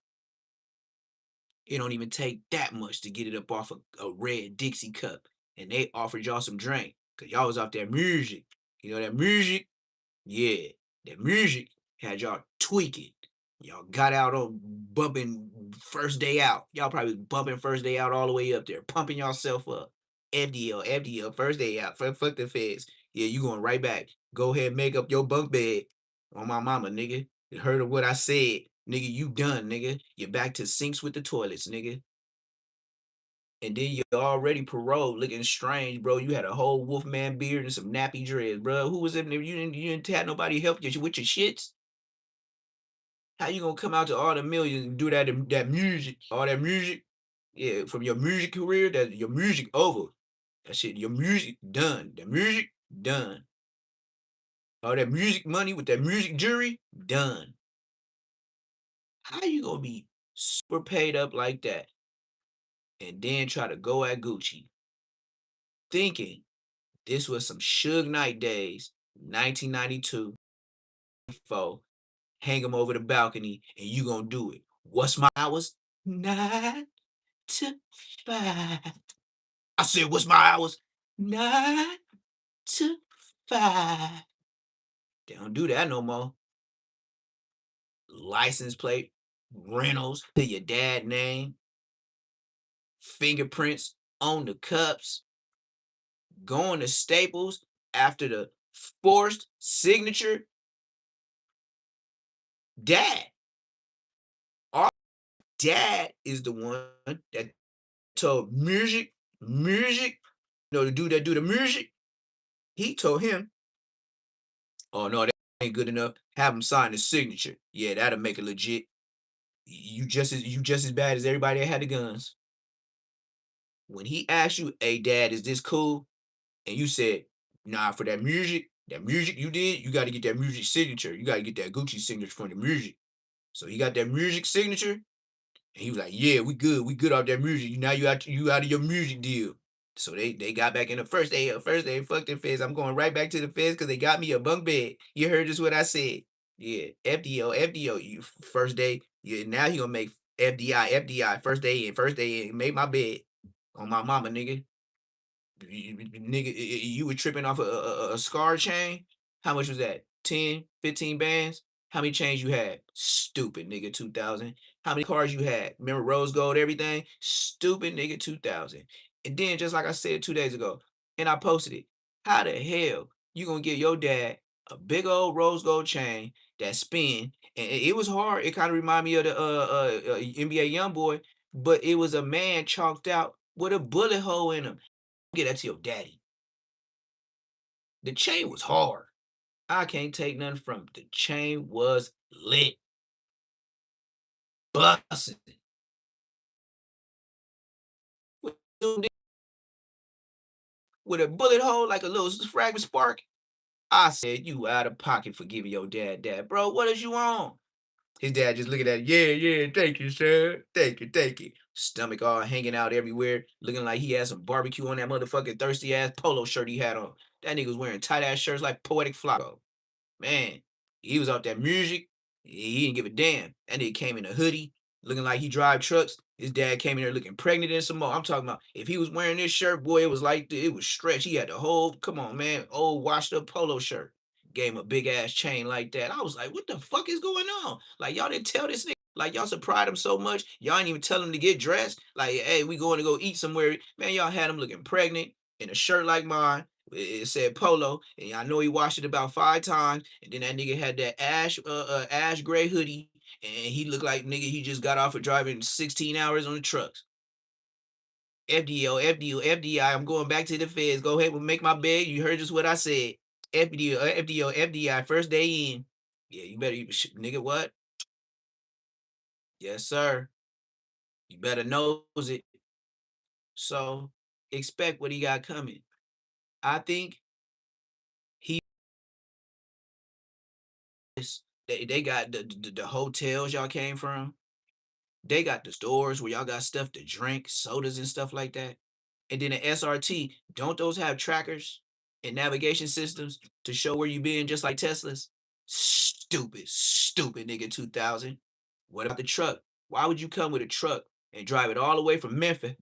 it don't even take that much to get it up off a red Dixie cup. And they offered y'all some drink because y'all was off that music. You know that music? Yeah, that music had y'all tweaking. Y'all got out on bumping first day out. Y'all probably bumping first day out all the way up there, pumping yourself up. FDL, first day out. Fuck the feds. Yeah, you going right back. Go ahead, make up your bunk bed on my mama, nigga. You heard of what I said. Nigga, you done, nigga. You're back to sinks with the toilets, nigga. And then you're already paroled, looking strange, bro. You had a whole Wolfman beard and some nappy dreads, bro. Who was in there? You didn't have nobody help you with your shits. How you gonna come out to all the millions and do that music, all that music? Yeah, from your music career, that your music over. That shit, your music done. The music done. All that music money with that music jury done. How you gonna be super paid up like that and then try to go at Gucci, thinking this was some Suge Knight days, 1992, 4, hang him over the balcony, and you gonna do it. What's my hours? 9 to 5. I said, what's my hours? 9 to 5. They don't do that no more. License plate, rentals to your dad name, fingerprints on the cups, going to Staples after the forced signature. Dad. Our dad is the one that told music, you know, the dude that do the music, he told him, oh no, that ain't good enough. Have him sign his signature. Yeah, that'll make it legit. You just as bad as everybody that had the guns. When he asked you, hey dad, is this cool? And you said, nah, for that music you did, you got to get that music signature. You got to get that Gucci signature from the music. So he got that music signature. And he was like, yeah, we good off that music. Now you out of your music deal. So they got back in the first day, fuck the feds. I'm going right back to the feds because they got me a bunk bed. You heard just what I said. Yeah, FDO, you first day. Yeah, now he gonna make FDI, first day in, make my bed on my mama, nigga. Nigga, you were tripping off a scar chain? How much was that? 10, 15 bands? How many chains you had? Stupid nigga, 2000. How many cars you had? Remember rose gold, everything? Stupid nigga, 2000. And then, just like I said 2 days ago, and I posted it, how the hell you gonna give your dad a big old rose gold chain that spin? And it was hard. It kind of reminded me of the NBA Youngboy, but it was a man chalked out with a bullet hole in him. Get that to your daddy. The chain was hard. I can't take nothing from it. The chain was lit. Bussin'. With a bullet hole like a little fragment spark. I said, you out of pocket for giving your dad that. Bro, what is you on? His dad just looking at it. Yeah, thank you, sir. Thank you. Stomach all hanging out everywhere, looking like he had some barbecue on that motherfucking thirsty ass polo shirt he had on. That nigga was wearing tight ass shirts like Poetic Flacco. Man, he was off that music. He didn't give a damn. That nigga came in a hoodie, looking like he drive trucks. His dad came in there looking pregnant and some more. I'm talking about if he was wearing this shirt, boy, it was like it was stretched. He had the whole, come on, man, old washed up polo shirt. Gave him a big ass chain like that. I was like, what the fuck is going on? Like, y'all didn't tell this nigga. Like, y'all surprised him so much. Y'all ain't even tell him to get dressed. Like, hey, we going to go eat somewhere. Man, y'all had him looking pregnant in a shirt like mine It said Polo, and I know he washed it about 5 times. And then that nigga had that ash gray hoodie, and he looked like nigga he just got off of driving 16 hours on the trucks. FDO, FDO, FDI. I'm going back to the feds. Go ahead and make my bed. You heard just what I said. FDO, FDO, FDI. First day in. Yeah, you better, nigga. What? Yes, sir. You better knows it. So expect what he got coming. I think they got the hotels y'all came from. They got the stores where y'all got stuff to drink, sodas and stuff like that. And then the SRT, don't those have trackers and navigation systems to show where you been, just like Teslas? Stupid, stupid nigga 2000. What about the truck? Why would you come with a truck and drive it all the way from Memphis?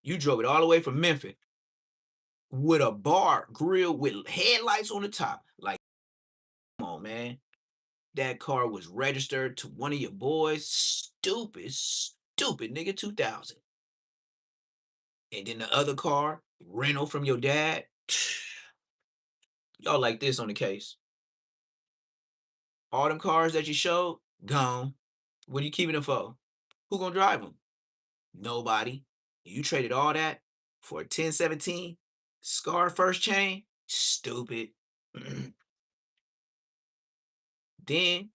You drove it all the way from Memphis with a bar grill with headlights on the top. Like, come on, man. That car was registered to one of your boys. Stupid, stupid nigga 2000. And then the other car, rental from your dad. Y'all like this on the case. All them cars that you showed, gone. What are you keeping them for? Who gonna drive them? Nobody. You traded all that for a 1017 Scar first chain? Stupid. Then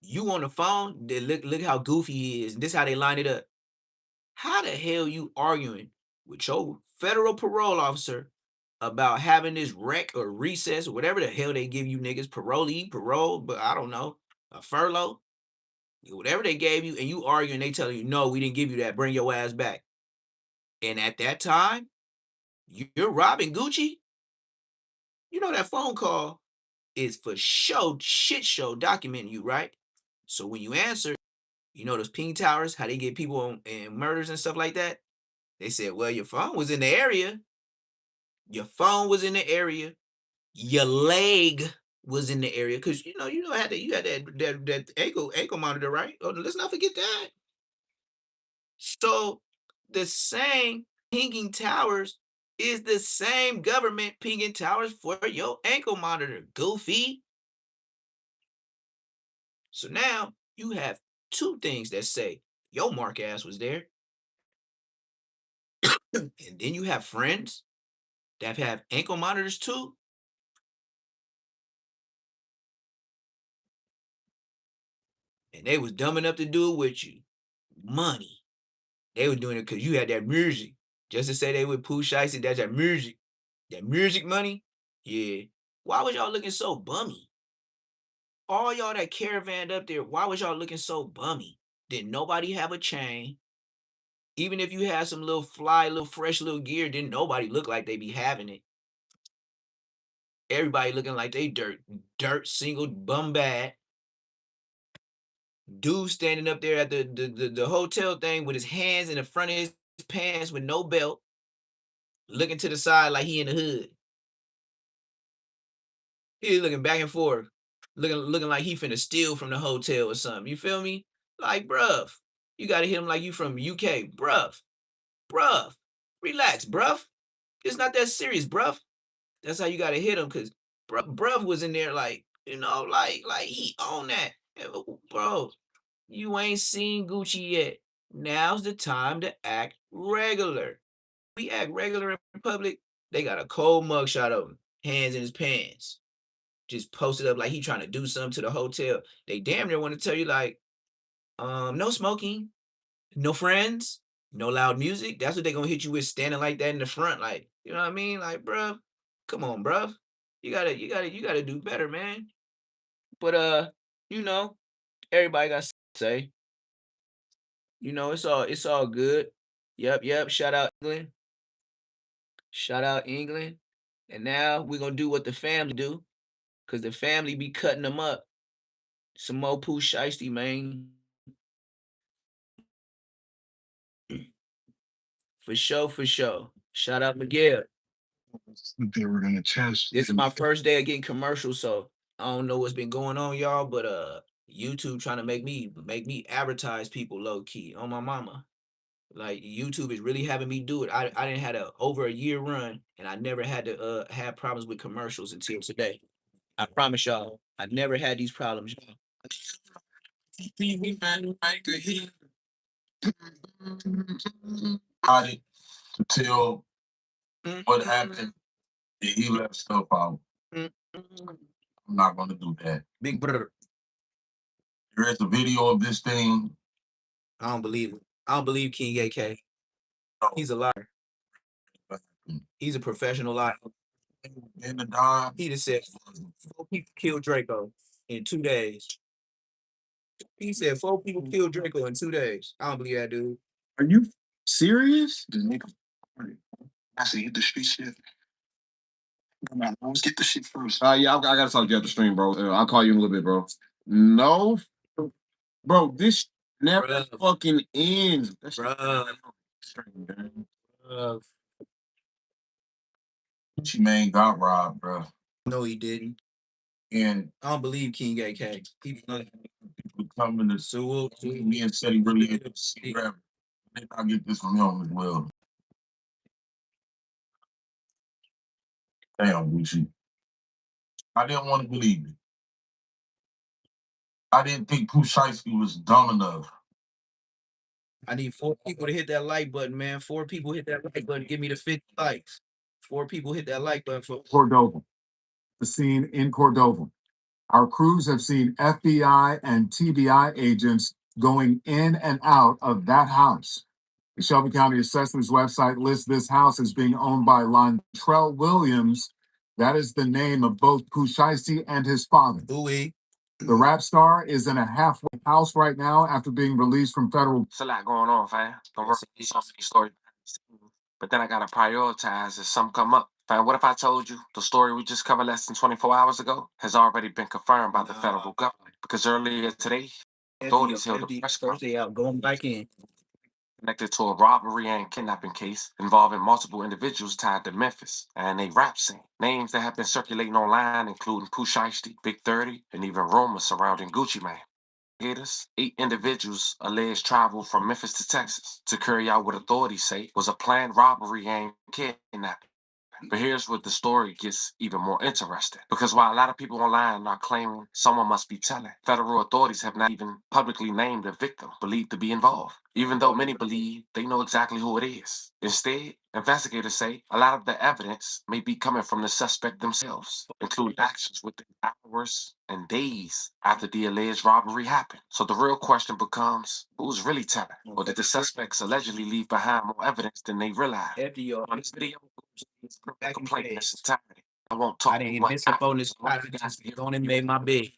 you on the phone, look how goofy he is. This how they line it up. How the hell you arguing with your federal parole officer about having this rec or recess or whatever the hell they give you niggas, parole, but I don't know, a furlough, whatever they gave you, and you arguing, they telling you, no, we didn't give you that, bring your ass back. And at that time, you're robbing Gucci? You know that phone call is for shit show documenting you, right? So when you answer, you know those ping towers, how they get people in murders and stuff like that? They said, well, your phone was in the area. Your phone was in the area. Your leg was in the area. Because you had that ankle monitor, right? Oh, let's not forget that. So the same pinging towers is the same government pinging towers for your ankle monitor, goofy. So now you have two things that say your mark ass was there. And then you have friends that have ankle monitors too. And they was dumb enough to do it with you. Money. They were doing it because you had that music. Just to say they with Pooh Shiesty, that's that music. That music money? Yeah. Why was y'all looking so bummy? All y'all that caravanned up there, why was y'all looking so bummy? Didn't nobody have a chain? Even if you had some little fresh little gear, didn't nobody look like they be having it? Everybody looking like they dirt single bum bad. Dude standing up there at the hotel thing with his hands in the front of his pants with no belt, looking to the side like he in the hood. He looking back and forth, looking like he finna steal from the hotel or something. You feel me? Like, bruv, you gotta hit him like you from UK, bruv, relax, bruv. It's not that serious, bruv. That's how you gotta hit him, cause bruv was in there like, like he on that, bro. You ain't seen Gucci yet. Now's the time to act regular. We act regular in public. They got a cold mugshot of him, hands in his pants, just posted up like he trying to do something to the hotel. They damn near want to tell you like, no smoking, no friends, no loud music. That's what they gonna hit you with, standing like that in the front, like, you know what I mean? Like, bruh, come on, bruh. You gotta do better, man. But everybody got to say. It's all good. Yep. Shout out England. Shout out England. And now we're gonna do what the family do, because the family be cutting them up. Some more Pooh Shiesty, man. For sure. Shout out Miguel. They were gonna test. This is my first day of getting commercials, so I don't know what's been going on, y'all, but YouTube trying to make me advertise people low key on my mama. Like YouTube is really having me do it. I didn't had over a year run, and I never had to have problems with commercials until today. I promise y'all, I never had these problems, y'all. I until what happened, and he left stuff out. I'm not gonna do that. Big brother. There is a video of this thing. I don't believe it. I don't believe King AK. He's a liar. He's a professional liar. In the dime. He just said 4 people killed Draco in 2 days. He said 4 people killed Draco in 2 days. I don't believe that, dude. Are you serious? The nigga, I said, hit the street shit. Let's get the shit first. Yeah, I gotta talk to you at the stream, bro. I'll call you in a little bit, bro. No, bro, this never fucking ends. She man got robbed, bro. No, he didn't. And I don't believe King AK. People coming to sue me and said he really had to see rap. I get this from him as well. Damn, Gucci. I didn't want to believe it. I didn't think Pooh Shiesty was dumb enough. I need 4 people to hit that like button, man. 4 people hit that like button. Give me the 50 likes. 4 people hit that like button for Cordova. The scene in Cordova. Our crews have seen FBI and TBI agents going in and out of that house. The Shelby County Assessor's website lists this house as being owned by Lontrell Williams. That is the name of both Pooh Shiesty and his father. Ooh-wee. The rap star is in a halfway house right now after being released from federal. It's a lot going on, fam. Don't worry, so many stories. But then I gotta prioritize as some come up. Fam, what if I told you the story we just covered less than 24 hours ago has already been confirmed by the federal government? Because earlier today, authorities held a press conference out going back in. Connected to a robbery and kidnapping case involving multiple individuals tied to Memphis and a rap scene. Names that have been circulating online, including Pooh Shiesty, Big 30, and even rumors surrounding Gucci Mane. 8 individuals alleged traveled from Memphis to Texas to carry out what authorities say was a planned robbery and kidnapping. But here's where the story gets even more interesting. Because while a lot of people online are claiming someone must be telling, federal authorities have not even publicly named the victim believed to be involved, even though many believe they know exactly who it is. Instead, investigators say a lot of the evidence may be coming from the suspect themselves, including actions within hours and days after the alleged robbery happened. So the real question becomes, who's really telling? Or did the suspects allegedly leave behind more evidence than they realized? On this video, complaint in its entirety. I won't talk. I didn't miss up on this podcast. Just gone and made my bed.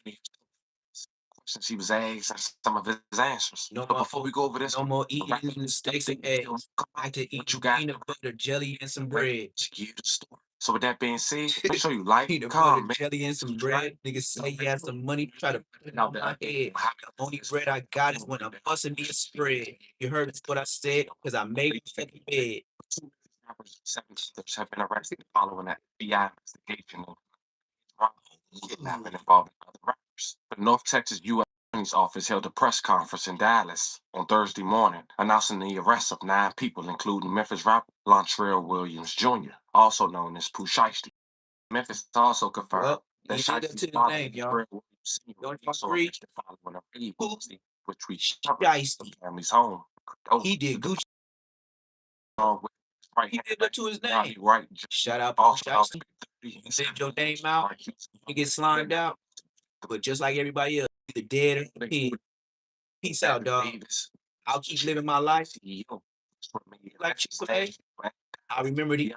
Questions he was asked and some of his answers. No But more, before we go over this, no more eating steaks and eggs. I could eat peanut butter, jelly, and some bread. to give you the story. So with that being said, make sure you like, Peanut comment, butter, jelly, and some bread. Niggas say he has some money to try to put it on my head. The only bread I got is when I'm busting me a spread. You heard what I said? Because I made a fucking bed. 7 others have been arrested following that FBI investigation of kidnapping involving other rappers. The North Texas U.S. Attorney's Office held a press conference in Dallas on Thursday morning, announcing the arrest of 9 people, including Memphis rapper Lontrell Williams Jr., also known as Pooh Shiesty. Memphis also confirmed that Shiesty's father, Lontrell Williams Sr., also arrested following a raid which reached the family's home. He did Gucci. Right, he did that to his name. Right. Shout out Pooh Shiesty. You saved your name out, you get slimed out. But just like everybody else, either dead or dead. Peace out, dog. I'll keep living my life. Like Chick-fil-A, I remember the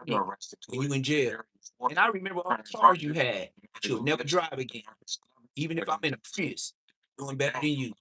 when you in jail. And I remember all the cars you had. You'll never drive again. Even if I'm in a Prius, doing better than you.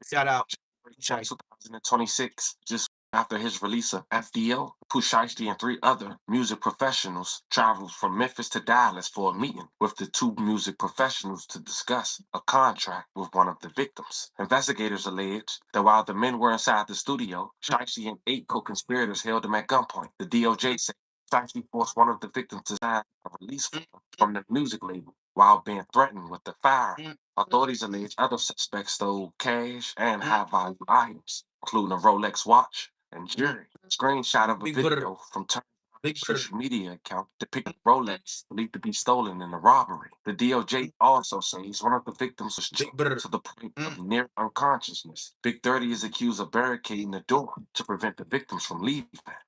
Shout out. 2026, just after his release of FDO, Pooh Shiesty and 3 other music professionals traveled from Memphis to Dallas for a meeting with the 2 music professionals to discuss a contract with one of the victims. Investigators allege that while the men were inside the studio, Shiesty and 8 co-conspirators held them at gunpoint. The DOJ said Shiesty forced one of the victims to sign a release form from the music label while being threatened with the fire. Authorities allege other suspects stole cash and high-value items, including a Rolex watch, and jury. Screenshot of a Big video brother. from Turner's Big brother. social media account depicting Rolex believed to be stolen in the robbery. The DOJ also says one of the victims was choked to the point of near unconsciousness. Big 30 is accused of barricading the door to prevent the victims from leaving.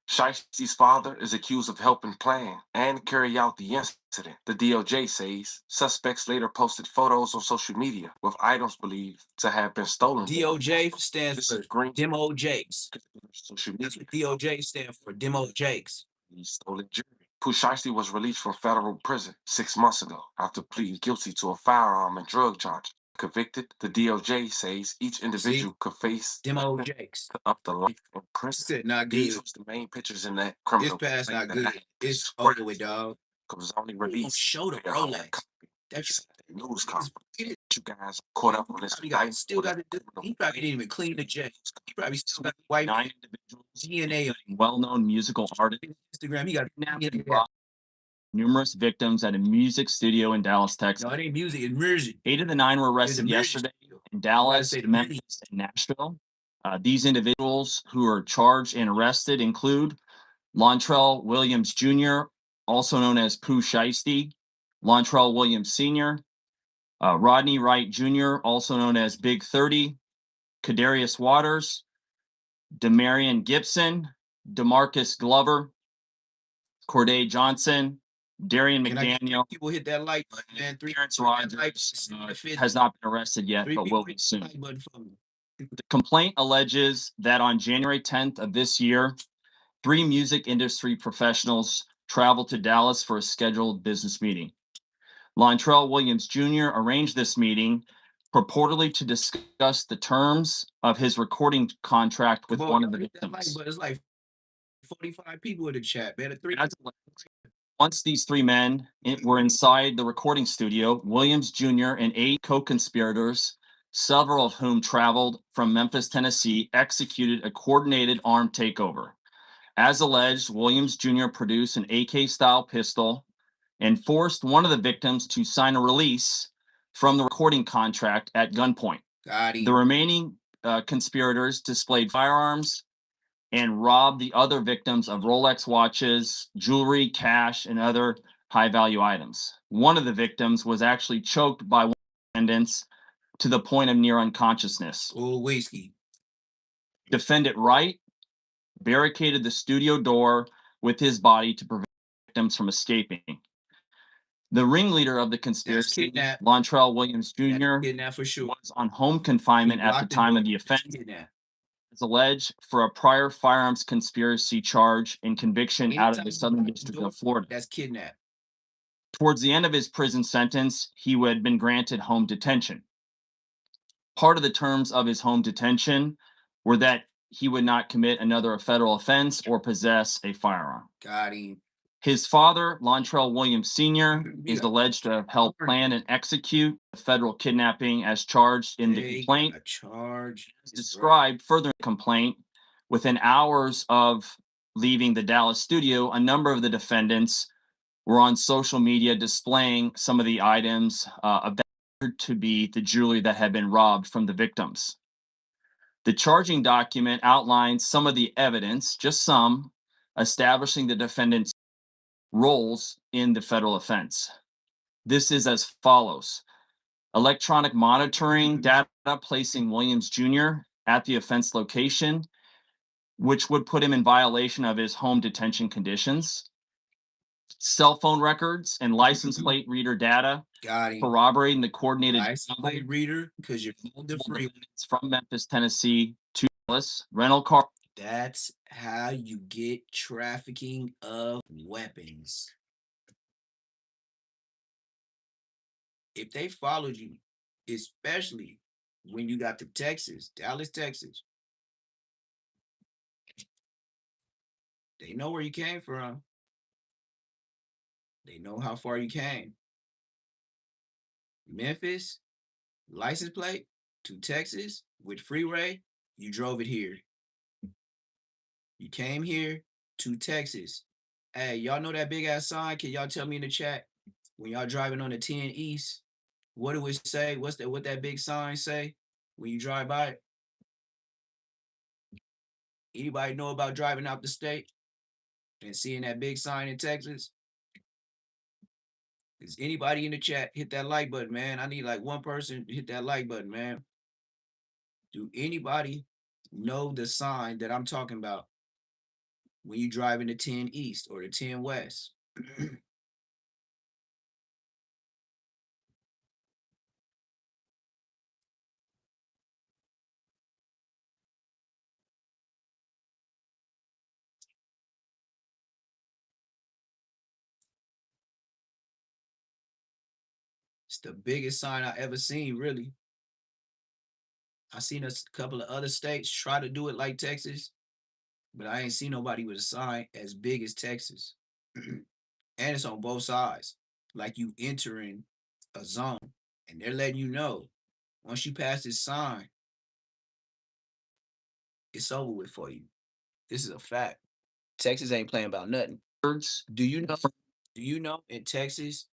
Shiesty's father is accused of helping plan and carry out the incident. The DOJ says suspects later posted photos on social media with items believed to have been stolen. DOJ stands This for is green. Demo Jakes. Social That's media. what DOJ stands for, Demo Jakes. He stolen jewelry. Pooh Shiesty was released from federal prison 6 months ago after pleading guilty to a firearm and drug charge. Convicted, the DOJ says each individual could face Demo Jakes. up to life in prison. Said not These good. was the main pictures in that This criminal pass not complaint that good. I It's described. over with, dog. Was only Don't released show the via hard Rolex. copy. That's News conference. You guys caught up on this guy still got to do. He probably didn't even clean the jet. He probably still got white 9 individuals, DNA on well-known musical artists, Instagram. He got numerous victims at a music studio in Dallas, Texas. no, it ain't music, it's music. 8 of the 9 were It's a arrested music yesterday studio. in Dallas, say the Memphis, and Nashville. These individuals who are charged and arrested include Lontrell Williams Jr., also known as Pooh Shiesty, Lontrell Williams Sr., Rodney Wright Jr., also known as Big 30, Kadarius Waters, Demarion Gibson, DeMarcus Glover, Corday Johnson, Darian McDaniel. People hit that like button, man. Terrence Rogers has not been arrested yet, but will be soon. The complaint alleges that on January 10th of this year, 3 music industry professionals traveled to Dallas for a scheduled business meeting. Lontrell Williams Jr. arranged this meeting purportedly to discuss the terms of his recording contract with one of the victims. But it's like 45 people in the chat, man. Once these 3 men were inside the recording studio, Williams Jr. and 8 co-conspirators, several of whom traveled from Memphis, Tennessee, executed a coordinated armed takeover. As alleged, Williams Jr. produced an AK-style pistol and forced one of the victims to sign a release from the recording contract at gunpoint. The remaining conspirators displayed firearms and robbed the other victims of Rolex watches, jewelry, cash, and other high-value items. One of the victims was actually choked by one of the defendants to the point of near unconsciousness. Oh, whiskey. Defendant Wright barricaded the studio door with his body to prevent victims from escaping. The ringleader of the conspiracy, Lontrell Williams Jr., for sure. was on home confinement at the time of the offense. Is alleged for a prior firearms conspiracy charge and conviction out of the Southern District of Florida. That's kidnapped. Towards the end of his prison sentence, he had been granted home detention. Part of the terms of his home detention were that he would not commit another federal offense or possess a firearm. Got him. His father, Lontrell Williams Sr., is alleged to have helped plan and execute a federal kidnapping as charged in the complaint. As described further in the complaint, within hours of leaving the Dallas studio, a number of the defendants were on social media displaying some of the items of that to be the jewelry that had been robbed from the victims. The charging document outlines some of the evidence, just some, establishing the defendants' roles in the federal offense. This is as follows: electronic monitoring data placing Williams Jr. at the offense location, which would put him in violation of his home detention conditions. Cell phone records and license plate reader data corroborating the coordinated license plate reader because you're the free from Memphis, Tennessee to Dallas. Rental car. That's how you get trafficking of weapons. If they followed you, especially when you got to Texas, Dallas, Texas, they know where you came from. They know how far you came. Memphis, license plate to Texas with freeway, you drove it here. You came here to Texas. Hey, y'all know that big ass sign? Can y'all tell me in the chat when y'all driving on the 10 East? What do it say? What that big sign say when you drive by it? Anybody know about driving out the state and seeing that big sign in Texas? Is anybody in the chat hit that like button, man? I need like one person to hit that like button, man. Do anybody know the sign that I'm talking about when you drive in the 10 East or the 10 West? It's the biggest sign I ever seen, really. I seen a couple of other states try to do it like Texas, but I ain't seen nobody with a sign as big as Texas. And it's on both sides. Like you entering a zone and they're letting you know once you pass this sign, it's over with for you. This is a fact. Texas ain't playing about nothing. Do you know? Do you know in Texas,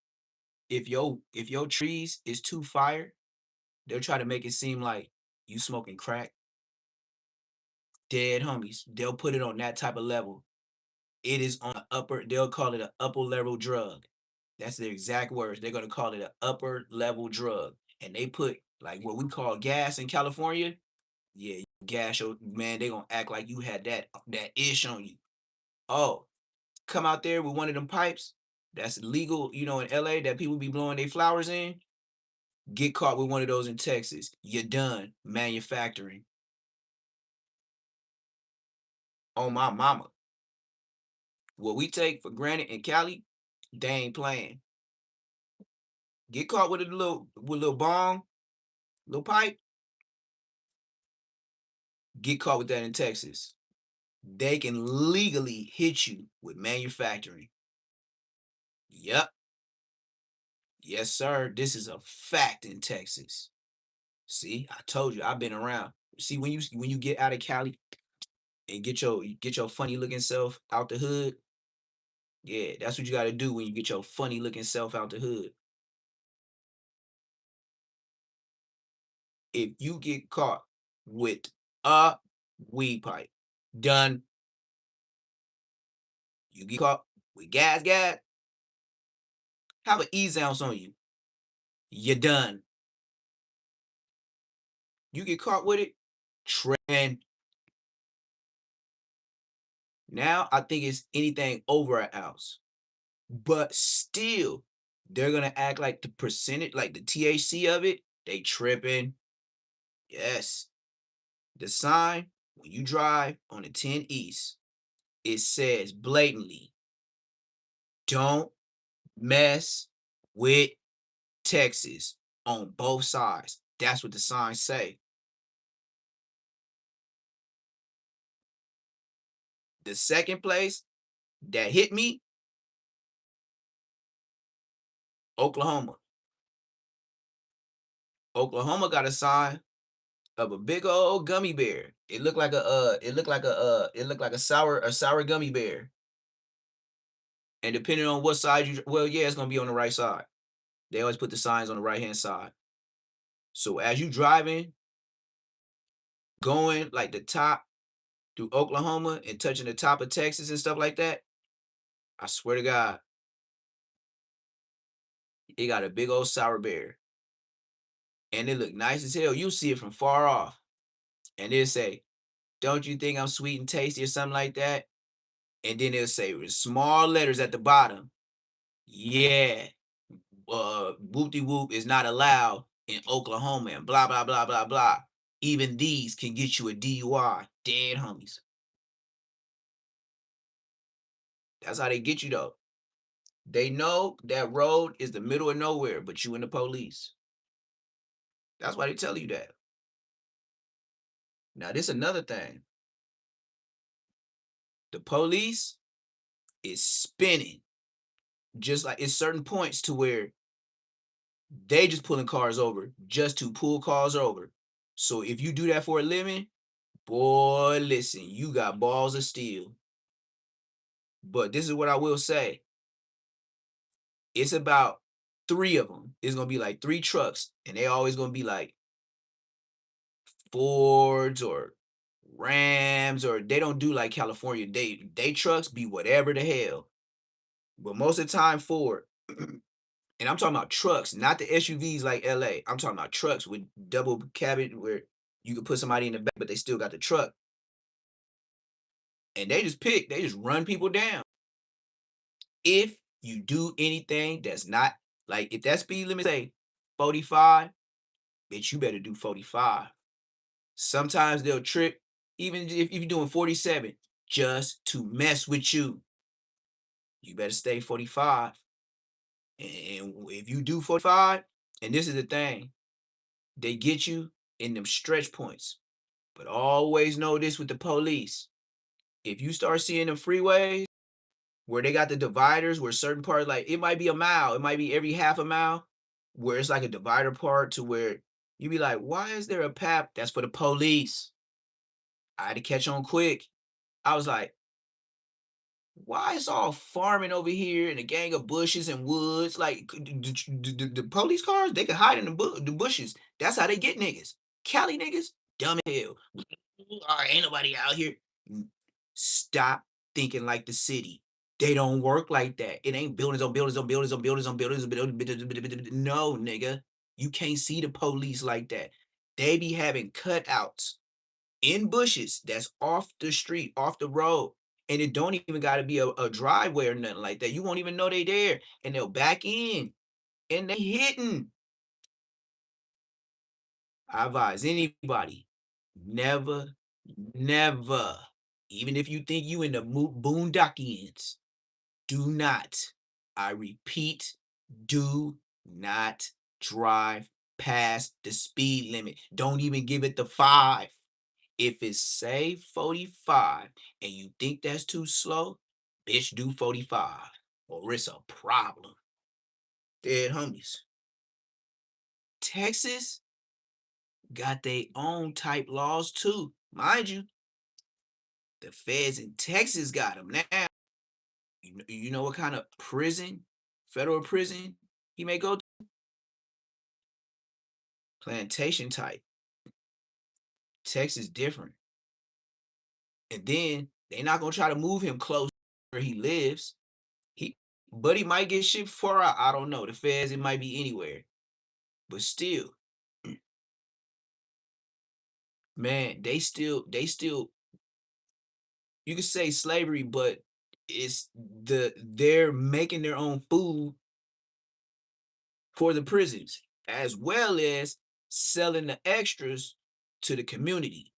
if your trees is too fire, they'll try to make it seem like you smoking crack. Dead homies. They'll put it on that type of level. It is on the upper, they'll call it an upper level drug. That's their exact words. They're gonna call it an upper level drug. And they put like what we call gas in California. Yeah, gas your man, they gonna act like you had that ish on you. Oh, come out there with one of them pipes that's legal, in LA that people be blowing their flowers in. Get caught with one of those in Texas. You're done manufacturing. On my mama. What we take for granted in Cali, they ain't playing. Get caught with a little bong, little pipe. Get caught with that in Texas. They can legally hit you with manufacturing. Yep. Yes, sir. This is a fact in Texas. See, I told you, I've been around. See, when you get out of Cali and get your funny looking self out the hood, yeah, that's what you got to do when you get your funny looking self out the hood. If you get caught with a weed pipe, done. You get caught with gas, have an E-ounce on you. You're done. You get caught with it, trend. Now I think it's anything over an ounce. But still, they're gonna act like the percentage, like the THC of it, they tripping. Yes. The sign, when you drive on the 10 East, it says blatantly, don't mess with Texas on both sides. That's what the signs say. The second place that hit me, Oklahoma. Oklahoma got a sign of a big old gummy bear. It looked like a sour gummy bear. And depending on what side it's gonna be on the right side. They always put the signs on the right hand side. So as you driving, going like the top through Oklahoma and touching the top of Texas and stuff like that, I swear to God, it got a big old sour bear. And it look nice as hell. You see it from far off. And it'll say, don't you think I'm sweet and tasty or something like that? And then it'll say with small letters at the bottom, yeah, whoop-de-whoop is not allowed in Oklahoma and blah, blah, blah, blah, blah. Even these can get you a DUI. Dead homies. That's how they get you though. They know that road is the middle of nowhere, but you and the police. That's why they tell you that. Now, this another thing. The police is spinning. Just like it's certain points to where they just pulling cars over just to pull cars over. So if you do that for a living, boy, listen, you got balls of steel. But this is what I will say. It's about 3 of them. It's going to be like 3 trucks, and they always going to be like Fords or Rams, or they don't do like California. They trucks be whatever the hell. But most of the time Ford, and I'm talking about trucks, not the SUVs like LA. I'm talking about trucks with double cabin where you can put somebody in the back, but they still got the truck. And they just run people down. If you do anything that's not, like, if that speed limit say 45, bitch, you better do 45. Sometimes they'll trip, even if you're doing 47, just to mess with you. You better stay 45. And if you do 45, and this is the thing, they get you in them stretch points. But always know this with the police. If you start seeing them freeways where they got the dividers, where certain parts, like it might be a mile, it might be every half a mile, where it's like a divider part to where you be like, why is there a path? That's for the police. I had to catch on quick. I was like, why is all farming over here and a gang of bushes and woods? Like the police cars, they can hide in the bushes. That's how they get niggas. Cali niggas, dumb as hell. Ain't nobody out here. Stop thinking like the city. They don't work like that. It ain't buildings on buildings on buildings on buildings on buildings. No, nigga. You can't see the police like that. They be having cutouts in bushes that's off the street, off the road. And it don't even got to be a driveway or nothing like that. You won't even know they there. And they'll back in. And they hitting. I advise anybody, never, never, even if you think you in the boondockians, do not, I repeat, do not drive past the speed limit. Don't even give it the 5. If it's say 45 and you think that's too slow, bitch, do 45 or it's a problem. Dead homies. Texas got their own type laws too. Mind you, the feds in Texas got them now. You know what kind of prison, federal prison he may go to? Plantation type. Texas different. And then they not gonna try to move him close where he lives. But he might get shipped far out. I don't know. The feds, it might be anywhere. But still, man, they still, you could say slavery, but they're making their own food for the prisons, as well as selling the extras to the community.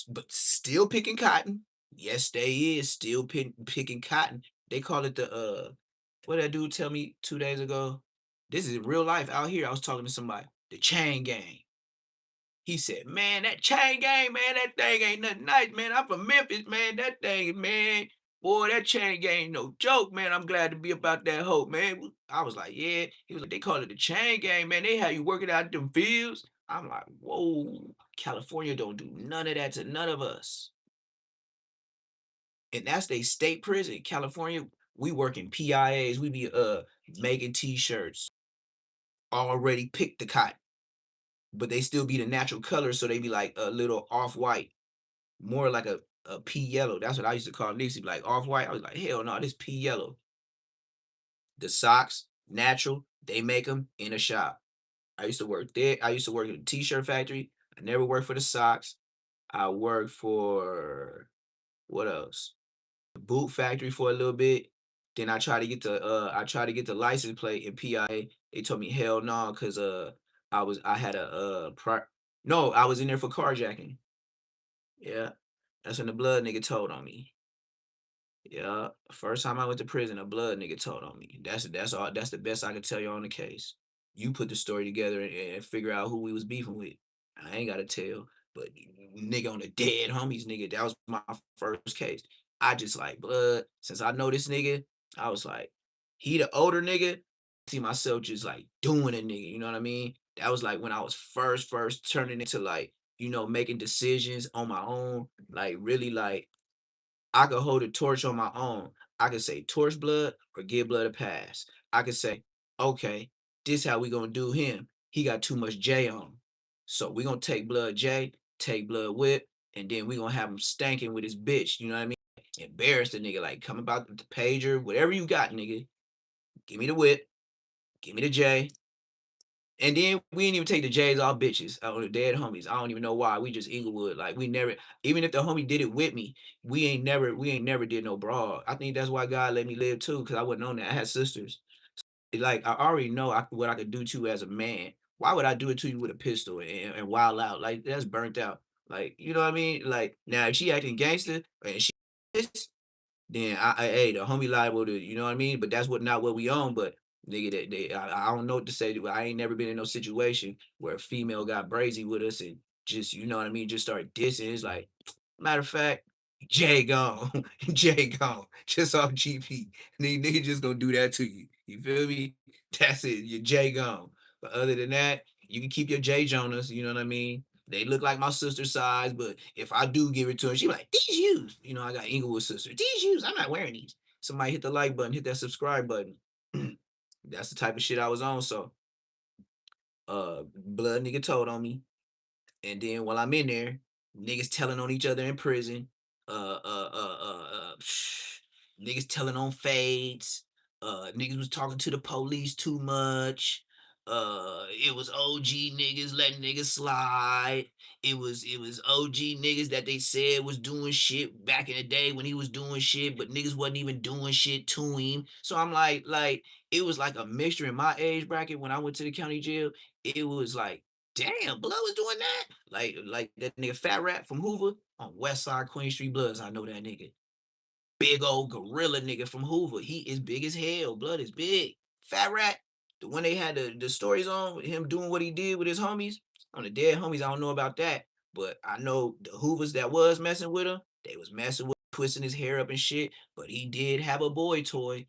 But still picking cotton. Yes, they is still picking cotton. They call it the what did that dude tell me 2 days ago? This is real life out here. I was talking to somebody. The chain gang. He said, man, that chain gang, man, that thing ain't nothing nice, man. I'm from Memphis, man. That thing, man. Boy, that chain gang ain't no joke, man. I'm glad to be about that hope, man. I was like, yeah. He was like, they call it the chain gang, man. They have you working out them fields. I'm like, whoa, California don't do none of that to none of us. And that's they state prison. California, we work in PIAs. We be making t-shirts. Already picked the cotton. But they still be the natural color, so they be like a little off-white. More like a pea yellow. That's what I used to call Nixie, like off-white. I was like, hell no, this pea yellow. The socks, natural, they make them in a shop. I used to work there. I used to work in a t-shirt factory. I never worked for the socks. I worked for what else? The boot factory for a little bit. Then I tried to get the license plate in PIA. They told me hell no, because I had a no, I was in there for carjacking. Yeah. That's when the blood nigga told on me. Yeah. First time I went to prison, a blood nigga told on me. That's all. That's the best I can tell you on the case. You put the story together and figure out who we was beefing with. I ain't gotta tell, but nigga on the dead homies, nigga, that was my first case. I just like blood. Since I know this nigga, I was like, he the older nigga. See myself just like doing a nigga. You know what I mean? That was like when I was first turning into like, making decisions on my own. Like really like I could hold a torch on my own. I could say torch blood or give blood a pass. I could say, okay, this how we gonna do him. He got too much J on him. So we gonna take blood J, take blood whip, and then we gonna have him stanking with his bitch. You know what I mean? Embarrass the nigga, like come about the pager, whatever you got, nigga. Give me the whip, give me the J. And then we didn't even take the J's off bitches on the dead homies. I don't even know why. We just Inglewood. Like we never, even if the homie did it with me, we ain't never did no broad. I think that's why God let me live too, because I wasn't on that. I had sisters. Like I already know what I could do to you as a man. Why would I do it to you with a pistol and wild out? Like that's burnt out. Like you know what I mean? Like now if she acting gangster and she is, then hey, the homie liable to, you know what I mean? But that's not what we own. But nigga, I don't know what to say. I ain't never been in no situation where a female got brazy with us and just, you know what I mean, just start dissing. It's like, matter of fact, Jay gone, Jay gone, just off GP. Nigga just gonna do that to you. You feel me? That's it. Your Jay gone. But other than that, you can keep your J Jonas. You know what I mean? They look like my sister's size, but if I do give it to her, she be like, these shoes. You know, I got Inglewood sister. These shoes, I'm not wearing these. Somebody hit the like button, hit that subscribe button. That's the type of shit I was on. So blood nigga told on me. And then while I'm in there, niggas telling on each other in prison. Uh, uh, uh, uh, uh, Niggas telling on fades. Niggas was talking to the police too much. It was OG niggas letting niggas slide. It was OG niggas that they said was doing shit back in the day when he was doing shit, but niggas wasn't even doing shit to him. So I'm like it was like a mixture in my age bracket when I went to the county jail. It was like damn, Blood was doing that. Like that nigga Fat Rat from Hoover on West Side Queen Street Bloods. I know that nigga. Big old gorilla nigga from Hoover. He is big as hell. Blood is big. Fat Rat, the one they had the stories on with him doing what he did with his homies. On the dead homies, I don't know about that. But I know the Hoovers that was messing with him, they was messing with twisting his hair up and shit. But he did have a boy toy.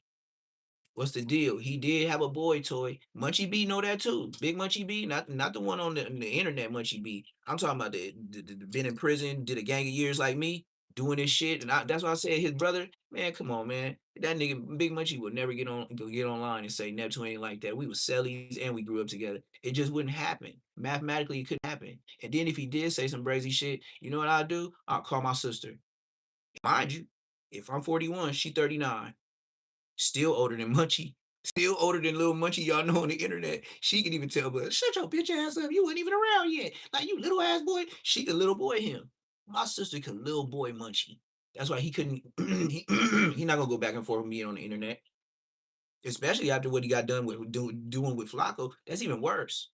What's the deal? He did have a boy toy. Munchie B know that too. Big Munchie B, not the one on the internet Munchie B. I'm talking about the been in prison, did a gang of years like me, doing this shit. And that's why I said his brother, man, come on, man. That nigga Big Munchie would never get online and say Neptune ain't like that. We was cellies and we grew up together. It just wouldn't happen. Mathematically, it couldn't happen. And then if he did say some crazy shit, you know what I'll do? I'll call my sister. Mind you, if I'm 41, she 39. Still older than Munchie. Still older than little Munchie, y'all know on the internet. She can even tell, but shut your bitch ass up. You weren't even around yet. Like, you little ass boy. She could little boy him. My sister could little boy Munchie. That's why he couldn't, he not gonna go back and forth with me on the internet. Especially after what he got done with doing with Flacco. That's even worse.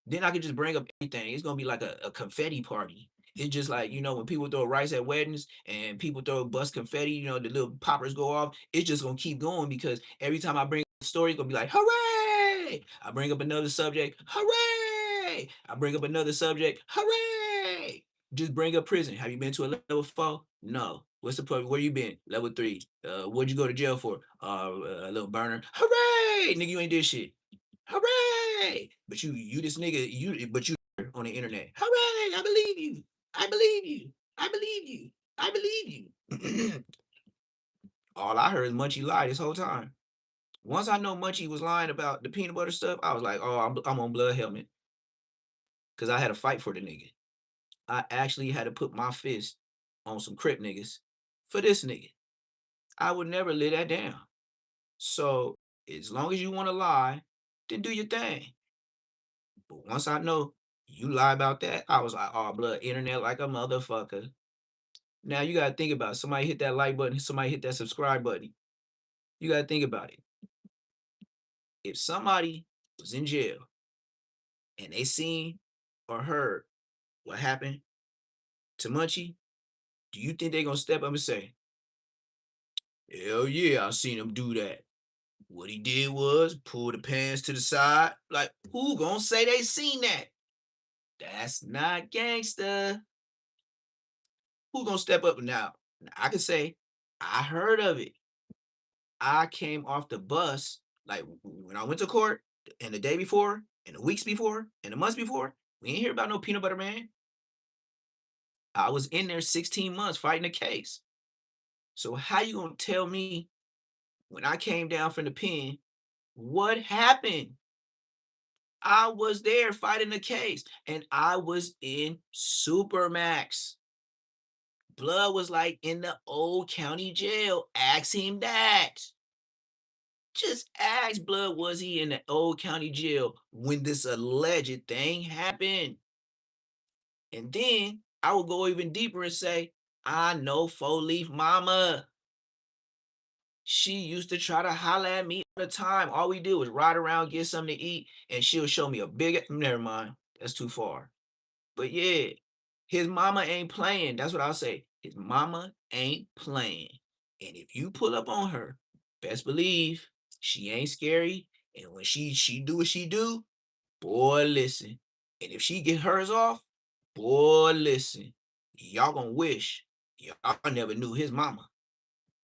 Then I could just bring up anything. It's gonna be like a confetti party. It's just like, you know, when people throw rice at weddings and people throw bust confetti, you know, the little poppers go off. It's just gonna keep going because every time I bring up a story, it's gonna be like, hooray! I bring up another subject, hooray! I bring up another subject, hooray! Just bring up prison. Have you been to a level 4? No. What's the point? Where you been? Level 3. What'd you go to jail for? A little burner. Hooray! Nigga, you ain't did shit. Hooray! But you this nigga, you on the internet. Hooray! I believe you. I believe you. I believe you. I believe you. All I heard is Munchie lie this whole time. Once I know Munchie was lying about the peanut butter stuff, I was like, oh, I'm on blood helmet. Because I had to fight for the nigga. I actually had to put my fist on some Crip niggas for this nigga. I would never lay that down. So as long as you want to lie, then do your thing. But once I know you lie about that, I was like, oh, blood, internet like a motherfucker. Now you gotta think about it. Somebody hit that like button, somebody hit that subscribe button. You gotta think about it. If somebody was in jail and they seen or heard what happened to Munchie, do you think they gonna step up and say, hell yeah, I seen him do that? What he did was pull the pants to the side. Like, who gonna say they seen that? That's not gangster. Who gonna step up now? I can say, I heard of it. I came off the bus, like when I went to court and the day before, and the weeks before, and the months before, we ain't hear about no peanut butter man. I was in there 16 months fighting the case. So how you gonna tell me when I came down from the pen, what happened? I was there fighting the case, and I was in Supermax. Blood was like in the old county jail. Ask him that. Just ask Blood, was he in the old county jail when this alleged thing happened? And then I will go even deeper and say, I know 4-Leaf mama. She used to try to holler at me all the time. All we did was ride around, get something to eat, and she'll show me a big, never mind, that's too far. But yeah, his mama ain't playing. That's what I'll say. His mama ain't playing. And if you pull up on her, best believe she ain't scary. And when she do what she do, boy, listen. And if she get hers off, boy, listen. Y'all gonna wish y'all never knew his mama.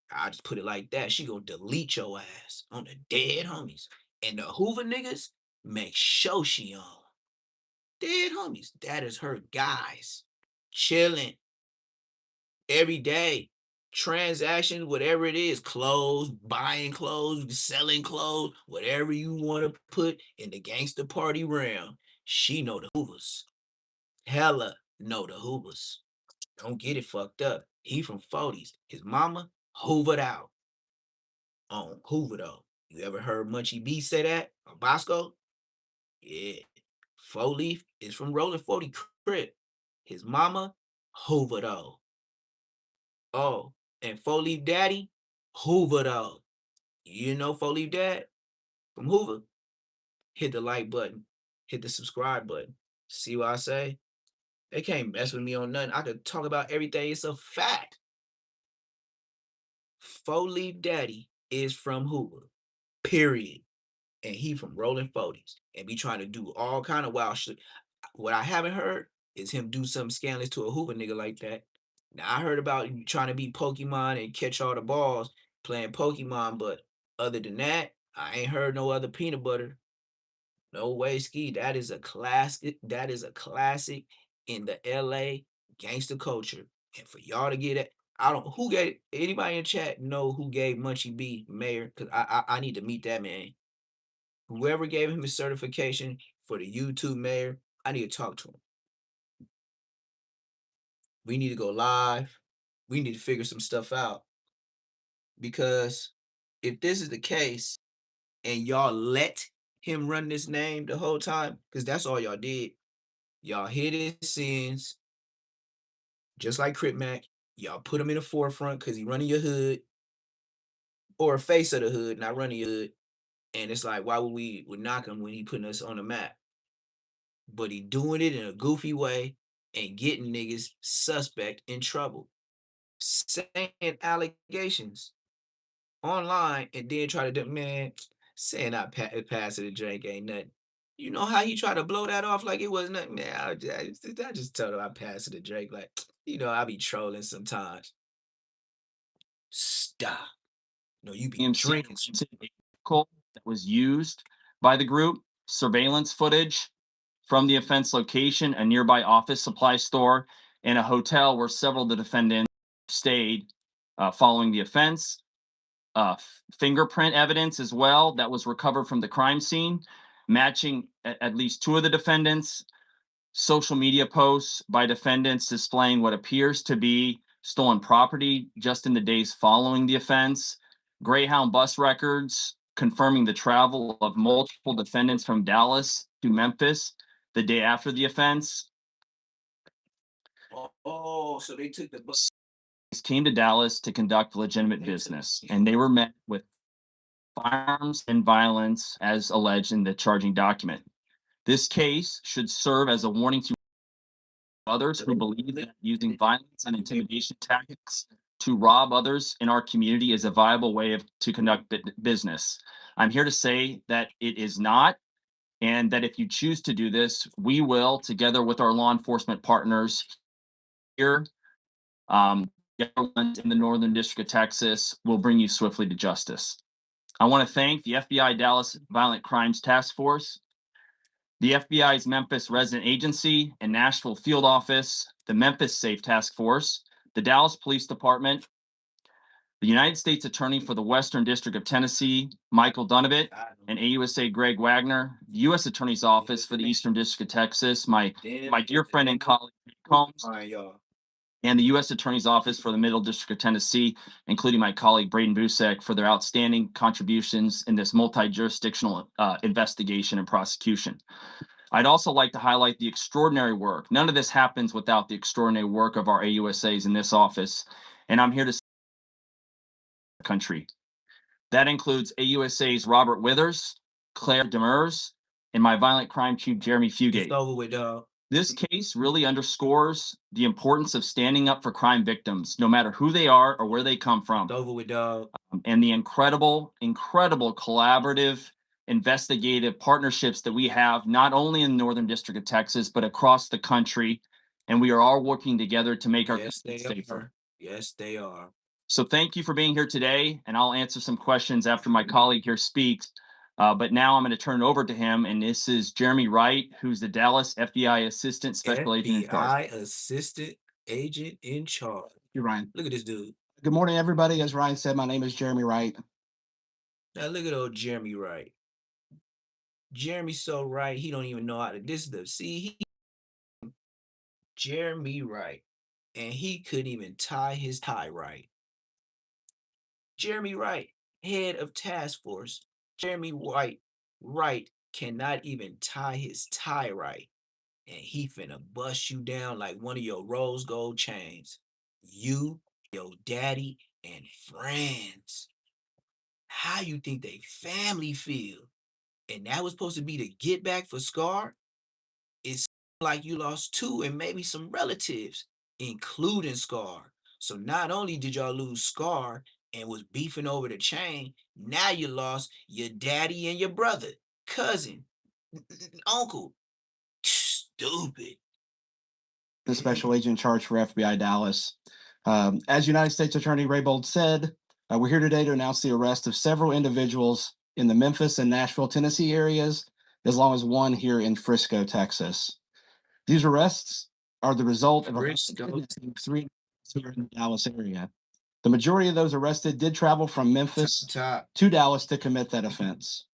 I just put it like that. She gonna delete your ass on the dead homies. And the Hoover niggas, make sure she on. Dead homies. That is her guys. Chilling. Every day. Transactions, whatever it is, clothes, buying clothes, selling clothes, whatever you want to put in the gangster party realm. She know the Hoovers. Hella know the Hoovers. Don't get it fucked up. He from 40s. His mama hoovered out. On Hoover though. You ever heard Munchie B say that? Or Bosco? Yeah. 4-Leaf is from Rolling 40 Crip. His mama, Hoover though. Oh, and 4-Leaf Daddy, Hoover though. You know 4-Leaf Dad from Hoover? Hit the like button. Hit the subscribe button. See what I say? They can't mess with me on nothing. I could talk about everything. It's a fact. 4-Leaf Daddy is from Hoover. Period. And he from Rolling 40s. And be trying to do all kind of wild shit. What I haven't heard is him do something scandalous to a Hoover nigga like that. Now I heard about you trying to be Pokemon and catch all the balls playing Pokemon, but other than that, I ain't heard no other peanut butter. No way, Ski. That is a classic. That is a classic in the LA gangster culture. And for y'all to get it, I don't who gave anybody in chat know who gave Munchie B mayor? Cause I need to meet that man. Whoever gave him his certification for the YouTube mayor, I need to talk to him. We need to go live. We need to figure some stuff out. Because if this is the case and y'all let him run this name the whole time, because that's all y'all did. Y'all hid his sins, just like Crip Mac. Y'all put him in the forefront because he running your hood, or a face of the hood, not running your hood. And it's like, why would we knock him when he putting us on the map? But he doing it in a goofy way and getting niggas suspect in trouble. Saying allegations online and then try to do, man, saying I pass it a drink ain't nothing. You know how he tried to blow that off like it was nothing? Man, I just told him I pass it a drink. Like, I be trolling sometimes. Stop. No, you be drinking. That was used by the group, surveillance footage from the offense location, a nearby office supply store, and a hotel where several of the defendants stayed following the offense. Fingerprint evidence as well that was recovered from the crime scene, matching at least two of the defendants. Social media posts by defendants displaying what appears to be stolen property just in the days following the offense. Greyhound bus records confirming the travel of multiple defendants from Dallas to Memphis the day after the offense. Oh, so they took the bus. Came to Dallas to conduct legitimate business, and they were met with firearms and violence as alleged in the charging document. This case should serve as a warning to others who believe that using violence and intimidation tactics to rob others in our community is a viable way to conduct business. I'm here to say that it is not, and that if you choose to do this, we will, together with our law enforcement partners here, in the Northern District of Texas, will bring you swiftly to justice. I want to thank the FBI Dallas Violent Crimes Task Force, the FBI's Memphis Resident Agency and Nashville Field Office, the Memphis Safe Task Force, the Dallas Police Department, the United States Attorney for the Western District of Tennessee, Michael Dunovit, and AUSA Greg Wagner, the U.S. Attorney's Office for the Eastern District of Texas, my dear friend and colleague, Combs, and the U.S. Attorney's Office for the Middle District of Tennessee, including my colleague Braden Busek, for their outstanding contributions in this multi-jurisdictional investigation and prosecution. I'd also like to highlight the extraordinary work. None of this happens without the extraordinary work of our AUSAs in this office, and I'm here to country. That includes AUSAs Robert Withers, Claire Demers, and my violent crime chief, Jeremy Fugate. It's over with, dog. This case really underscores the importance of standing up for crime victims, no matter who they are or where they come from. It's over with, dog. And the incredible collaborative, investigative partnerships that we have, not only in the Northern District of Texas, but across the country. And we are all working together to make our communities safer. Yes, they are. So thank you for being here today, and I'll answer some questions after my colleague here speaks. But now I'm going to turn it over to him, and this is Jeremy Wright, who's the Dallas FBI Assistant Special Agent in charge. FBI Assistant Agent in charge. You're Ryan. Look at this dude. Good morning, everybody. As Ryan said, my name is Jeremy Wright. Now look at old Jeremy Wright. Jeremy's so right, he don't even know how to. Jeremy Wright, and he couldn't even tie his tie right. Jeremy Wright, head of task force. Jeremy Wright cannot even tie his tie right. And he finna bust you down like one of your rose gold chains. You, your daddy, and friends. How you think they family feel? And that was supposed to be the get back for Scar? It's like you lost two and maybe some relatives, including Scar. So not only did y'all lose Scar and was beefing over the chain, now you lost your daddy and your brother, cousin, uncle. Stupid. The special agent in charge for FBI Dallas. As United States Attorney Raybold said, we're here today to announce the arrest of several individuals in the Memphis and Nashville, Tennessee areas, as long as one here in Frisco, Texas. These arrests are the result of three here in the Dallas area. The majority of those arrested did travel from Memphis to Dallas to commit that offense.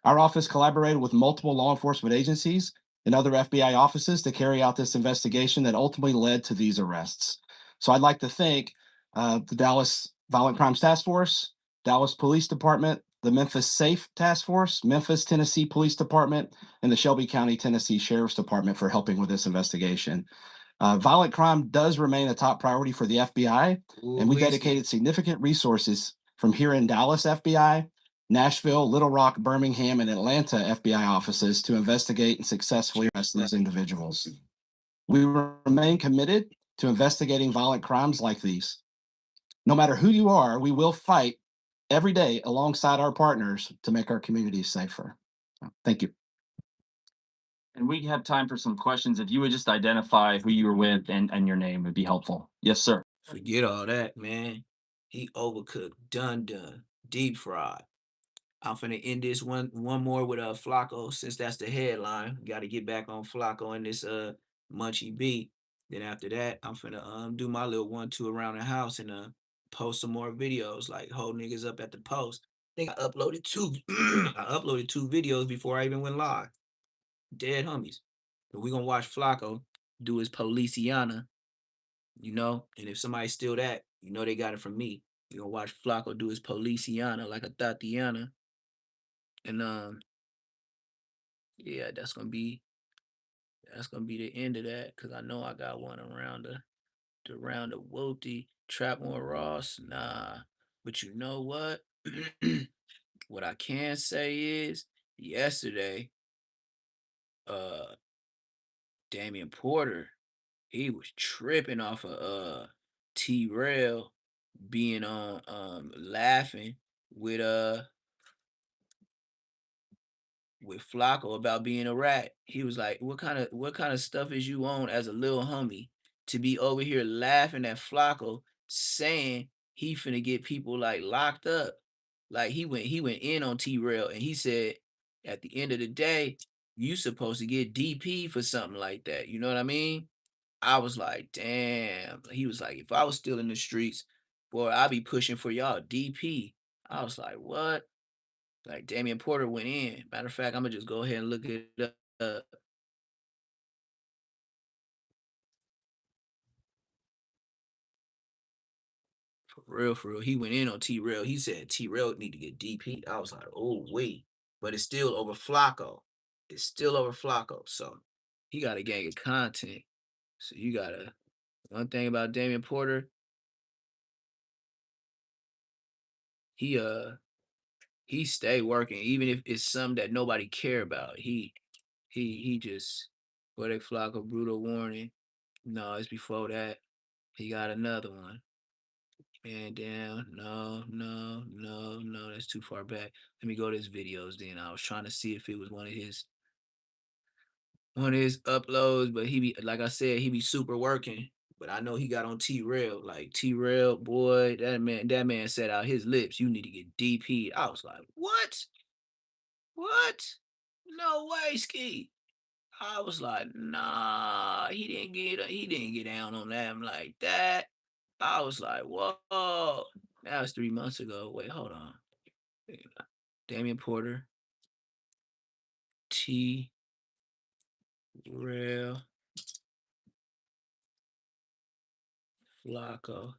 Our office collaborated with multiple law enforcement agencies and other FBI offices to carry out this investigation that ultimately led to these arrests. So I'd like to thank the Dallas Violent Crimes Task Force, Dallas Police Department, the Memphis Safe Task Force, Memphis, Tennessee Police Department, and the Shelby County, Tennessee Sheriff's Department for helping with this investigation. Violent crime does remain a top priority for the FBI, and we dedicated significant resources from here in Dallas FBI, Nashville, Little Rock, Birmingham, and Atlanta FBI offices to investigate and successfully arrest these individuals. We remain committed to investigating violent crimes like these. No matter who you are, we will fight every day alongside our partners to make our communities safer. Thank you. And we have time for some questions. If you would just identify who you were with and your name would be helpful. Yes, sir. Forget all that, man. He overcooked, done, deep fried. I'm finna end this one more with Flacco, since that's the headline. Got to get back on Flacco and this Munchie beat. Then after that, I'm finna do my little 1-2 around the house and post some more videos, like hold niggas up at the post. I think I uploaded two. I uploaded 2 videos before I even went live. Dead homies. But we gonna watch Flacco do his Policiana, you know. And if somebody steal that, you know they got it from me. We gonna watch Flacco do his Policiana like a Tatiana. And yeah, that's gonna be the end of that, because I know I got one around the round of Woti, Trapmore Ross. Nah. But you know what? What I can say is yesterday, Damian Porter, he was tripping off of T-Rail being on laughing with Flacco about being a rat. He was like, what kind of stuff is you on as a little homie to be over here laughing at Flacco saying he finna get people like locked up? Like he went in on T-Rail, and he said at the end of the day, you supposed to get DP for something like that. You know what I mean? I was like, damn. He was like, if I was still in the streets, boy, I'd be pushing for y'all DP. I was like, what? Like Damian Porter went in. Matter of fact, I'm gonna just go ahead and look it up. For real. He went in on T-Rail. He said T-Rail need to get DP. I was like, oh, wait. But it's still over Flacco. It's still over Flacco. So he got a gang of content. So you got to, one thing about Damian Porter, he stay working, even if it's something that nobody care about. He just, what they Flacco, brutal warning. No, it's before that. He got another one. Man down. No. That's too far back. Let me go to his videos then. I was trying to see if it was one of his uploads, but he be, like I said, he be super working. But I know he got on T-Rail. Like T-Rail, boy, that man said out his lips, you need to get DP'd. I was like, what? What? No way, Ski. I was like, nah, he didn't get down on them like that. I was like, whoa. That was 3 months ago. Wait, hold on. Damian Porter. T. Rail. Flacco.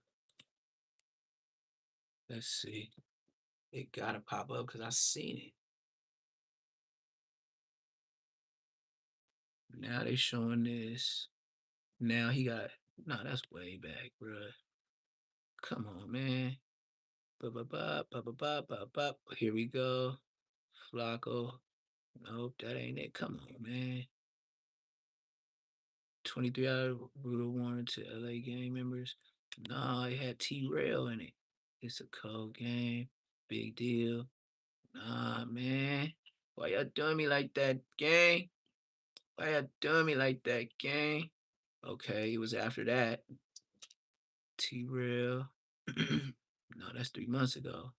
Let's see. It gotta pop up because I seen it. Now they showing this. Now he got, no, that's way back, bruh. Come on, man. Here we go. Flacco. Nope, that ain't it. Come on, man. 23-hour brutal warning to LA gang members. Nah, it had T-Rail in it. It's a cold game. Big deal. Nah, man. Why y'all doing me like that, gang? Why y'all doing me like that, gang? Okay, it was after that. T-Rail. No, that's 3 months ago.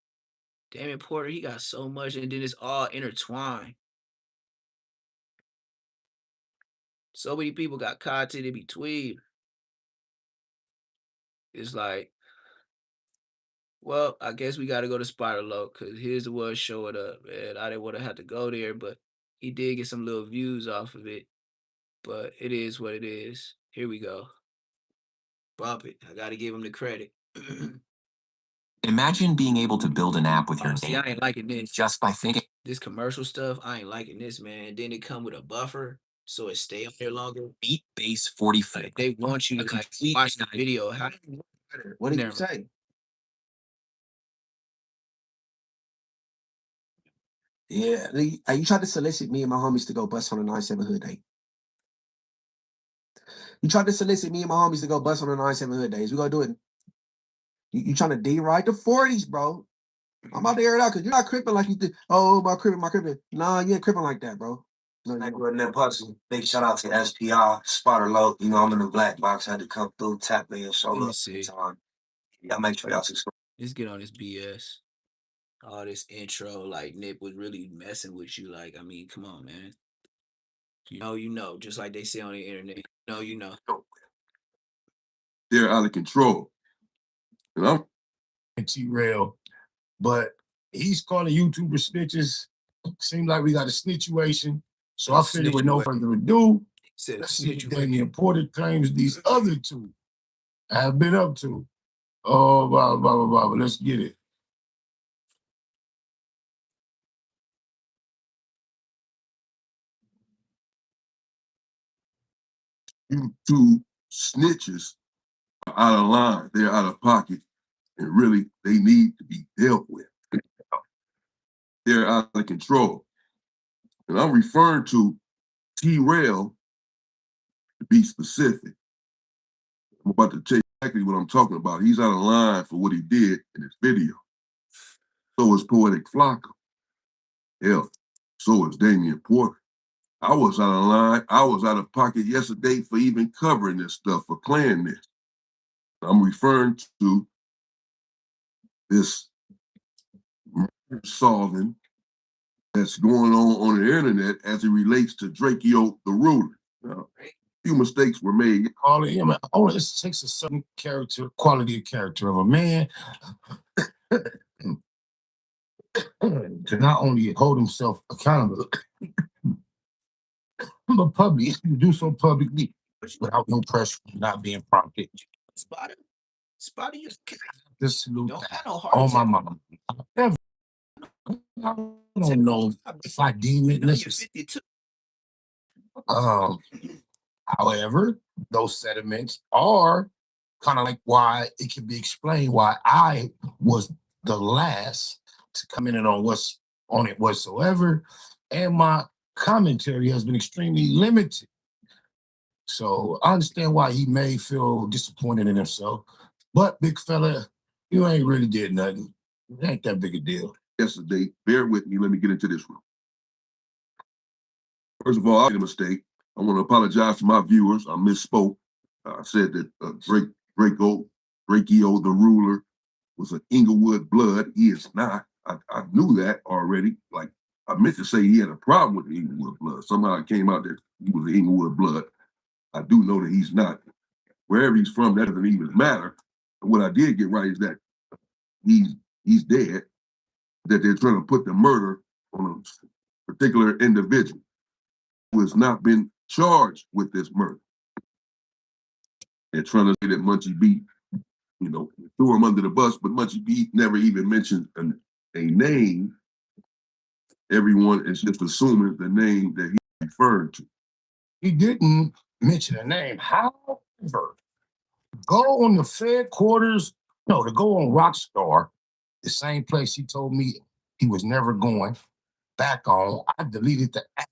Damian Porter, he got so much, and then it's all intertwined. So many people got content in between. It's like, well, I guess we got to go to Spider Low because here's the one showing up, and I didn't want to have to go there, but he did get some little views off of it. But it is what it is. Here we go. Bump it. I got to give him the credit. Imagine being able to build an app with your See, name I ain't liking this. just by thinking. This commercial stuff, I ain't liking this, man. Then it come with a buffer, so it stay up there longer. Beat Base 44. Like, they want you to like watch the video. What did you Never. say? Yeah, you tried to solicit me and my homies to go bust on a 9/7 hood day. You tried to solicit me and my homies to go bust on a 9/7 hood days. We gonna do it. You trying to D-ride the 40s, bro. I'm about to air it out because you're not cripping like you did. Oh, my cripping. Nah, you ain't cripping like that, bro. No, Like with that pussy. Big shout out to SPR, Spotter Low. You know, I'm in the black box. I had to come through, tap me, and show Let me up. see. Y'all make sure y'all subscribe. Let's get on this BS. All this intro, like Nip was really messing with you. Like, I mean, come on, man. You know, just like they say on the internet. You know. They're out of control. And I'm T-Rail, but he's calling YouTubers snitches. Seems like we got a situation. So I figured with no further ado, let's see what Damian Porter claims these other two have been up to. Oh, blah, blah, blah, blah, but let's get it. You two snitches are out of line. They're out of pocket. And really, they need to be dealt with. They're out of control. And I'm referring to T-Rail to be specific. I'm about to tell you exactly what I'm talking about. He's out of line for what he did in his video. So is Poetic Flacco. Hell, so is Damian Porter. I was out of line. I was out of pocket yesterday for even covering this stuff, for playing this. I'm referring to this solving that's going on the internet as it relates to Drakeo the Ruler. Now, a few mistakes were made. All of him, all this takes a certain character, quality of character of a man to not only hold himself accountable, but publicly, do so publicly without no pressure, not being prompted. Spotter, you This salute Don't have no heart on my attack. mama. Ever. I don't know if I deem it No, you're necessary. 52. However, those sentiments are kind of like why it can be explained why I was the last to come in on what's on it whatsoever, and my commentary has been extremely limited. So I understand why he may feel disappointed in himself, but big fella, you ain't really did nothing. It ain't that big a deal. Yesterday, bear with me. Let me get into this one. First of all, I made a mistake. I want to apologize to my viewers. I misspoke. I said that Draco, the ruler, was an Inglewood blood. He is not. I knew that already. Like, I meant to say he had a problem with the Inglewood blood. Somehow it came out that he was an Inglewood blood. I do know that he's not. Wherever he's from, that doesn't even matter. And what I did get right is that he's dead, that they're trying to put the murder on a particular individual who has not been charged with this murder. They're trying to say that Munchie Beat, threw him under the bus, but Munchie Beat never even mentioned a name. Everyone is just assuming the name that he referred to. He didn't mention a name. However, go on the Fed quarters, to go on Rockstar, the same place he told me he was never going back on. I deleted the app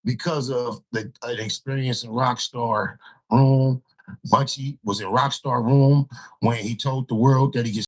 because of the experience in Rockstar room. Munchie was in Rockstar room when he told the world that he gets